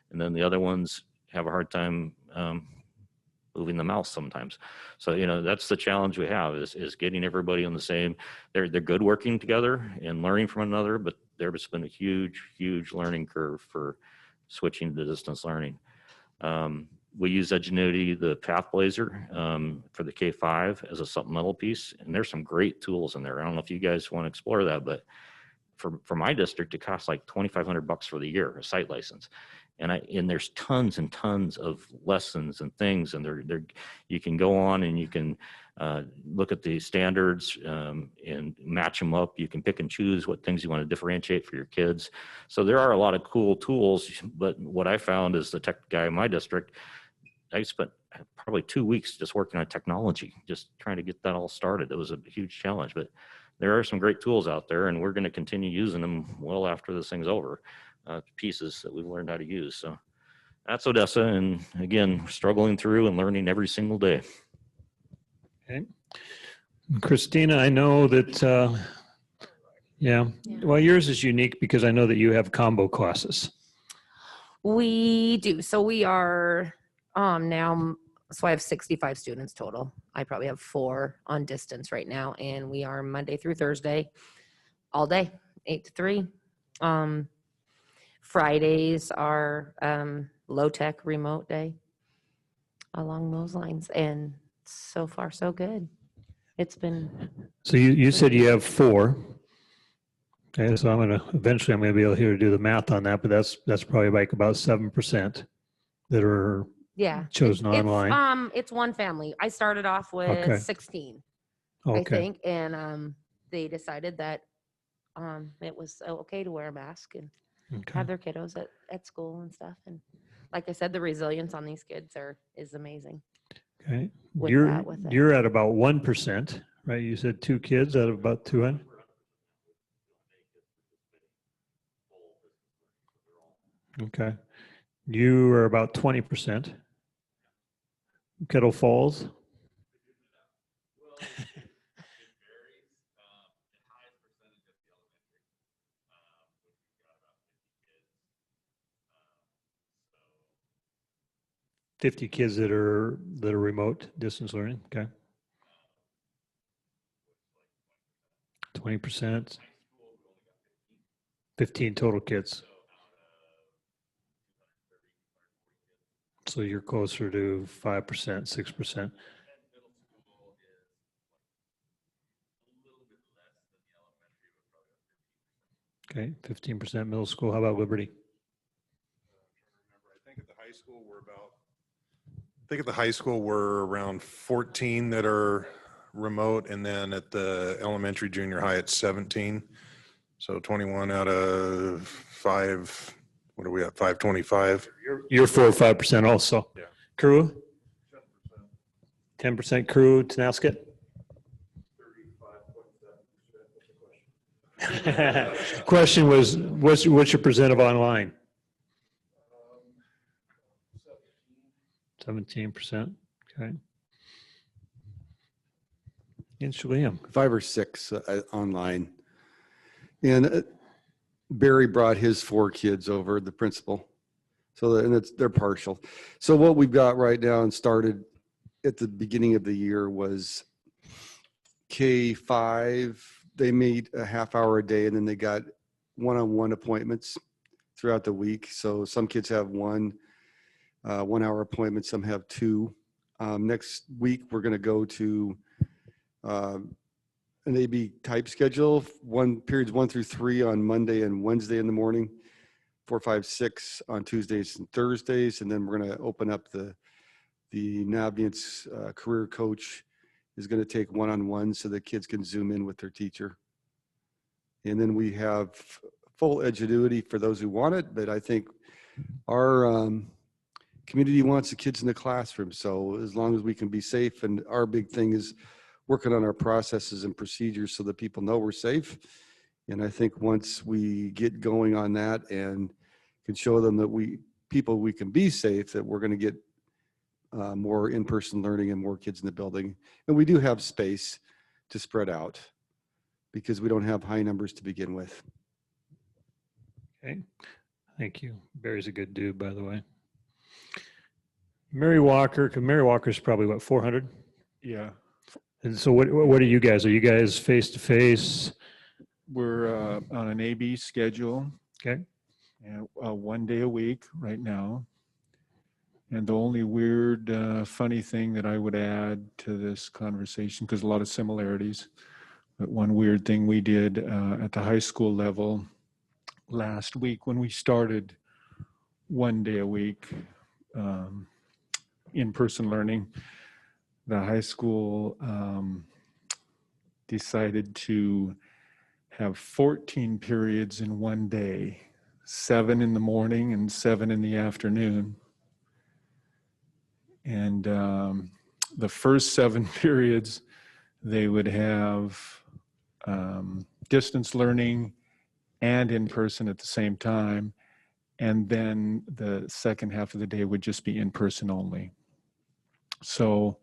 And then the other ones have a hard time moving the mouse sometimes. So, you know, that's the challenge we have is getting everybody on the same, they're good working together and learning from another, but there's been a huge learning curve for switching to distance learning. We use Edgenuity, the Path Blazer, for the K-5 as a supplemental piece. And there's some great tools in there. I don't know if you guys want to explore that, but for my district, it costs like $2,500 for the year, a site license. And there's tons and tons of lessons and things, and you can go on and you can look at the standards and match them up. You can pick and choose what things you want to differentiate for your kids. So there are a lot of cool tools, but what I found is the tech guy in my district, I spent probably 2 weeks just working on technology, just trying to get that all started. It was a huge challenge, but there are some great tools out there, and we're going to continue using them well after this thing's over. Pieces that we've learned how to use. So that's Odessa, and again, struggling through and learning every single day. Okay. Christina, I know that, well, yours is unique because I know that you have combo classes. We do. So we are now, so I have 65 students total. I probably have 4 on distance right now, and we are Monday through Thursday all day, 8 to 3. Fridays are low tech remote day along those lines. And so far, so good. It's been. So you said you have 4. Okay, so eventually I'm going to be able to do the math on that, but that's probably like about 7% that are chosen online. It's one family. I started off with 16, I think, and they decided that it was okay to wear a mask and have their kiddos at school and stuff. And like I said, the resilience on these kids is amazing. Okay. You're at about 1%, right? You said 2 kids out of about 200. Okay. You are about 20%. Kettle Falls. $50 kids that are remote distance learning. Okay. 20%. 15 total kids. So you're closer to 5%, 6%. Okay, 15% middle school. How about Liberty? I think at the high school we're around 14 that are remote, and then at the elementary junior high it's 17. So 21 out of 5. What are we at? 525. You're 4 or 5% also. Yeah. Crew? 10% crew, Tenasket? Question was, what's your percent of online? 17%. Okay. In Chelan. 5 or 6 online. And Barry brought his 4 kids over, the principal. So, and they're partial. So what we've got right now and started at the beginning of the year was K5. They meet a half hour a day, and then they got one-on-one appointments throughout the week. So some kids have 1 1-hour appointment, some have 2. Next week, we're going to go to an AB type schedule, periods 1 through 3 on Monday and Wednesday in the morning, 4, 5, 6 on Tuesdays and Thursdays, and then we're going to open up the Navnians career coach is going to take one-on-one so the kids can zoom in with their teacher. And then we have full Edgenuity for those who want it, but I think our community wants the kids in the classroom. So as long as we can be safe, and our big thing is working on our processes and procedures so that people know we're safe. And I think once we get going on that and can show them that we can be safe, that we're going to get more in-person learning and more kids in the building. And we do have space to spread out because we don't have high numbers to begin with. Okay, thank you. Barry's a good dude, by the way. Mary Walker's probably what, 400? Yeah. And so what are you guys? Are you guys face-to-face? We're on an AB schedule. Okay. And 1 day a week right now. And the only weird, funny thing that I would add to this conversation, because a lot of similarities, but one weird thing we did at the high school level last week when we started 1 day a week in-person learning, the high school decided to have 14 periods in 1 day, 7 in the morning and 7 in the afternoon. And the first 7 periods, they would have distance learning and in person at the same time. And then the second half of the day would just be in person only. So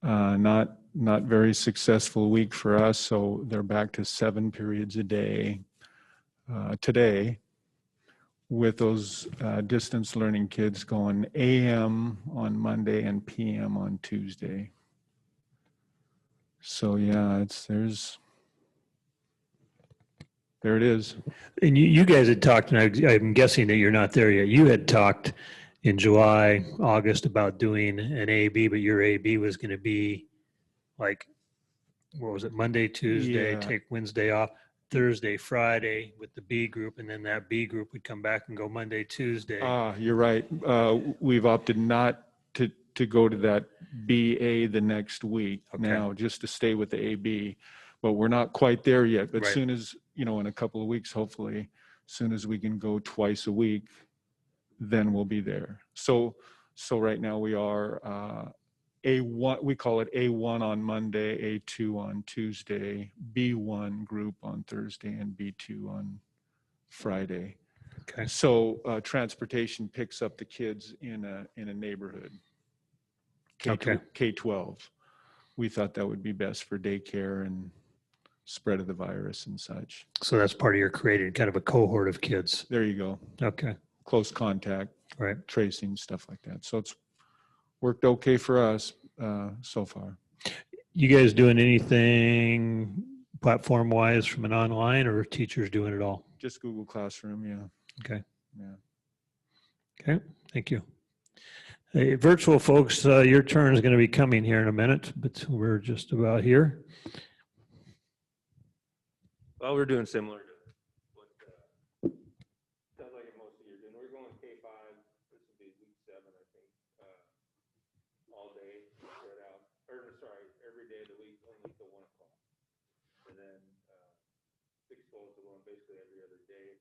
not very successful week for us. So they're back to 7 periods a day today, with those distance learning kids going AM on Monday and PM on Tuesday. So yeah, there it is. And you guys had talked, and I'm guessing that you're not there yet. You had talked in July, August about doing an AB, but your AB was going to be like, what was it, Monday, Tuesday, Yeah. take Wednesday off, Thursday, Friday with the B group, and then that B group would come back and go Monday, Tuesday. You're right. We've opted not to go to that BA the next week now, just to stay with the AB. But we're not quite there yet. But Right. soon as, in a couple of weeks, hopefully, soon as we can go twice a week, then we'll be there. So right now we are A1, we call it A1 on Monday, A2 on Tuesday, B1 group on Thursday, and B2 on Friday. Okay. So transportation picks up the kids in a neighborhood. K-12. We thought that would be best for daycare and spread of the virus and such. So that's part of your creating kind of a cohort of kids. There you go. Okay. Close contact, right? Tracing, stuff like that. So it's worked okay for us so far. You guys doing anything platform-wise from an online, or teachers doing it all? Just Google Classroom, yeah. Okay. Yeah. Okay, thank you. Hey, virtual folks, your turn is going to be coming here in a minute, but we're just about here. Well, we're doing similar to what sounds like most of you are doing. We're going K5. This will be week 7, I think, all day spread out. Or sorry, every day of the week, only till 1 o'clock. And then 6 goals are going basically every other day.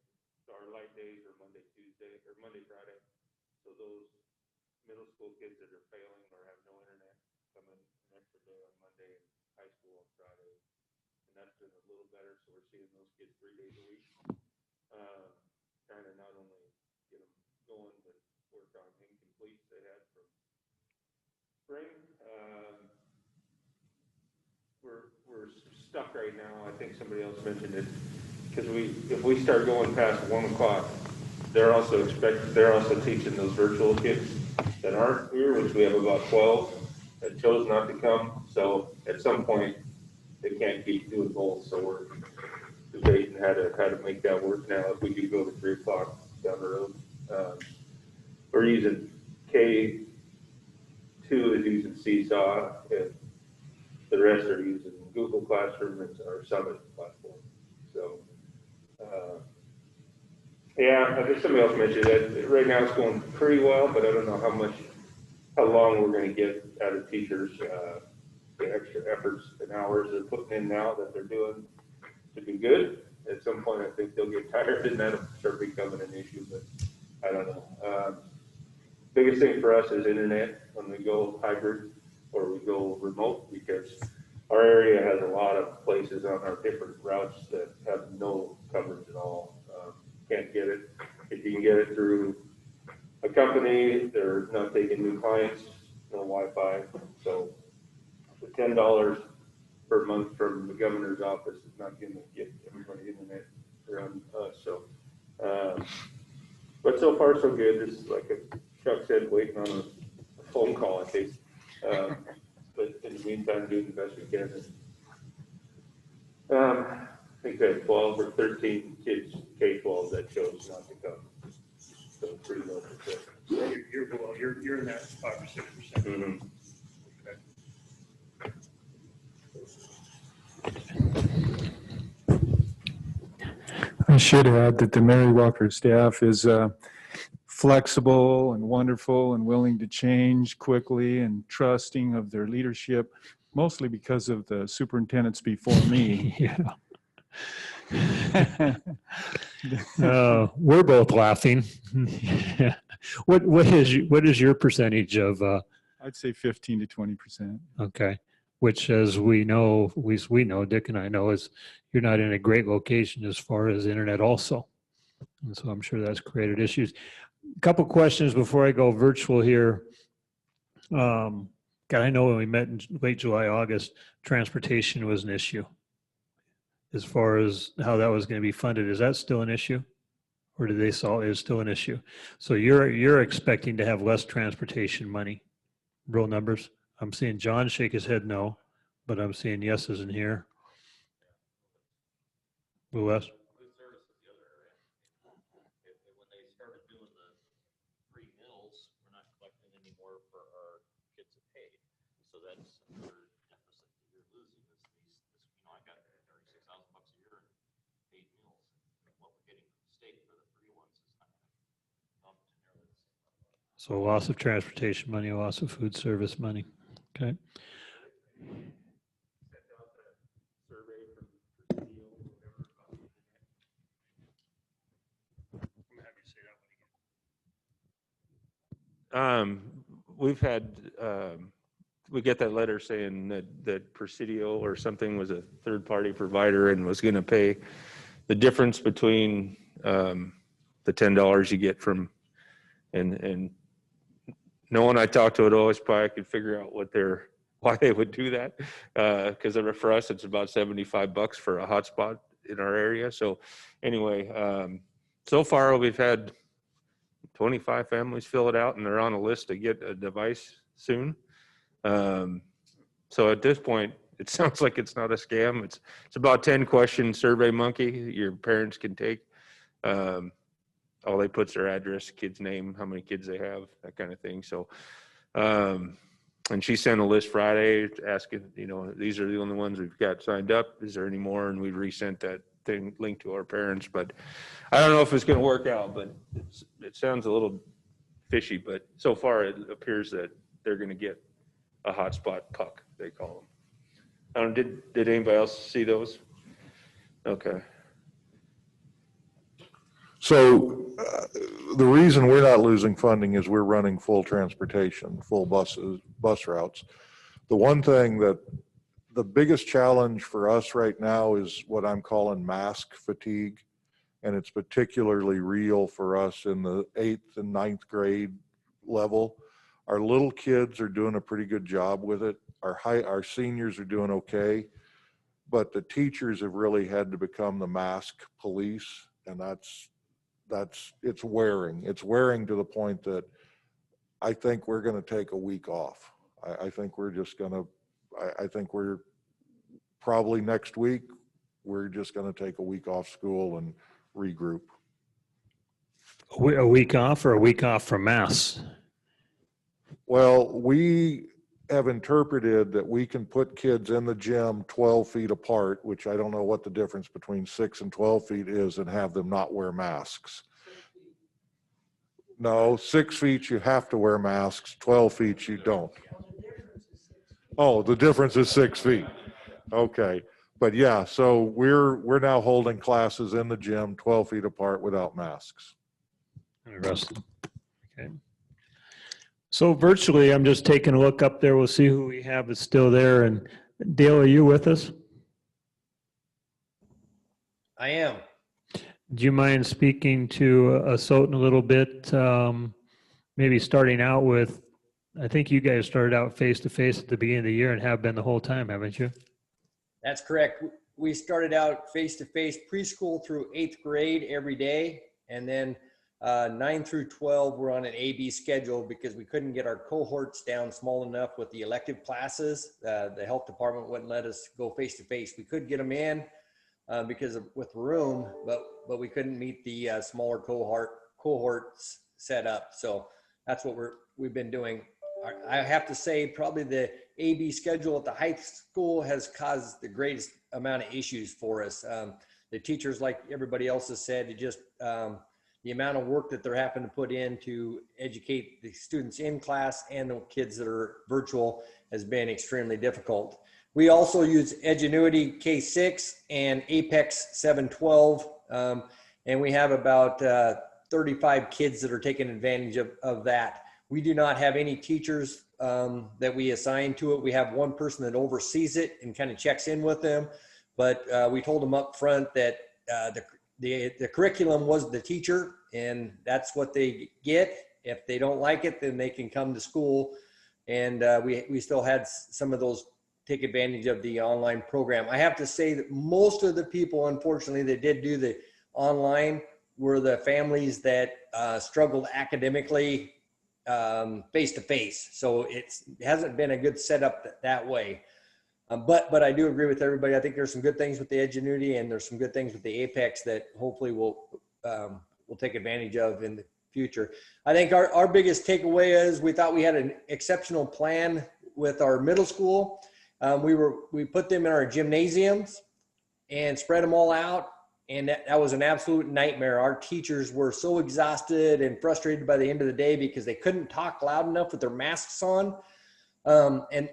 So our light days are Monday, Tuesday, or Monday, Friday. So those middle school kids that are failing or have no internet come in an extra day on Monday, and high school on Friday. And that's been a little better, so we're seeing those kids 3 days a week. Trying to not only get them going, but work on incompletes they had from spring. We're stuck right now. I think somebody else mentioned it. Because if we start going past 1 o'clock, they're also teaching those virtual kids that aren't here, which we have about 12 that chose not to come. So at some point, they can't keep doing both. So we're debating how to make that work now. If we could go to 3 o'clock down the road, we're using K2 is using Seesaw, and the rest are using Google Classroom and our Summit platform. So. Yeah, I think somebody else mentioned that right now it's going pretty well, but I don't know how long we're going to get out of teachers, the extra efforts and hours they're putting in now that they're doing to be good. At some point, I think they'll get tired and that'll start becoming an issue, but I don't know. Biggest thing for us is internet when we go hybrid or we go remote, because our area has a lot of places on our different routes that have no coverage at all. Can't get it. If you can get it through a company, they're not taking new clients, no Wi-Fi. So the $10 per month from the governor's office is not going to get everybody internet around us. So, but so far so good. Just like Chuck said, waiting on a phone call, I think. But in the meantime, doing the best we can. I think we had 12 or 13 kids, K-12, that chose not to come. So pretty low percent. You're in that 5 or 6%. Mm-hmm. I should add that the Mary Walker staff is flexible and wonderful and willing to change quickly and trusting of their leadership, mostly because of the superintendents before me. We're both laughing. What is your percentage of? I'd say 15 to 20%. Okay, which, as we know, at least we know, Dick and I know, is you're not in a great location as far as internet also, and so I'm sure that's created issues. A couple questions before I go virtual here. God, I know when we met in late July, August, transportation was an issue. As far as how that was going to be funded, is that still an issue, or did they solve? Is still an issue? So you're expecting to have less transportation money, real numbers. I'm seeing John shake his head no, but I'm seeing yeses in here. Who else? So loss of transportation money, loss of food service money. Okay. We've had, we get that letter saying that Presidio or something was a third-party provider and was going to pay the difference between the $10 you get from, and no one I talked to at OSPI could figure out why they would do that. Because for us, it's about $75 for a hotspot in our area. So anyway, so far we've had 25 families fill it out, and they're on a list to get a device soon. So at this point, it sounds like it's not a scam. It's about 10 question Survey Monkey your parents can take. All they put's their address, kid's name, how many kids they have, that kind of thing. So, and she sent a list Friday asking, these are the only ones we've got signed up. Is there any more? And we resent that thing linked to our parents. But I don't know if it's going to work out, but it sounds a little fishy. But so far, it appears that they're going to get a hotspot puck, they call them. I don't know, did anybody else see those? Okay. So the reason we're not losing funding is we're running full transportation, full bus routes. The one thing that the biggest challenge for us right now is what I'm calling mask fatigue. And it's particularly real for us in the 8th and 9th grade level. Our little kids are doing a pretty good job with it. Our seniors are doing okay. but the teachers have really had to become the mask police, and it's wearing. It's wearing to the point that I think we're going to take a week off. I think we're just going to, I think we're probably next week, we're just going to take a week off school and regroup. A week off or a week off from mass? Well, we have interpreted that we can put kids in the gym 12 feet apart, which I don't know what the difference between 6 and 12 feet is, and have them not wear masks. No, 6 feet you have to wear masks, 12 feet you don't. Oh, the difference is 6 feet. Okay. But yeah, so we're now holding classes in the gym 12 feet apart without masks. Interesting. Okay. So virtually, I'm just taking a look up there. We'll see who we have is still there. And Dale, are you with us? I am. Do you mind speaking to Asotin a little bit? Maybe starting out with, I think you guys started out face-to-face at the beginning of the year and have been the whole time, haven't you? That's correct. We started out face-to-face preschool through 8th grade every day. And then 9 through 12, we're on an A-B schedule because we couldn't get our cohorts down small enough with the elective classes. The health department wouldn't let us go face-to-face. We could get them in because with room, but we couldn't meet the smaller cohorts set up. So that's what we've been doing. I have to say probably the A-B schedule at the high school has caused the greatest amount of issues for us. The teachers, like everybody else has said, it just the amount of work that they're having to put in to educate the students in class and the kids that are virtual has been extremely difficult. We also use Edgenuity K6 and Apex 712, and we have about 35 kids that are taking advantage of that. We do not have any teachers that we assign to it. We have one person that oversees it and kind of checks in with them, but we told them up front that the curriculum was the teacher, and that's what they get. If they don't like it, then they can come to school. And we still had some of those take advantage of the online program. I have to say that most of the people, unfortunately, that did do the online were the families that struggled academically face-to-face. So it hasn't been a good setup that way. But I do agree with everybody. I think there's some good things with the Edgenuity and there's some good things with the Apex that hopefully we'll take advantage of in the future. I think our biggest takeaway is we thought we had an exceptional plan with our middle school. We put them in our gymnasiums and spread them all out. And that was an absolute nightmare. Our teachers were so exhausted and frustrated by the end of the day because they couldn't talk loud enough with their masks on. And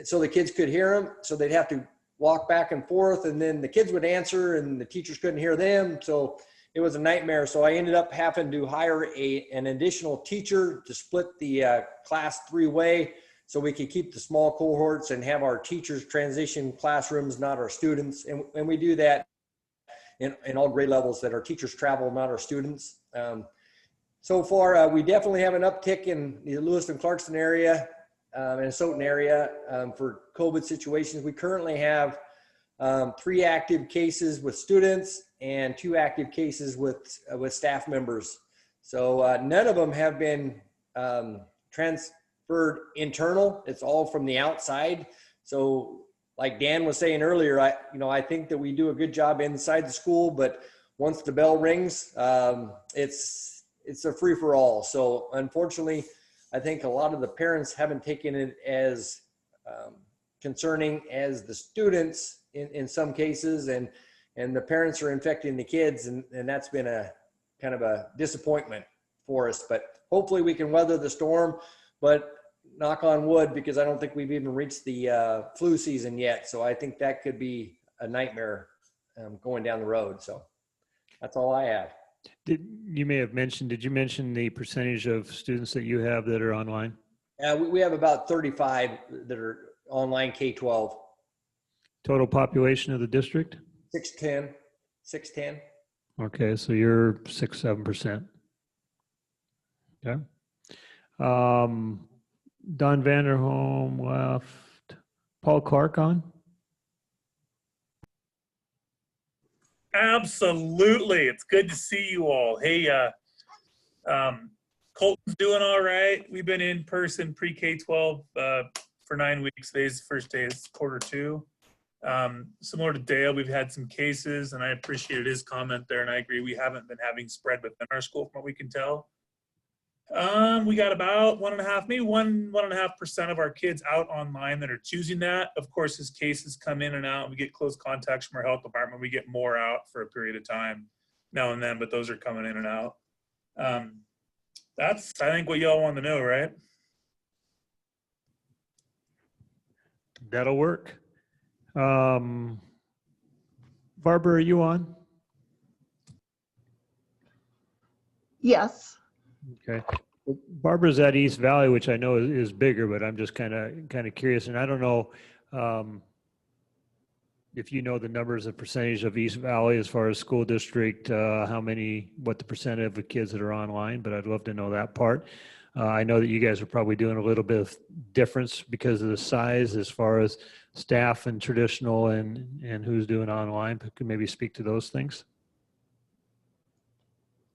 so the kids could hear them. So they'd have to walk back and forth, and then the kids would answer and the teachers couldn't hear them. So it was a nightmare. So I ended up having to hire an additional teacher to split the class 3-way so we could keep the small cohorts and have our teachers transition classrooms, not our students. And we do that in all grade levels, that our teachers travel, not our students. So far, we definitely have an uptick in the Lewiston Clarkston area and Asotin area for COVID situations. We currently have 3 active cases with students and 2 active cases with staff members. So none of them have been transferred internal. It's all from the outside. So like Dan was saying earlier, I think that we do a good job inside the school, but once the bell rings, it's a free for all. So unfortunately, I think a lot of the parents haven't taken it as concerning as the students in some cases, and the parents are infecting the kids, and that's been a kind of a disappointment for us. But hopefully we can weather the storm. But knock on wood, because I don't think we've even reached the flu season yet. So I think that could be a nightmare going down the road. So that's all I have. Did you mention the percentage of students that you have that are online? We have about 35 that are online K-12. Total population of the district? 610. Okay, so you're 6-7%. Okay. Don Vanderholm left. Paul Clark on? Absolutely. It's good to see you all. Hey, Colton's doing all right. We've been in person pre-K-12 for 9 weeks. Today's the first day, it's Q2. Similar to Dale, we've had some cases, and I appreciated his comment there, and I agree we haven't been having spread within our school from what we can tell. We got about 1.5% of our kids out online that are choosing that. Of course, as cases come in and out, we get close contacts from our health department. We get more out for a period of time now and then, but those are coming in and out. That's, I think, what y'all want to know, right? That'll work. Barbara, are you on? Yes. Okay. Barbara's at East Valley, which I know is bigger, but I'm just kind of curious, and I don't know if you know the numbers and percentage of East Valley as far as school district, what the percent of the kids that are online, but I'd love to know that part. I know that you guys are probably doing a little bit of difference because of the size as far as staff and traditional and who's doing online, but could maybe speak to those things.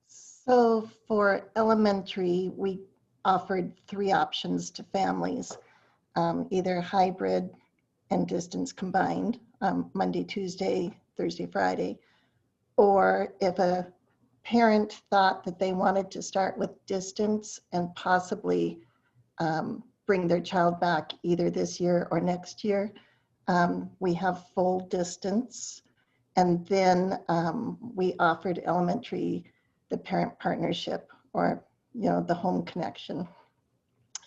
So for elementary, we offered 3 options to families, either hybrid and distance combined, Monday, Tuesday, Thursday, Friday, or if a parent thought that they wanted to start with distance and possibly bring their child back either this year or next year, we have full distance. And then we offered elementary the parent partnership, or the home connection,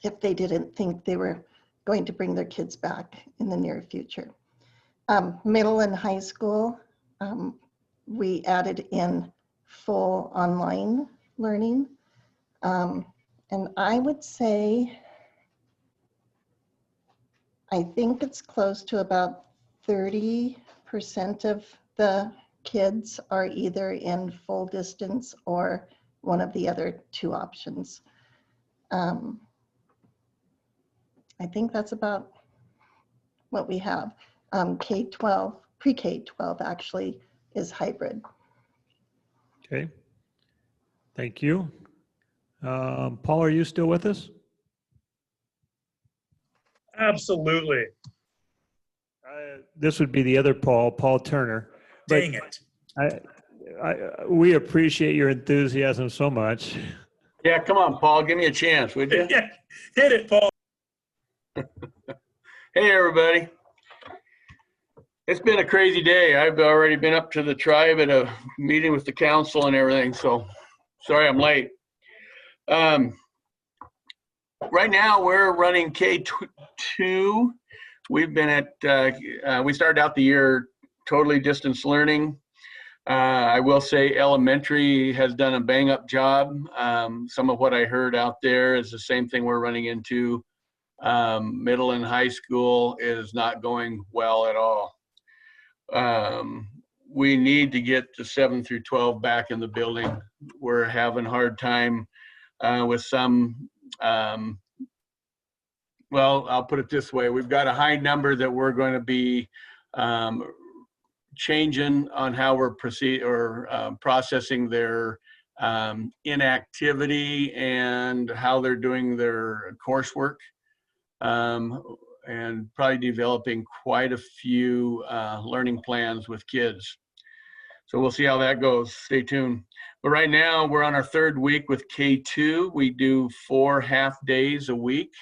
if they didn't think they were going to bring their kids back in the near future. Middle and high school, we added in full online learning. And I would say, I think it's close to about 30% of the kids are either in full distance or one of the other 2 options. I think that's about what we have. K-12, pre-K-12 actually is hybrid. Okay. Thank you. Paul, are you still with us? Absolutely. This would be the other Paul Turner. Dang it. We appreciate your enthusiasm so much. Yeah, come on, Paul, give me a chance, would you? Yeah, hit it, Paul. Hey, everybody. It's been a crazy day. I've already been up to the tribe at a meeting with the council and everything, so sorry I'm late. Right now, we're running K2. We've been at, we started out the year totally distance learning. I will say elementary has done a bang up job. Some of what I heard out there is the same thing we're running into. Middle and high school is not going well at all. We need to get the 7 through 12 back in the building. We're having a hard time with some, well, I'll put it this way. We've got a high number that we're going to be changing on how we're processing their inactivity and how they're doing their coursework, and probably developing quite a few learning plans with kids. So we'll see how that goes. Stay tuned. But right now we're on our 3rd week with K2. We do 4 half days a week.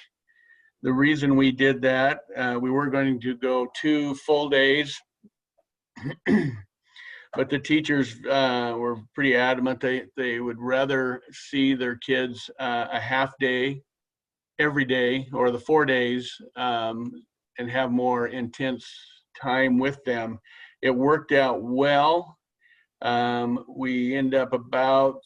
The reason we did that, we were going to go 2 full days, but the teachers were pretty adamant. They would rather see their kids a half day every day, or the 4 days, and have more intense time with them. It worked out well. We end up about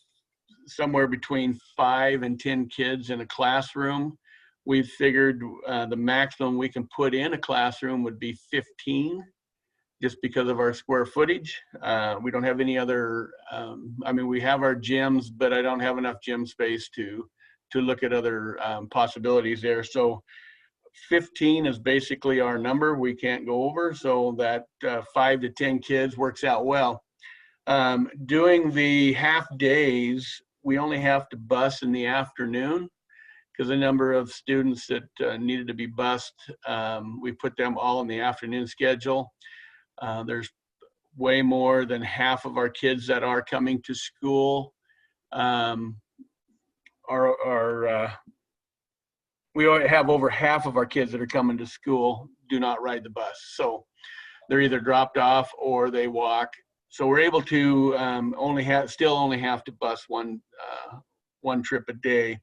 somewhere between 5 and 10 kids in a classroom. We figured the maximum we can put in a classroom would be 15, just because of our square footage. We don't have any other, I mean, we have our gyms, but I don't have enough gym space to look at other possibilities there. So 15 is basically our number we can't go over, so that 5 to 10 kids works out well. Doing the half days, we only have to bus in the afternoon because the number of students that needed to be bused, we put them all in the afternoon schedule. There's way more than half of our kids that are coming to school we have over half of our kids that are coming to school do not ride the bus. So they're either dropped off or they walk. So we're able to still only have to bus one trip a day.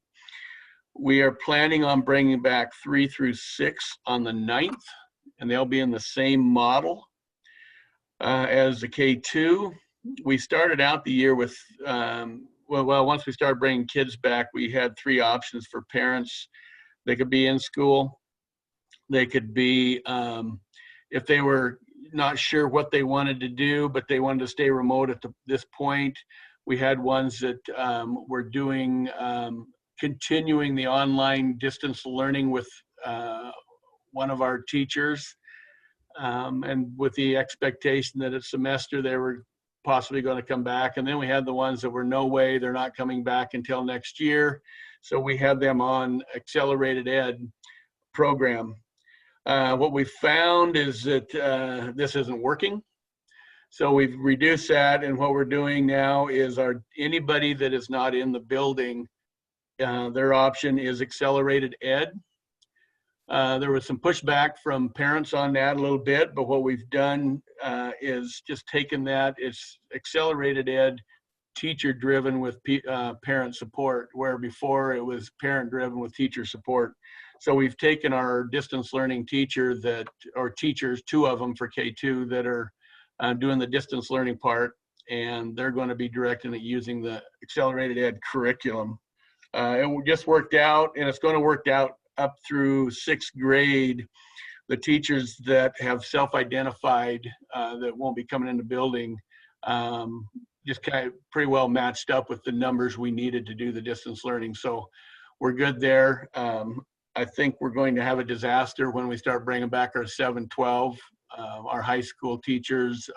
We are planning on bringing back 3 through 6 on the 9th, and they'll be in the same model as the K2. We started out the year with, once we started bringing kids back, we had 3 options for parents. They could be in school. They could be, if they were not sure what they wanted to do, but they wanted to stay remote at this point. We had ones that were doing, continuing the online distance learning with one of our teachers, and with the expectation that a semester they were possibly going to come back. And then we had the ones that were no way, they're not coming back until next year. So we had them on accelerated ed program. What we found is that this isn't working. So we've reduced that, and what we're doing now is anybody that is not in the building, their option is accelerated ed. There was some pushback from parents on that a little bit, but what we've done is just taken that. It's accelerated ed, teacher driven with parent support, where before it was parent driven with teacher support. So we've taken our distance learning teacher or teachers, 2 of them for K2 that are doing the distance learning part, and they're going to be directing it using the accelerated ed curriculum. It just worked out, and it's going to work out up through 6th grade. The teachers that have self-identified that won't be coming in the building just kind of pretty well matched up with the numbers we needed to do the distance learning. So we're good there. I think we're going to have a disaster when we start bringing back our 7-12, our high school teachers.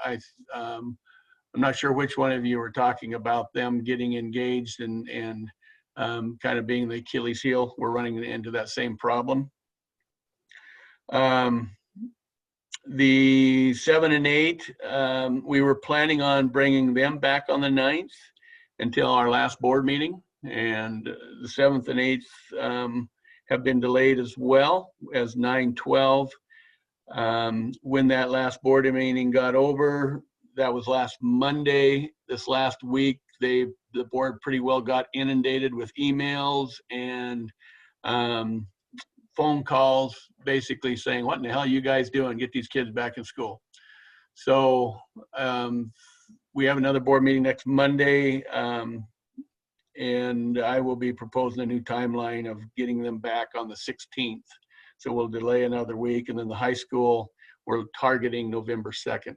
I'm not sure which one of you were talking about them getting engaged and kind of being the Achilles heel. We're running into that same problem. The 7 and 8, we were planning on bringing them back on the 9th until our last board meeting, and the 7th and 8th have been delayed as well as 9-12. When that last board meeting got over, that was last Monday. This last week, the board pretty well got inundated with emails and phone calls basically saying, what in the hell are you guys doing? Get these kids back in school. So we have another board meeting next Monday, and I will be proposing a new timeline of getting them back on the 16th. So we'll delay another week, and then the high school, we're targeting November 2nd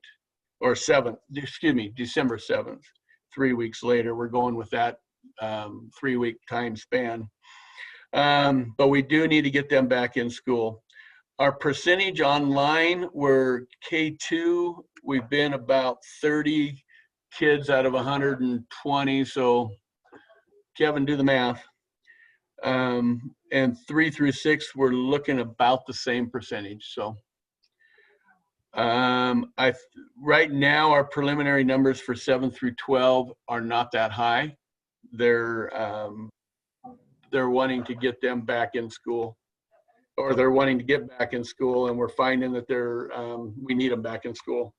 or 7th, excuse me, December 7th. 3 weeks later, we're going with that 3-week time span. But we do need to get them back in school. Our percentage online, we're K2, we've been about 30 kids out of 120. So Kevin, do the math. And 3 through 6, we're looking about the same percentage. So right now, our preliminary numbers for 7 through 12 are not that high. They're wanting to get them back in school, or they're wanting to get back in school, and we're finding that we need them back in school.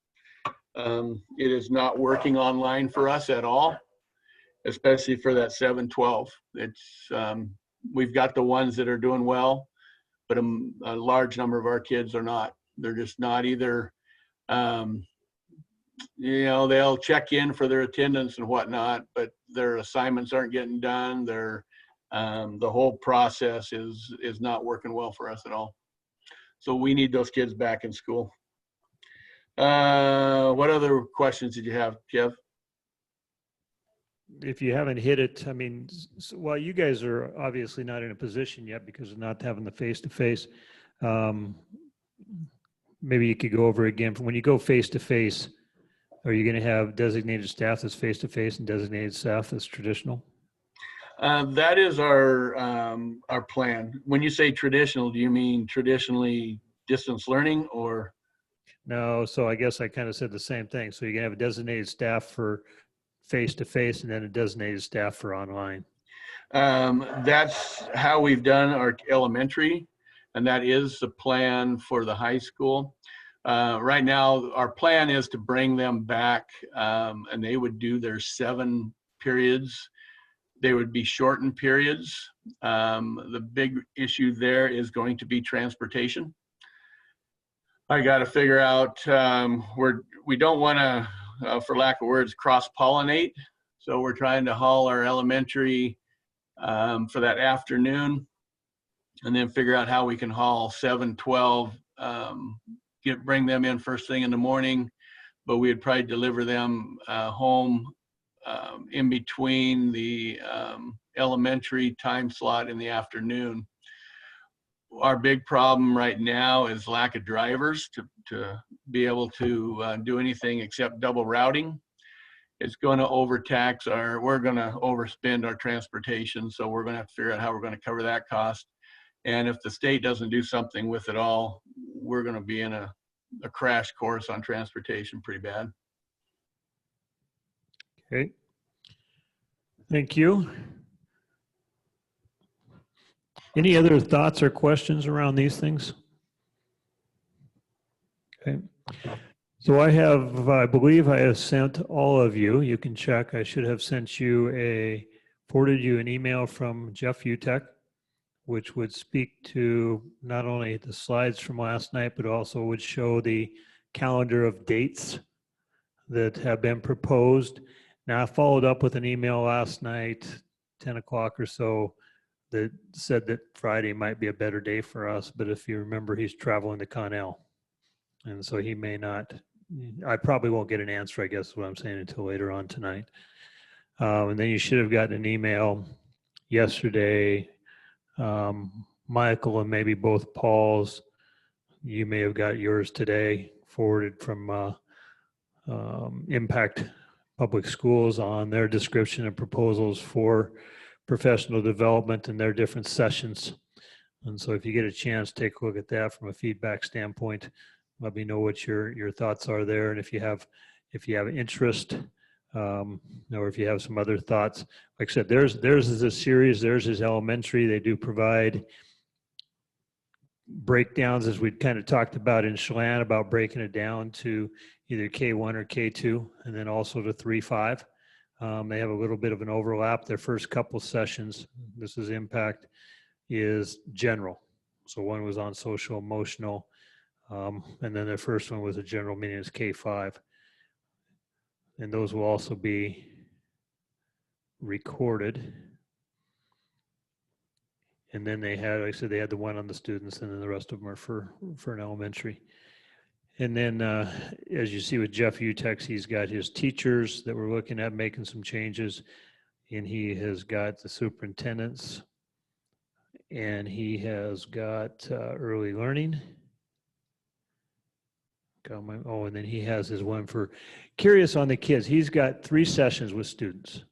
It is not working online for us at all, especially for that 7-12. It's we've got the ones that are doing well, but a large number of our kids are not. They're just not either. They'll check in for their attendance and whatnot, but their assignments aren't getting done. The whole process is not working well for us at all. So we need those kids back in school. What other questions did you have, Jeff? If you haven't hit it, I mean, well, you guys are obviously not in a position yet because of not having the face-to-face. Maybe you could go over again. When you go face-to-face, Are you going to have designated staff that's face-to-face and designated staff that's traditional? That is our plan. When you say traditional, do you mean traditionally distance learning or? No, so I guess I kind of said the same thing. So you're going to have a designated staff for face-to-face and then a designated staff for online. That's how we've done our elementary, and that is the plan for the high school. Right now, our plan is to bring them back, and they would do their 7 periods. They would be shortened periods. The big issue there is going to be transportation. I got to figure out, we don't want to, for lack of words, cross-pollinate. So we're trying to haul our elementary for that afternoon, and then figure out how we can haul 7, 12, bring them in first thing in the morning, but we'd probably deliver them home in between the elementary time slot in the afternoon. Our big problem right now is lack of drivers to be able to do anything except double routing. It's going to overtax we're going to overspend our transportation, so we're going to have to figure out how we're going to cover that cost. And if the state doesn't do something with it all, we're going to be in a crash course on transportation pretty bad. Okay. Thank you. Any other thoughts or questions around these things? Okay. So I believe I have sent all of you, you can check, I should have sent you forwarded you an email from Jeff Utek, which would speak to not only the slides from last night, but also would show the calendar of dates that have been proposed. Now, I followed up with an email last night, 10 o'clock or so, that said that Friday might be a better day for us, but if you remember, he's traveling to Connell. And so he may not, I probably won't get an answer, I guess is what I'm saying, until later on tonight. And then you should have gotten an email yesterday, Michael and maybe both Paul's. You may have got yours today, forwarded from Impact Public Schools on their description of proposals for professional development and their different sessions. And so if you get a chance, take a look at that from a feedback standpoint. Let me know what your thoughts are there. And if you have interest, or if you have some other thoughts, like I said, theirs is a series, theirs is elementary. They do provide breakdowns, as we kind of talked about in Chelan, about breaking it down to either K1 or K2, and then also to 3-5. They have a little bit of an overlap. Their first couple sessions, this is Impact, is general. So one was on social emotional, and then their first one was a general, meaning it's K5. And those will also be recorded. And then they had, like I said, they had the one on the students, and then the rest of them are for an elementary. And then, as you see with Jeff Utex, he's got his teachers that we're looking at making some changes, and he has got the superintendents, and he has got early learning. Oh, and then he has his one for curious on the kids. He's got 3 sessions with students.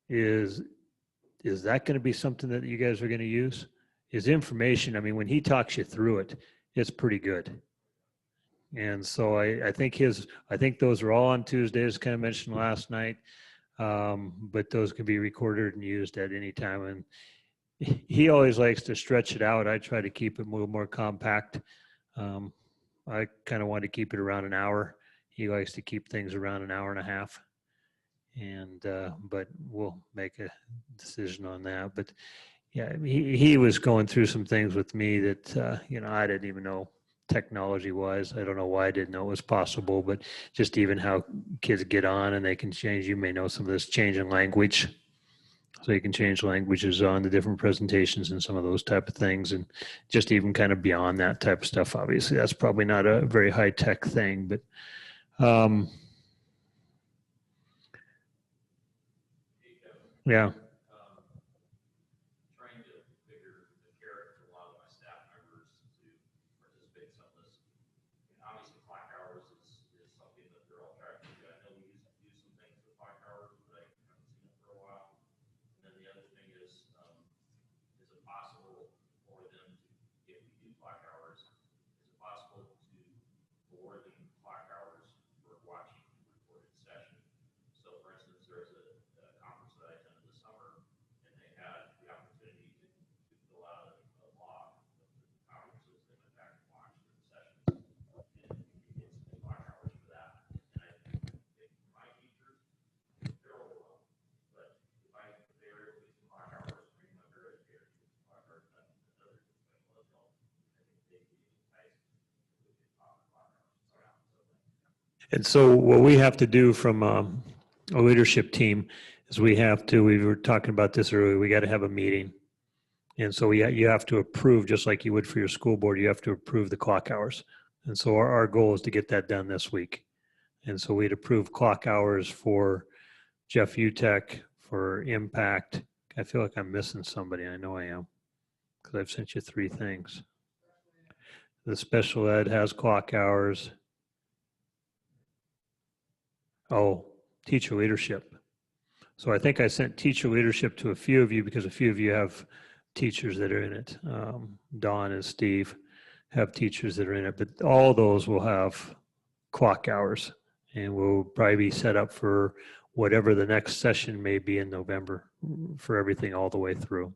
Is that going to be something that you guys are going to use? His information, I mean, when he talks you through it, it's pretty good. And so I think those are all on Tuesday, as kind of mentioned last night, but those can be recorded and used at any time. And he always likes to stretch it out. I try to keep it a little more compact. I kind of want to keep it around an hour. He likes to keep things around an hour and a half. And but we'll make a decision on that. But yeah, he was going through some things with me that I didn't even know technology wise. I don't know why I didn't know it was possible, but just even how kids get on and they can change. You may know some of this change in language, so you can change languages on the different presentations and some of those type of things, and just even kind of beyond that type of stuff. Obviously, that's probably not a very high tech thing, but. Yeah. Trying to figure the carrot for a lot of my staff members to participate in some of this. Obviously, clock hours is something that And so what we have to do from a leadership team is we were talking about this earlier, we got to have a meeting. And so you have to approve, just like you would for your school board, you have to approve the clock hours. And so our goal is to get that done this week. And so we'd approve clock hours for Jeff Utek, for Impact. I feel like I'm missing somebody. I know I am, because I've sent you 3 things. The special ed has clock hours. Oh, teacher leadership. So I think I sent teacher leadership to a few of you because a few of you have teachers that are in it. Dawn and Steve have teachers that are in it, but all those will have clock hours, and will probably be set up for whatever the next session may be in November for everything all the way through.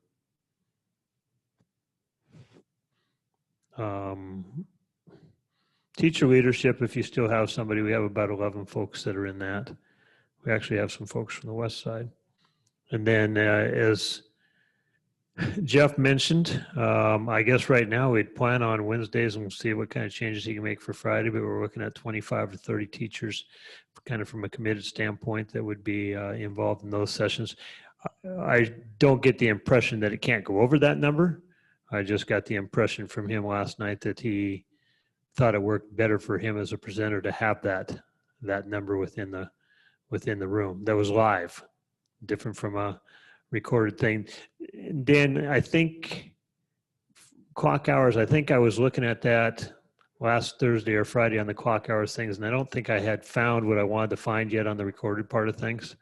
Teacher leadership, if you still have somebody, we have about 11 folks that are in that. We actually have some folks from the west side. And then as Jeff mentioned, I guess right now we'd plan on Wednesdays and we'll see what kind of changes he can make for Friday, but we're looking at 25 to 30 teachers kind of from a committed standpoint that would be involved in those sessions. I don't get the impression that it can't go over that number. I just got the impression from him last night that he thought it worked better for him as a presenter to have that number within the room that was live, different from a recorded thing. Dan, I think clock hours, I think I was looking at that last Thursday or Friday on the clock hours things, and I don't think I had found what I wanted to find yet on the recorded part of things.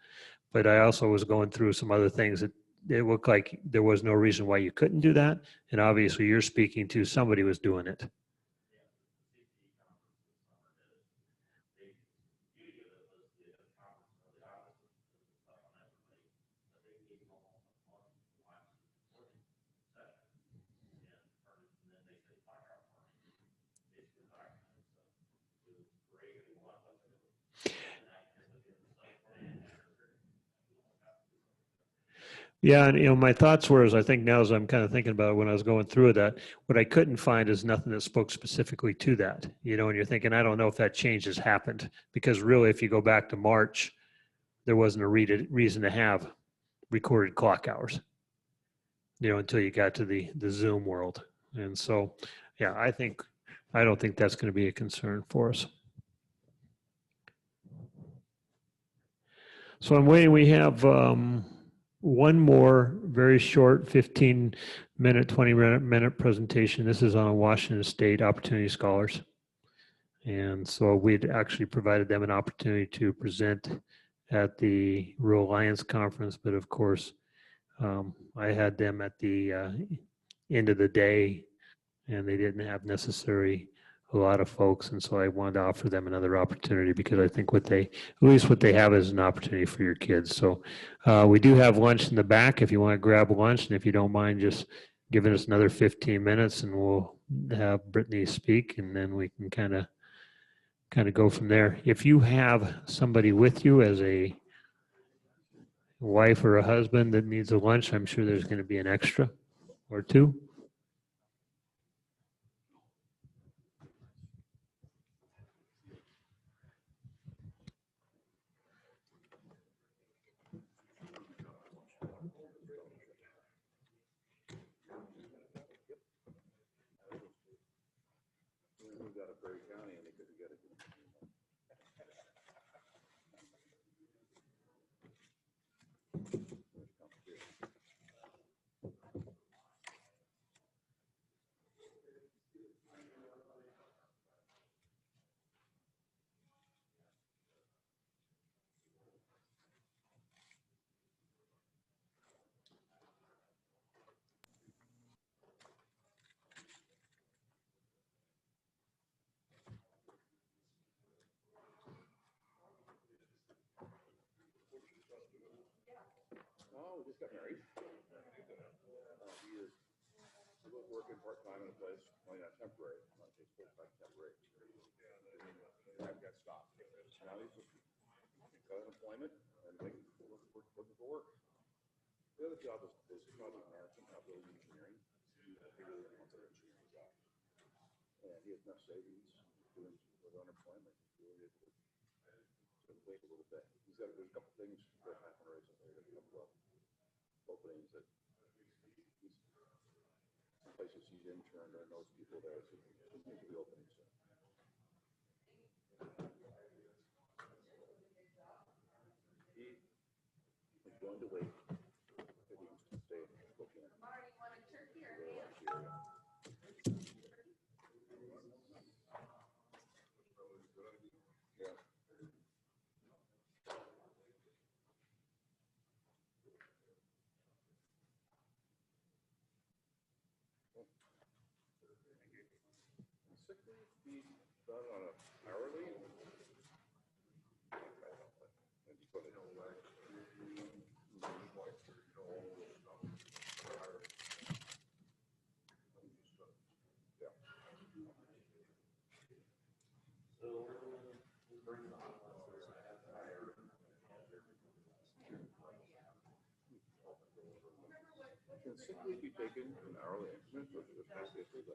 But I also was going through some other things that it looked like there was no reason why you couldn't do that. And obviously you're speaking to somebody was doing it. Yeah, and my thoughts were, as I think now, as I'm kind of thinking about it, when I was going through that, what I couldn't find is nothing that spoke specifically to that. And you're thinking, I don't know if that change has happened, because really, if you go back to March, there wasn't a reason to have recorded clock hours, until you got to the Zoom world. And so, yeah, I don't think that's going to be a concern for us. So I'm waiting. We have one more very short 15-minute, 20-minute presentation. This is on Washington State Opportunity Scholars. And so we'd actually provided them an opportunity to present at the Rural Alliance Conference, but of course, I had them at the end of the day, and they didn't have necessarily a lot of folks, and so I wanted to offer them another opportunity because I think at least what they have is an opportunity for your kids. So we do have lunch in the back if you want to grab lunch, and if you don't mind just giving us another 15 minutes, and we'll have Brittany speak, and then we can kind of go from there. If you have somebody with you as a wife or a husband that needs a lunch, I'm sure there's going to be an extra or two. No, we just got married. He was working part-time in a place, well, not temporary, not just full-time, temporary. I've got stopped. Now he's just got unemployment and looking for work. The other job is project management, building engineering. He really wants an engineering job. And he has enough savings doing with unemployment. He really complete a little bit. There's a couple things that happened recently, there's a couple of openings that some places he's interned and those people there, so he's going to be opening soon. He's going to wait. He wants to stay in Spokane. Marty, you want a turkey or yeah. Sick leave be done on an hourly? Can sick leave be taken in hourly increments or just past the leave?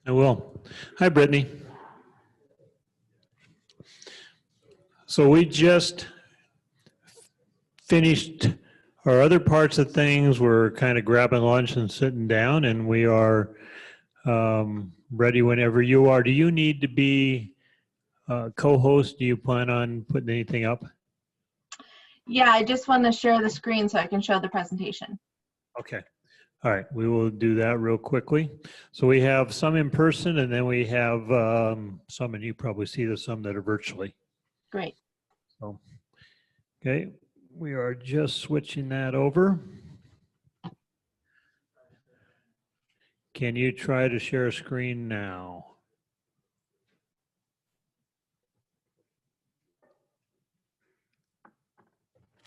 I will. Hi, Brittany. So we just finished our other parts of things. We're kind of grabbing lunch and sitting down, and we are ready whenever you are. Do you need to be co-host? Do you plan on putting anything up? Yeah, I just want to share the screen so I can show the presentation. Okay. All right, we will do that real quickly. So we have some in person, and then we have some, and you probably see this, some that are virtually. Great. So, okay, we are just switching that over. Can you try to share a screen now?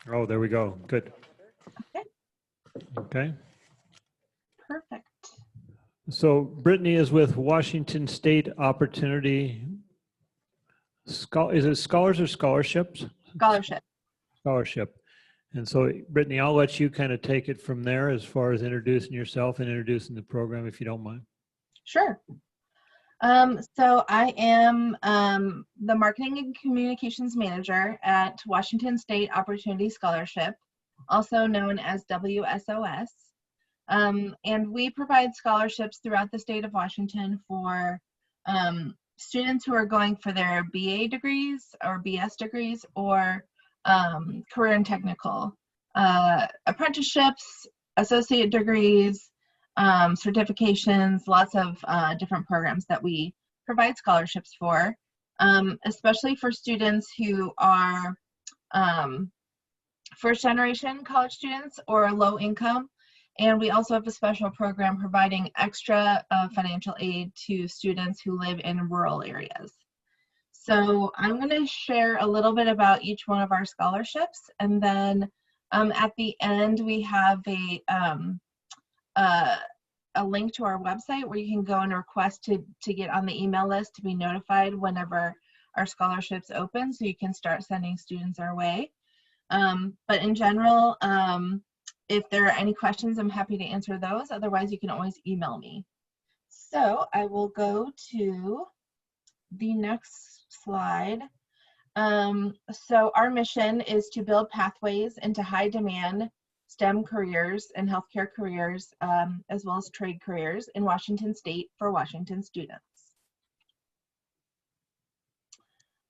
Oh, there we go. Good. Okay. Okay. Perfect. So Brittany is with Washington State Opportunity. Is it scholars or scholarships? Scholarship. Scholarship. And so Brittany, I'll let you kind of take it from there as far as introducing yourself and introducing the program, if you don't mind. Sure. So I am the Marketing and Communications Manager at Washington State Opportunity Scholarship, also known as WSOS. And we provide scholarships throughout the state of Washington for students who are going for their BA degrees or BS degrees or career and technical apprenticeships, associate degrees, certifications, lots of different programs that we provide scholarships for, especially for students who are first-generation college students or low income. And we also have a special program providing extra financial aid to students who live in rural areas. So I'm going to share a little bit about each one of our scholarships, and then at the end we have a link to our website where you can go and request to get on the email list to be notified whenever our scholarships open, so you can start sending students our way. But in general, if there are any questions, I'm happy to answer those. Otherwise, you can always email me. So I will go to the next slide. So our mission is to build pathways into high demand STEM careers and healthcare careers, as well as trade careers in Washington State for Washington students.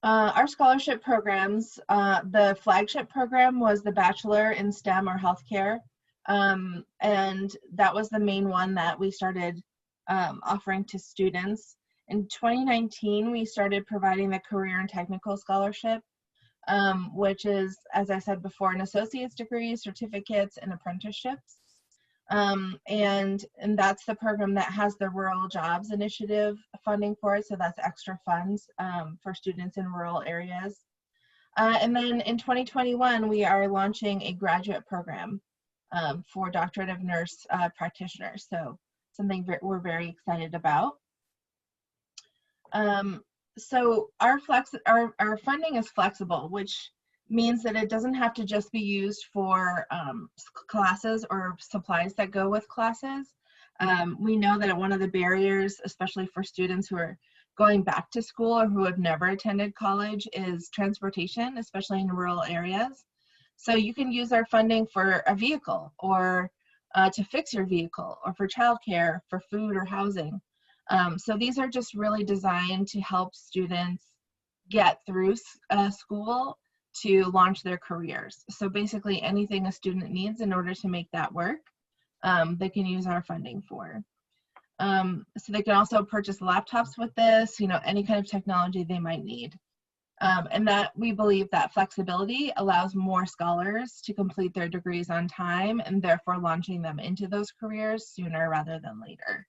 Our scholarship programs, the flagship program was the Bachelor in STEM or Healthcare, and that was the main one that we started offering to students. In 2019, we started providing the Career and Technical Scholarship, which is, as I said before, an associate's degree, certificates, and apprenticeships. And that's the program that has the Rural Jobs Initiative funding for it. So that's extra funds for students in rural areas. And then in 2021, we are launching a graduate program for doctorate of nurse practitioners. So something we're very excited about. So our funding is flexible, which means that it doesn't have to just be used for classes or supplies that go with classes. We know that one of the barriers, especially for students who are going back to school or who have never attended college, is transportation, especially in rural areas. So you can use our funding for a vehicle, or to fix your vehicle, or for childcare, for food or housing. So these are just really designed to help students get through school to launch their careers. So basically anything a student needs in order to make that work, they can use our funding for. So they can also purchase laptops with this, any kind of technology they might need. And that we believe that flexibility allows more scholars to complete their degrees on time, and therefore launching them into those careers sooner rather than later.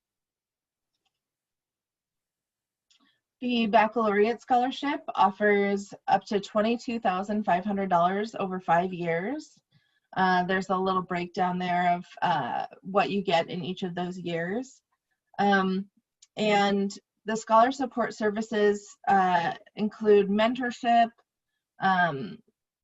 The baccalaureate scholarship offers up to $22,500 over 5 years. There's a little breakdown there of what you get in each of those years. And the scholar support services include mentorship,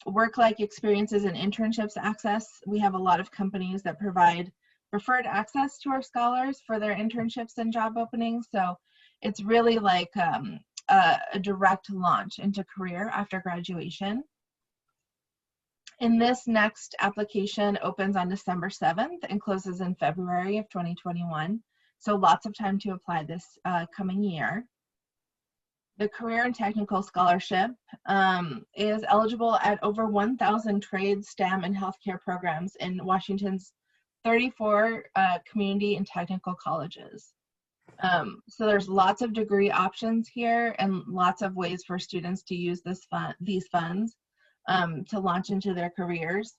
work-like experiences and internships access. We have a lot of companies that provide preferred access to our scholars for their internships and job openings. So it's really like a direct launch into career after graduation. And this next application opens on December 7th and closes in February of 2021. So lots of time to apply this coming year. The Career and Technical Scholarship is eligible at over 1,000 trade, STEM, and healthcare programs in Washington's 34 community and technical colleges. So there's lots of degree options here and lots of ways for students to use these funds to launch into their careers.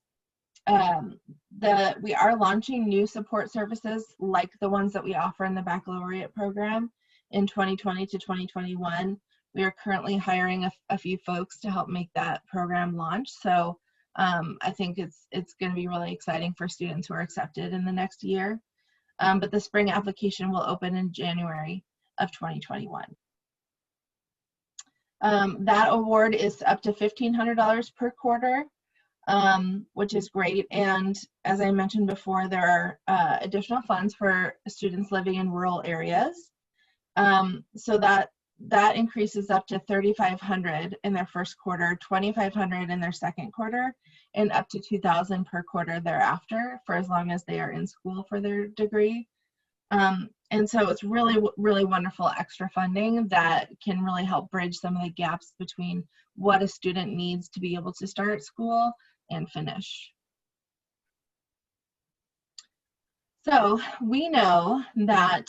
We are launching new support services like the ones that we offer in the baccalaureate program in 2020 to 2021. We are currently hiring a few folks to help make that program launch. So I think it's going to be really exciting for students who are accepted in the next year. But the spring application will open in January of 2021. That award is up to $1,500 per quarter, which is great. And as I mentioned before, there are additional funds for students living in rural areas. So that increases up to $3,500 in their first quarter, $2,500 in their second quarter, and up to $2,000 per quarter thereafter for as long as they are in school for their degree. And so it's really, really wonderful extra funding that can really help bridge some of the gaps between what a student needs to be able to start school and finish. So we know that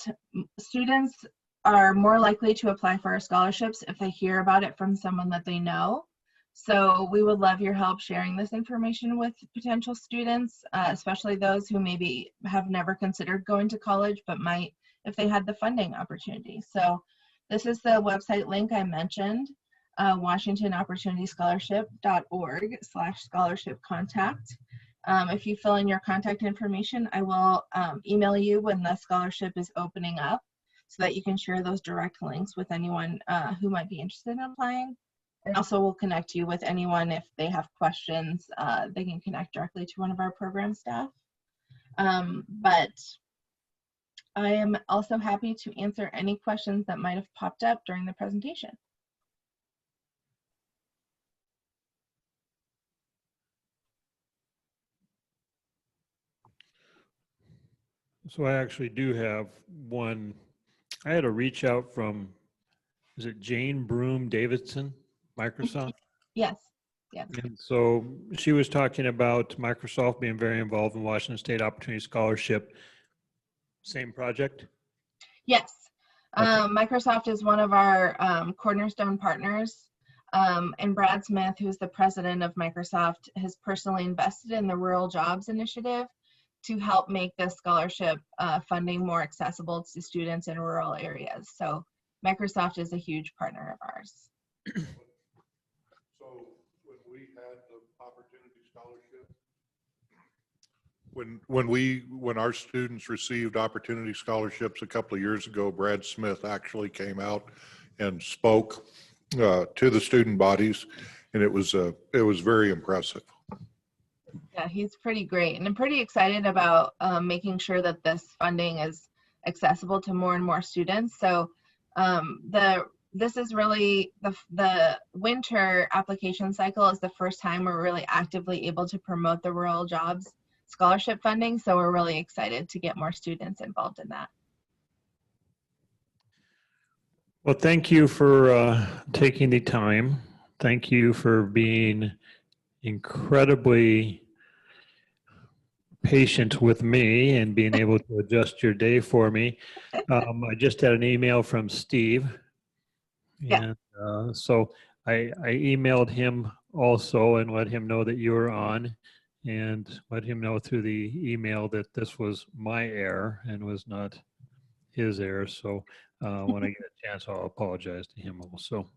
students are more likely to apply for our scholarships if they hear about it from someone that they know. So we would love your help sharing this information with potential students, especially those who maybe have never considered going to college, but might if they had the funding opportunity. So this is the website link I mentioned, WashingtonOpportunityscholarship.org/scholarship contact. If you fill in your contact information, I will email you when the scholarship is opening up so that you can share those direct links with anyone who might be interested in applying. And also we'll connect you with anyone if they have questions, they can connect directly to one of our program staff. But I am also happy to answer any questions that might have popped up during the presentation. So I actually do have one. I had a reach out from, is it Jane Broom Davidson, Microsoft? Yes, yes. And so she was talking about Microsoft being very involved in Washington State Opportunity Scholarship. Same project? Yes. Microsoft is one of our cornerstone partners. And Brad Smith, who's the president of Microsoft, has personally invested in the Rural Jobs Initiative to help make the scholarship funding more accessible to students in rural areas. So Microsoft is a huge partner of ours. So when we had the opportunity scholarship, when our students received opportunity scholarships a couple of years ago, Brad Smith actually came out and spoke to the student bodies, and it was very impressive. Yeah, he's pretty great, and I'm pretty excited about making sure that this funding is accessible to more and more students. So this is really the winter application cycle is the first time we're really actively able to promote the rural jobs scholarship funding. So we're really excited to get more students involved in that. Well, thank you for taking the time. Thank you for being incredibly patient with me and being able to adjust your day for me. I just had an email from Steve. Yeah. And so I emailed him also and let him know that you were on, and let him know through the email that this was my error and was not his error. So when I get a chance, I'll apologize to him also.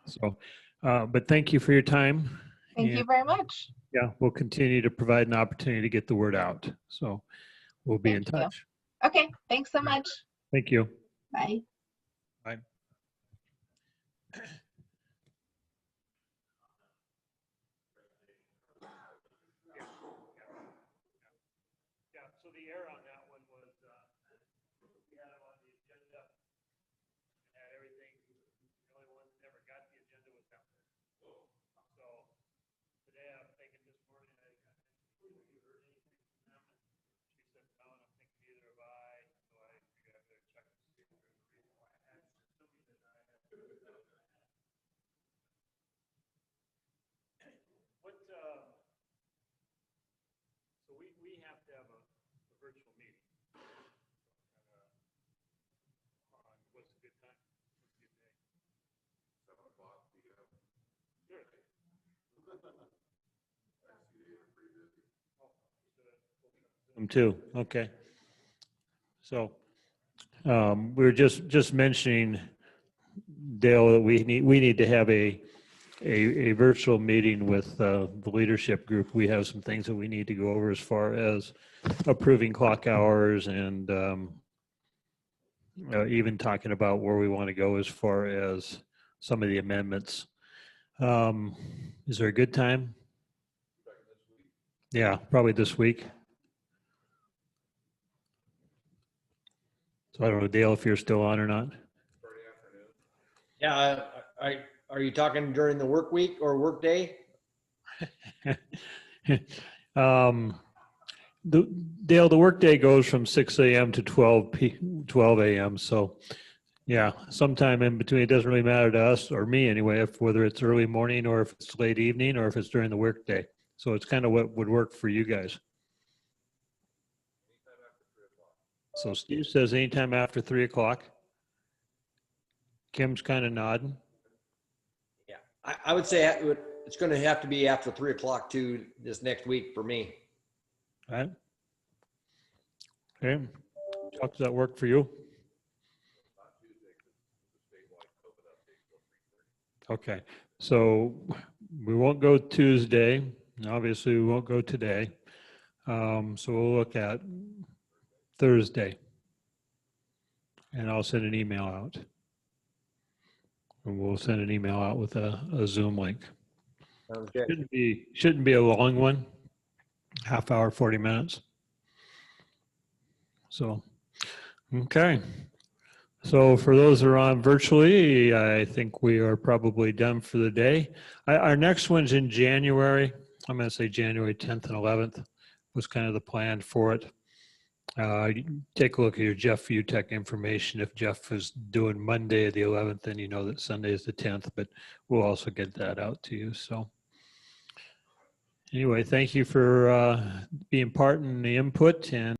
So, but thank you for your time. Thank you very much. Yeah, we'll continue to provide an opportunity to get the word out. So we'll be in touch. Okay, thanks so much. Thank you. Bye. Bye. Yeah, so the error on that one was we had it on the agenda, had everything. The only one that never got the agenda was that one. So today I'm thinking this morning, you heard anything from them? She said, no, and I'm thinking neither have I. So I figured I better check to see if there's a reason why I hadn't. What, so we have to have a virtual meeting. What's a good time? What's a good day? 7 o'clock p.m. Sure. Too. Okay. So we were just mentioning, Dale, that we need to have a virtual meeting with the leadership group. We have some things that we need to go over as far as approving clock hours and even talking about where we want to go as far as some of the amendments. Is there a good time? Yeah, probably this week. So I don't know, Dale, if you're still on or not. Yeah, are you talking during the work week or work day? Dale, the workday goes from 6 a.m. to 12 a.m. So yeah, sometime in between. It doesn't really matter to us, or me anyway, whether it's early morning or if it's late evening or if it's during the workday. So it's kind of what would work for you guys. So Steve says anytime after 3 o'clock. Kim's kind of nodding. Yeah, I would say it's going to have to be after 3 o'clock too this next week for me. All right. Okay. Chuck, does that work for you? Okay. So we won't go Tuesday. Obviously, we won't go today. So we'll look at Thursday. And I'll send an email out. And we'll send an email out with a Zoom link. Okay. Shouldn't be a long one. Half hour, 40 minutes. So, okay. So for those who are on virtually, I think we are probably done for the day. Our next one's in January. I'm going to say January 10th and 11th was kind of the plan for it. Take a look at your Jeff Utech information. If Jeff is doing Monday the 11th, then you know that Sunday is the 10th, but we'll also get that out to you. So anyway, thank you for being part in the input, and